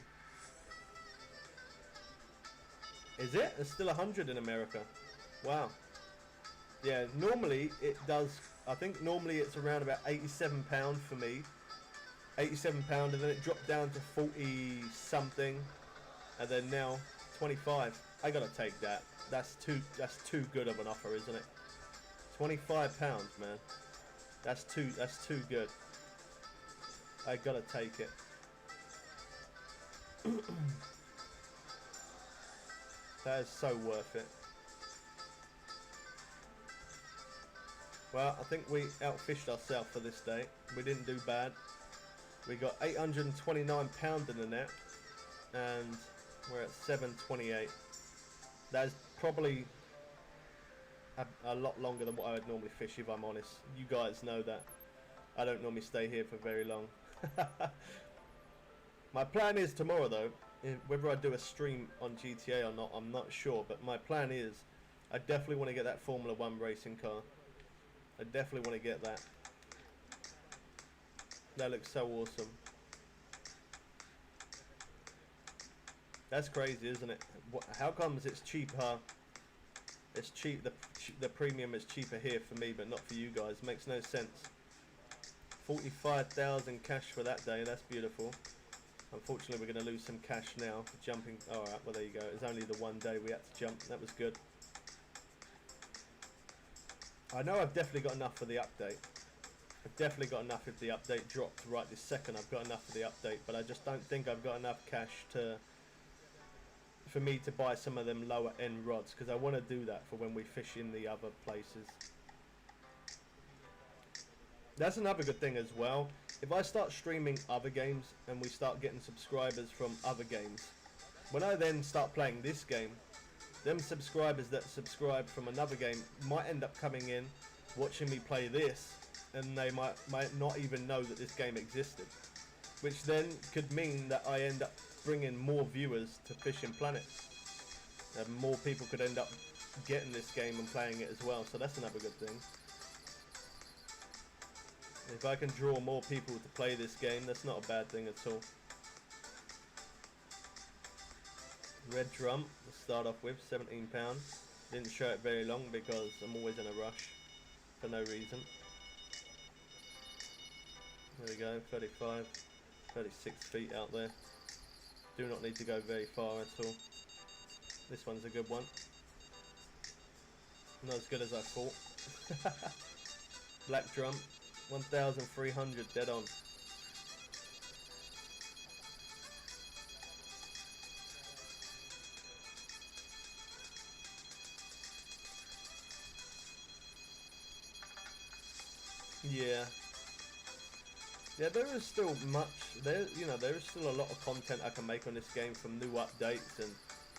Is it? It's still 100 in America. Wow. Yeah, normally it does. I think normally it's around about £87 for me. £87, and then it dropped down to 40 something, and then now 25. I gotta take that. That's too good of an offer, isn't it? £25, man. That's too good. I gotta take it. That is so worth it. Well, I think we outfished ourselves for this day. We didn't do bad. We got £829 in the net, and we're at 728. That is probably a lot longer than what I would normally fish, if I'm honest. You guys know that. I don't normally stay here for very long. My plan is tomorrow, though, whether I do a stream on GTA or not, I'm not sure, but my plan is I definitely want to get that Formula 1 racing car. I definitely want to get that. That looks so awesome. That's crazy, isn't it? How comes it's cheaper? It's cheap. The premium is cheaper here for me, but not for you guys. Makes no sense. 45,000 cash for that day. That's beautiful. Unfortunately, we're going to lose some cash now for jumping. All right. Well, there you go. It's only the one day we had to jump. That was good. I know I've definitely got enough for the update. I've definitely got enough if the update dropped right this second. I've got enough for the update, but I just don't think I've got enough cash for me to buy some of them lower end rods, because I want to do that for when we fish in the other places. That's another good thing as well. If I start streaming other games and we start getting subscribers from other games, when I then start playing this game, them subscribers that subscribe from another game might end up coming in, watching me play this, and they might not even know that this game existed, which then could mean that I end up bringing more viewers to Fishing Planet, and more people could end up getting this game and playing it as well. So that's another good thing. If I can draw more people to play this game, that's not a bad thing at all. Red drum to start off with, £17. Didn't show it very long because I'm always in a rush for no reason. There we go, 35, 36 feet out there. Do not need to go very far at all. This one's a good one. Not as good as I thought. Black drum, 1,300 dead on. Yeah, there is still much there. There is still a lot of content I can make on this game, from new updates and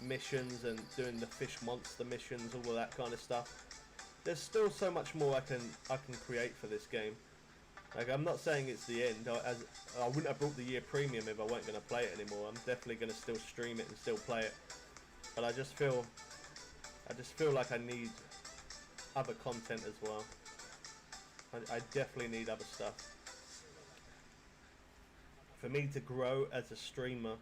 missions and doing the fish monster missions, all of that kind of stuff. There's still so much more I can create for this game. Like, I'm not saying it's the end. I wouldn't have brought the year premium if I weren't going to play it anymore. I'm definitely going to still stream it and still play it. But I just feel like I need other content as well. I definitely need other stuff. For me to grow as a streamer,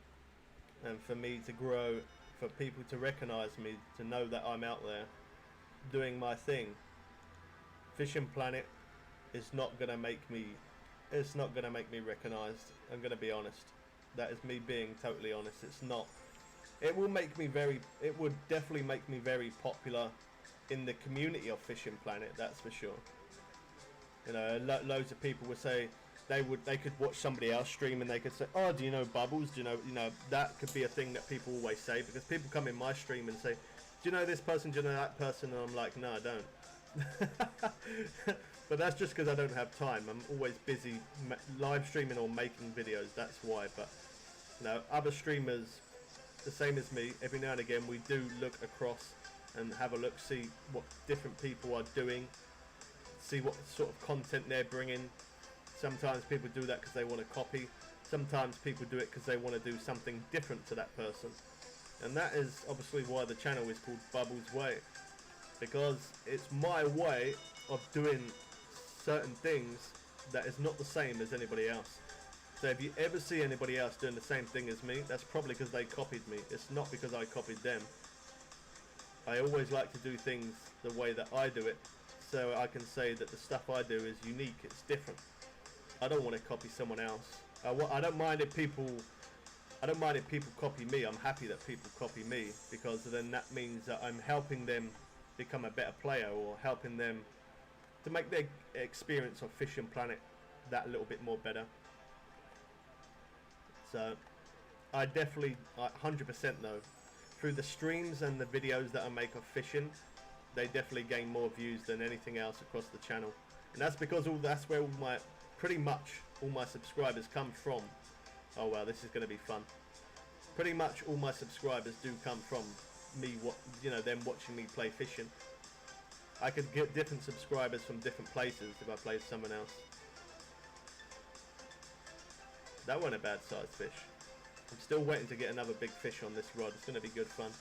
and for me to grow, for people to recognize me, to know that I'm out there doing my thing, Fishing Planet is not gonna make me recognized. I'm gonna be honest. That is me being totally honest. It's not. It would definitely make me very popular in the community of Fishing Planet, that's for sure. Loads of people would say they could watch somebody else stream and they could say, oh, do you know Bubbles? Do you know that could be a thing that people always say, because people come in my stream and say, do you know this person? Do you know that person? And I'm like, no, I don't. But that's just because I don't have time. I'm always busy live streaming or making videos. That's why. But other streamers, the same as me, every now and again we do look across and have a look, see what different people are doing, see what sort of content they're bringing. Sometimes people do that because they want to copy. Sometimes people do it because they want to do something different to that person. And that is obviously why the channel is called Bubbles Way, because it's my way of doing certain things that is not the same as anybody else. So if you ever see anybody else doing the same thing as me, that's probably because they copied me. It's not because I copied them. I always like to do things the way that I do it, so I can say that the stuff I do is unique, it's different. I don't want to copy someone else. I don't mind if people copy me. I'm happy that people copy me, because then that means that I'm helping them become a better player, or helping them to make their experience of Fishing Planet that little bit more better. So I definitely 100% though, through the streams and the videos that I make of fishing, they definitely gain more views than anything else across the channel. And that's because that's where pretty much all my subscribers come from. Oh wow, this is going to be fun. Pretty much all my subscribers do come from me, them watching me play fishing. I could get different subscribers from different places if I played someone else. That wasn't a bad sized fish. I'm still waiting to get another big fish on this rod. It's going to be good fun.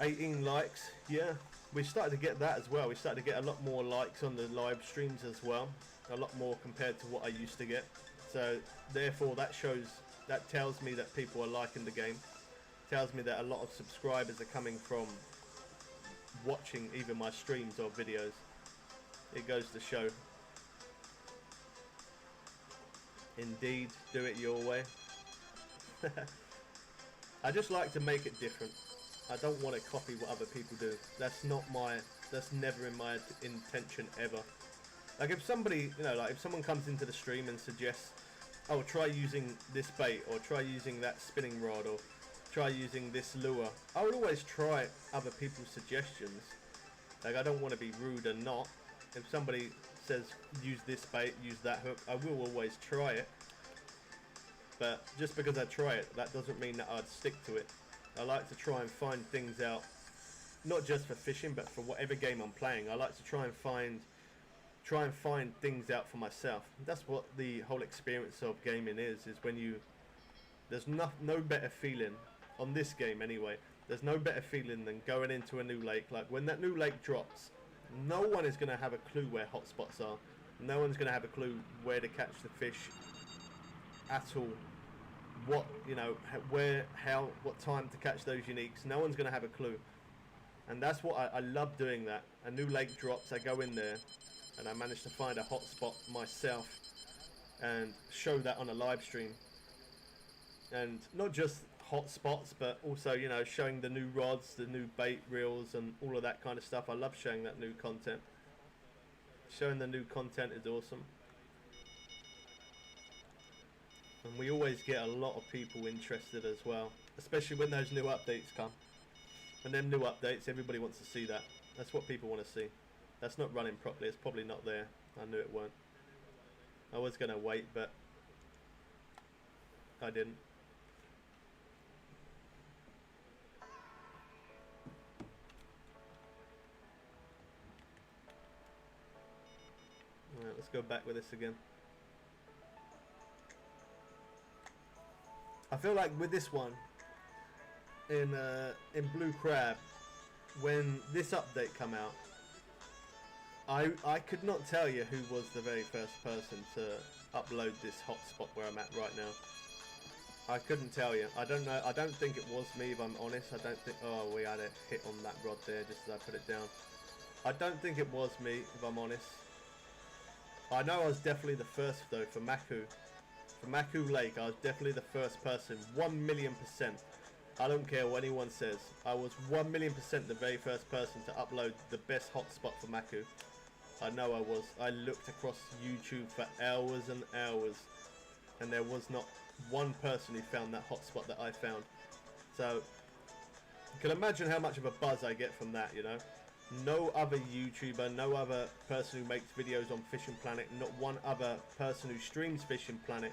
18 likes, yeah. We started to get that as well. We started to get a lot more likes on the live streams as well. A lot more compared to what I used to get. So therefore that tells me that people are liking the game. Tells me that a lot of subscribers are coming from watching either my streams or videos. It goes to show. Indeed, do it your way. I just like to make it different. I don't want to copy what other people do. That's never in my intention ever. Like if somebody, if someone comes into the stream and suggests, oh, try using this bait, or try using that spinning rod, or try using this lure, I would always try other people's suggestions. Like I don't want to be rude and not. If somebody says use this bait, use that hook, I will always try it. But just because I try it, that doesn't mean that I'd stick to it. I like to try and find things out, not just for fishing, but for whatever game I'm playing. I like to try and find things out for myself. That's what the whole experience of gaming is when there's no better feeling, on this game anyway, there's no better feeling than going into a new lake. Like when that new lake drops, no one is going to have a clue where hotspots are. No one's going to have a clue where to catch the fish at all. What, where, how, what time to catch those uniques. No one's going to have a clue. And that's what I love doing that. A new lake drops, I go in there, and I manage to find a hotspot myself and show that on a live stream. And not just hot spots, but also, showing the new rods, the new bait reels, and all of that kind of stuff. I love showing that new content. Showing the new content is awesome. And we always get a lot of people interested as well, especially when those new updates come. And then new updates, everybody wants to see that. That's what people want to see. That's not running properly. It's probably not there. I knew it weren't. I was going to wait, but I didn't. Alright, let's go back with this again. I feel like with this one, in Blue Crab, when this update come out, I could not tell you who was the very first person to upload this hotspot where I'm at right now. I couldn't tell you. I don't know. I don't think it was me, if I'm honest. I don't think... Oh, we had a hit on that rod there just as I put it down. I don't think it was me, if I'm honest. I know I was definitely the first, though, for Maku. For Maku Lake, I was definitely the first person. 1,000,000%. I don't care what anyone says. I was 1,000,000% the very first person to upload the best hotspot for Maku. I know I was. I looked across YouTube for hours and hours, and there was not one person who found that hotspot that I found. So you can imagine how much of a buzz I get from that, No other YouTuber, no other person who makes videos on Fishing Planet, not one other person who streams Fishing Planet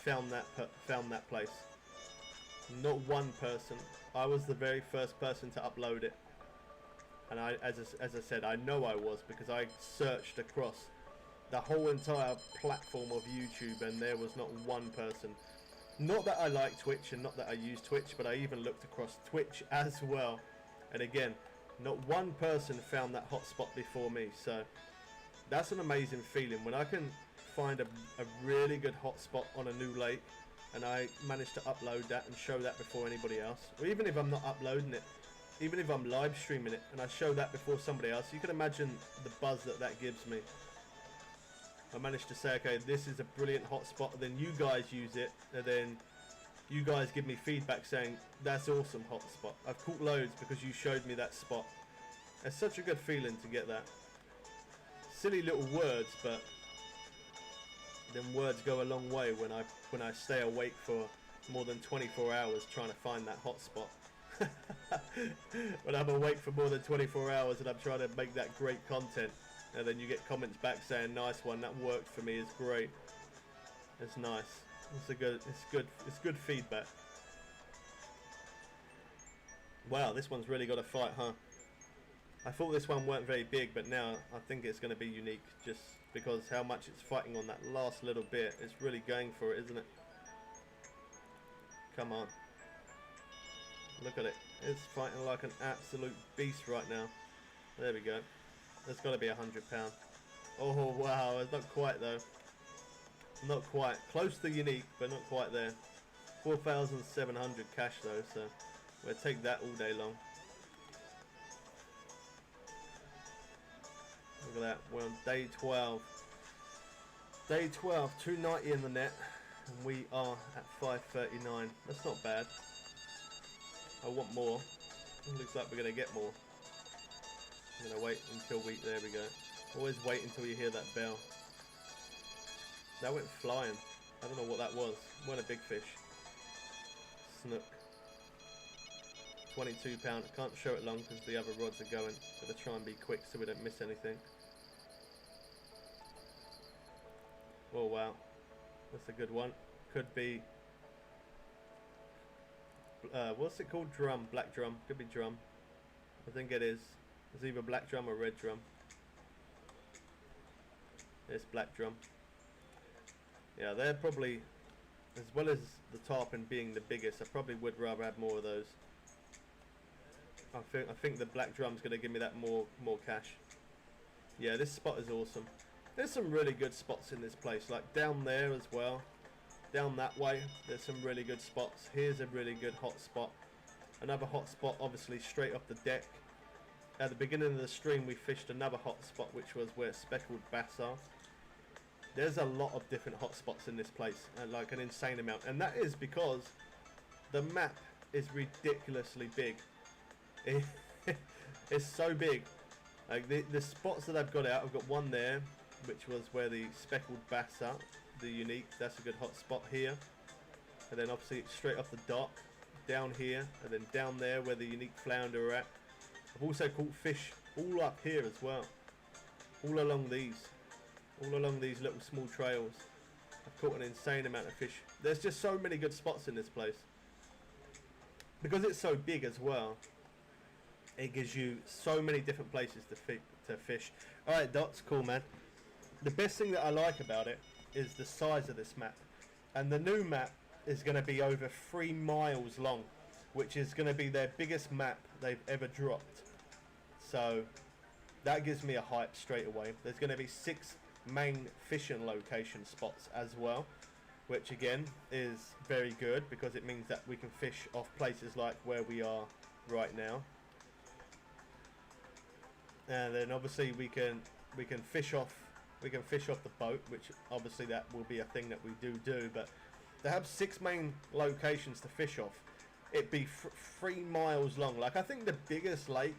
found that place. Not one person. I was the very first person to upload it. And as I said, I know I was, because I searched across the whole entire platform of YouTube and there was not one person. Not that I like Twitch and not that I use Twitch, but I even looked across Twitch as well. And again, not one person found that hotspot before me. So that's an amazing feeling when I can find a really good hotspot on a new lake, and I manage to upload that and show that before anybody else, or even if I'm not uploading it, even if I'm live streaming it and I show that before somebody else, you can imagine the buzz that that gives me. I managed to say, okay, this is a brilliant hotspot, and then you guys use it, and then you guys give me feedback saying, that's awesome hotspot. I've caught loads because you showed me that spot. It's such a good feeling to get that. Silly little words, but then words go a long way when I stay awake for more than 24 hours trying to find that hotspot. When I'm awake for more than 24 hours and I'm trying to make that great content, and then you get comments back saying, nice one, that worked for me, it's great. It's nice. It's good feedback. Wow, this one's really got a fight, huh? I thought this one weren't very big, but now I think it's going to be unique just because how much it's fighting on that last little bit. It's really going for it, isn't it? Come on. Look at it. It's fighting like an absolute beast right now. There we go. There's got to be £100. Oh, wow. It's not quite, though. Not quite. Close to unique, but not quite there. 4,700 cash, though, so we'll take that all day long. Look at that. We're on day 12. Day 12. 290 in the net. And we are at 539. That's not bad. I want more. It looks like we're going to get more. I'm going to wait until we... There we go. Always wait until you hear that bell. That went flying. I don't know what that was. What a big fish. Snook. £22. I can't show it long because the other rods are going. Gotta try and be quick so we don't miss anything. Oh wow. That's a good one. Could be... what's it called? Drum. Black drum. Could be drum. I think it is. It's either black drum or red drum. It's black drum. Yeah, they're probably, as well as the tarpon being the biggest, I probably would rather have more of those. I think the black drum's going to give me that more cash. Yeah, this spot is awesome. There's some really good spots in this place, like down there as well. Down that way, there's some really good spots. Here's a really good hot spot. Another hot spot, obviously, straight off the deck. At the beginning of the stream, we fished another hot spot, which was where speckled bass are. There's a lot of different hot spots in this place, and like an insane amount. And that is because the map is ridiculously big. It's so big. Like the spots that I've got out, I've got one there, which was where the speckled bass are, the unique. That's a good hot spot here. And then obviously straight off the dock, down here, and then down there where the unique flounder are at. I've also caught fish all up here as well. All along these little small trails. I've caught an insane amount of fish. There's just so many good spots in this place. Because it's so big as well, it gives you so many different places to fish. Alright, Dots, cool man. The best thing that I like about it is the size of this map. And the new map is going to be over 3 miles long, which is going to be their biggest map they've ever dropped. So that gives me a hype straight away. There's going to be 6 main fishing location spots as well, which again is very good because it means that we can fish off places like where we are right now. And then obviously we can fish off the boat, which obviously that will be a thing that we do, but to have 6 main locations to fish off, it'd be 3 miles long. Like, I think the biggest lake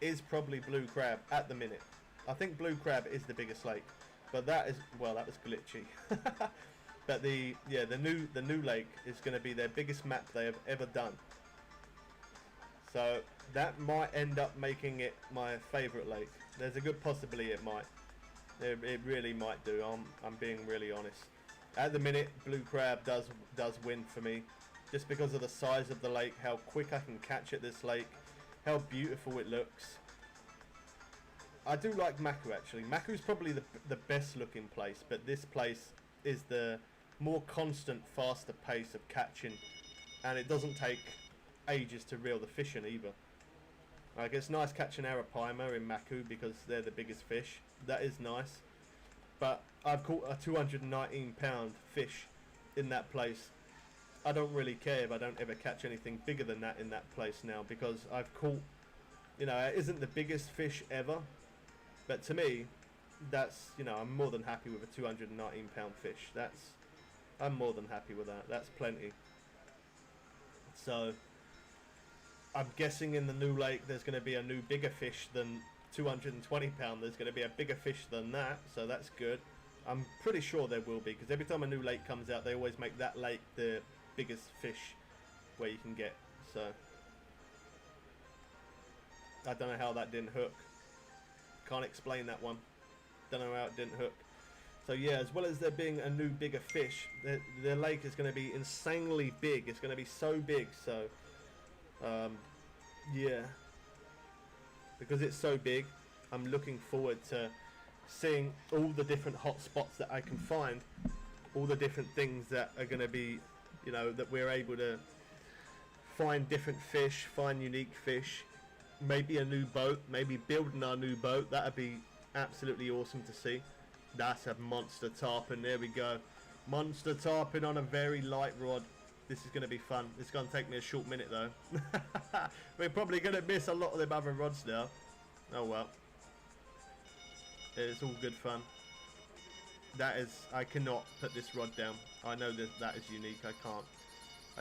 is probably Blue Crab at the minute. I think Blue Crab is the biggest lake, but that is, well, that was glitchy. But the new lake is going to be their biggest map they have ever done. So that might end up making it my favourite lake. There's a good possibility it might. It really might do. I'm being really honest. At the minute, Blue Crab does win for me, just because of the size of the lake, how quick I can catch at this lake, how beautiful it looks. I do like Maku actually. Maku's probably the best looking place, but this place is the more constant, faster pace of catching, and it doesn't take ages to reel the fish in either. Like, it's nice catching arapaima in Maku because they're the biggest fish. That is nice. but I've caught a 219-pound fish in that place. I don't really care if I don't ever catch anything bigger than that in that place now, because I've caught, you know, it isn't the biggest fish ever, but to me, that's, you know, I'm more than happy with a 219-pound fish. I'm more than happy with that. That's plenty. So I'm guessing in the new lake there's going to be a new bigger fish than 220 pound. There's going to be a bigger fish than that, so that's good. I'm pretty sure there will be, because every time a new lake comes out they always make that lake the biggest fish where you can get. So I don't know how that didn't hook. Can't explain that one. Don't know how it didn't hook. So yeah, as well as there being a new bigger fish, the lake is going to be insanely big. It's going to be so big. So yeah, because it's so big, I'm looking forward to seeing all the different hot spots that I can find, all the different things that are going to be, you know, that we're able to find different fish, find unique fish, maybe a new boat, maybe building our new boat. That'd be absolutely awesome to see. That's a monster tarpon. There we go. Monster tarpon on a very light rod. This is going to be fun. It's going to take me a short minute though. We're probably going to miss a lot of them other rods now. Oh well. It's all good fun. That is, I cannot put this rod down. I know that that is unique. I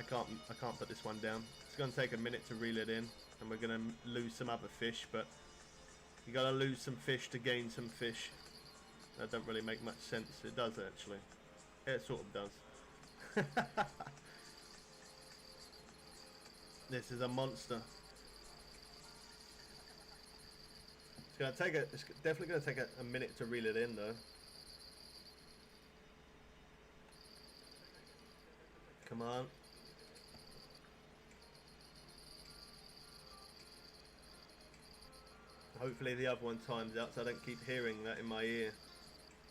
can't put this one down. It's going to take a minute to reel it in, and we're going to lose some other fish, but you got to lose some fish to gain some fish. That don't really make much sense. It does actually. It sort of does. This is a monster. It's definitely gonna take a minute to reel it in though. Come on. Hopefully the other one times out so I don't keep hearing that in my ear.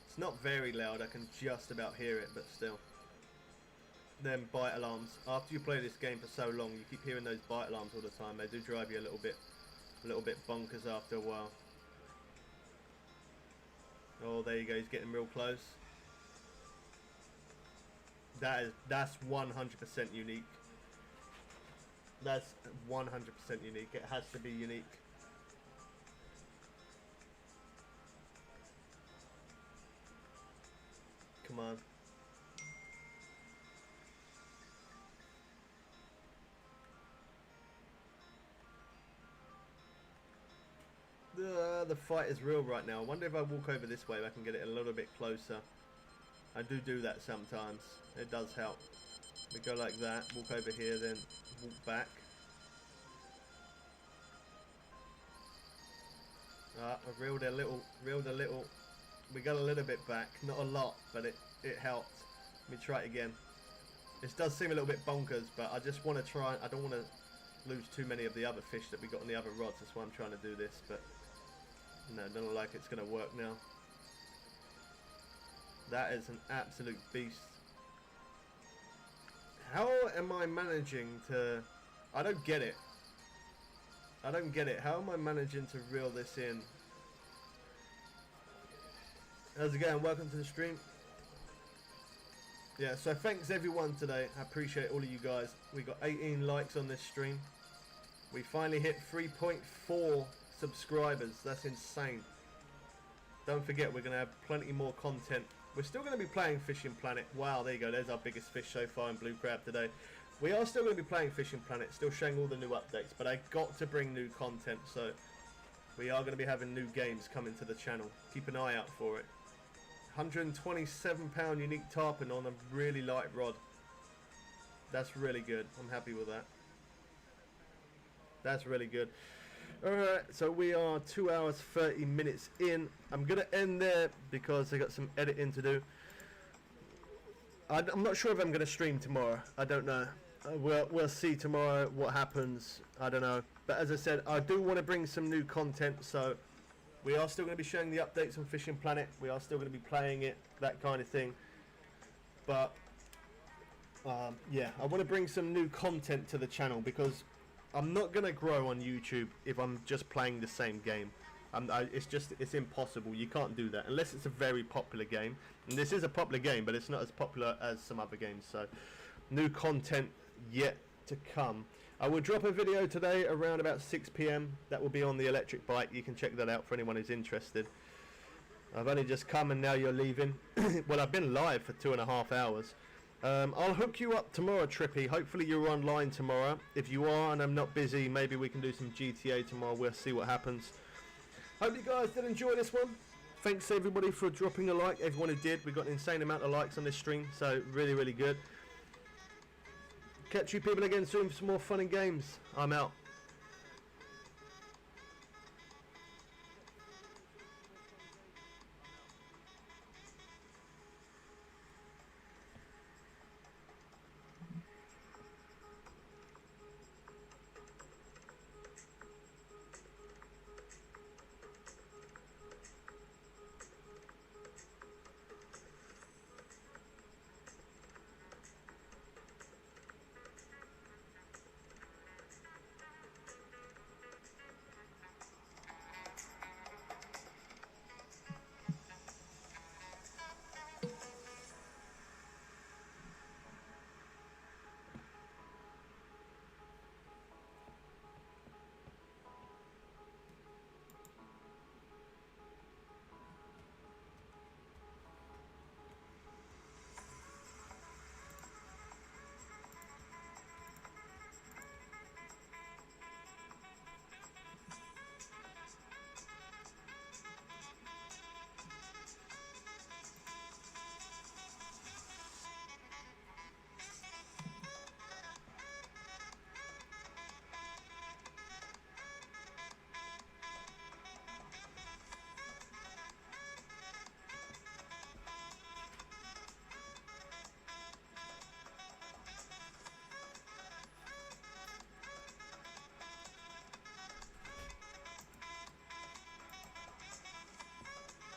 It's not very loud, I can just about hear it, but still. Them bite alarms. After you play this game for so long, you keep hearing those bite alarms all the time. They do drive you a little bit bonkers after a while. Oh, there you go. He's getting real close. That's 100% unique. That's 100% unique. It has to be unique. Come on. The fight is real right now. I wonder if I walk over this way, I can get it a little bit closer. I do that sometimes. It does help. We go like that, walk over here, then walk back. I reeled a little. We got a little bit back, not a lot, but it helped. Let me try it again. This does seem a little bit bonkers, but I just want to try. I don't want to lose too many of the other fish that we got on the other rods. That's why I'm trying to do this, but no, don't look like it's going to work now. That is an absolute beast. How am I managing to... I don't get it. I don't get it. How am I managing to reel this in? How's it going? Welcome to the stream. Yeah, so thanks everyone today. I appreciate all of you guys. We got 18 likes on this stream. We finally hit 3.4 subscribers. That's insane. Don't forget, we're going to have plenty more content. We're still going to be playing Fishing Planet. Wow, there you go. There's our biggest fish so far in Blue Crab today. We are still going to be playing Fishing Planet, still showing all the new updates, but I got to bring new content, so we are going to be having new games coming to the channel. Keep an eye out for it. 127 pound unique tarpon on a really light rod. That's really good. I'm happy with that. That's really good. Alright, so we are 2 hours 30 minutes in. I'm going to end there because I got some editing to do. I'm not sure if I'm going to stream tomorrow. I don't know. We'll see tomorrow what happens. I don't know. But as I said, I do want to bring some new content, so we are still going to be showing the updates on Fishing Planet. We are still going to be playing it, that kind of thing. But yeah, I want to bring some new content to the channel because I'm not going to grow on YouTube if I'm just playing the same game. It's impossible. You can't do that unless it's a very popular game. And this is a popular game, but it's not as popular as some other games. So, new content yet to come. I will drop a video today around about 6 p.m. That will be on the electric bike. You can check that out for anyone who's interested. I've only just come and now you're leaving. Well, I've been live for 2.5 hours. I'll hook you up tomorrow, Trippy. Hopefully you're online tomorrow. If you are and I'm not busy, maybe we can do some GTA tomorrow. We'll see what happens. Hope you guys did enjoy this one. Thanks everybody for dropping a like. Everyone who did. We got an insane amount of likes on this stream, so really, really good. Catch you people again soon for some more fun and games. I'm out.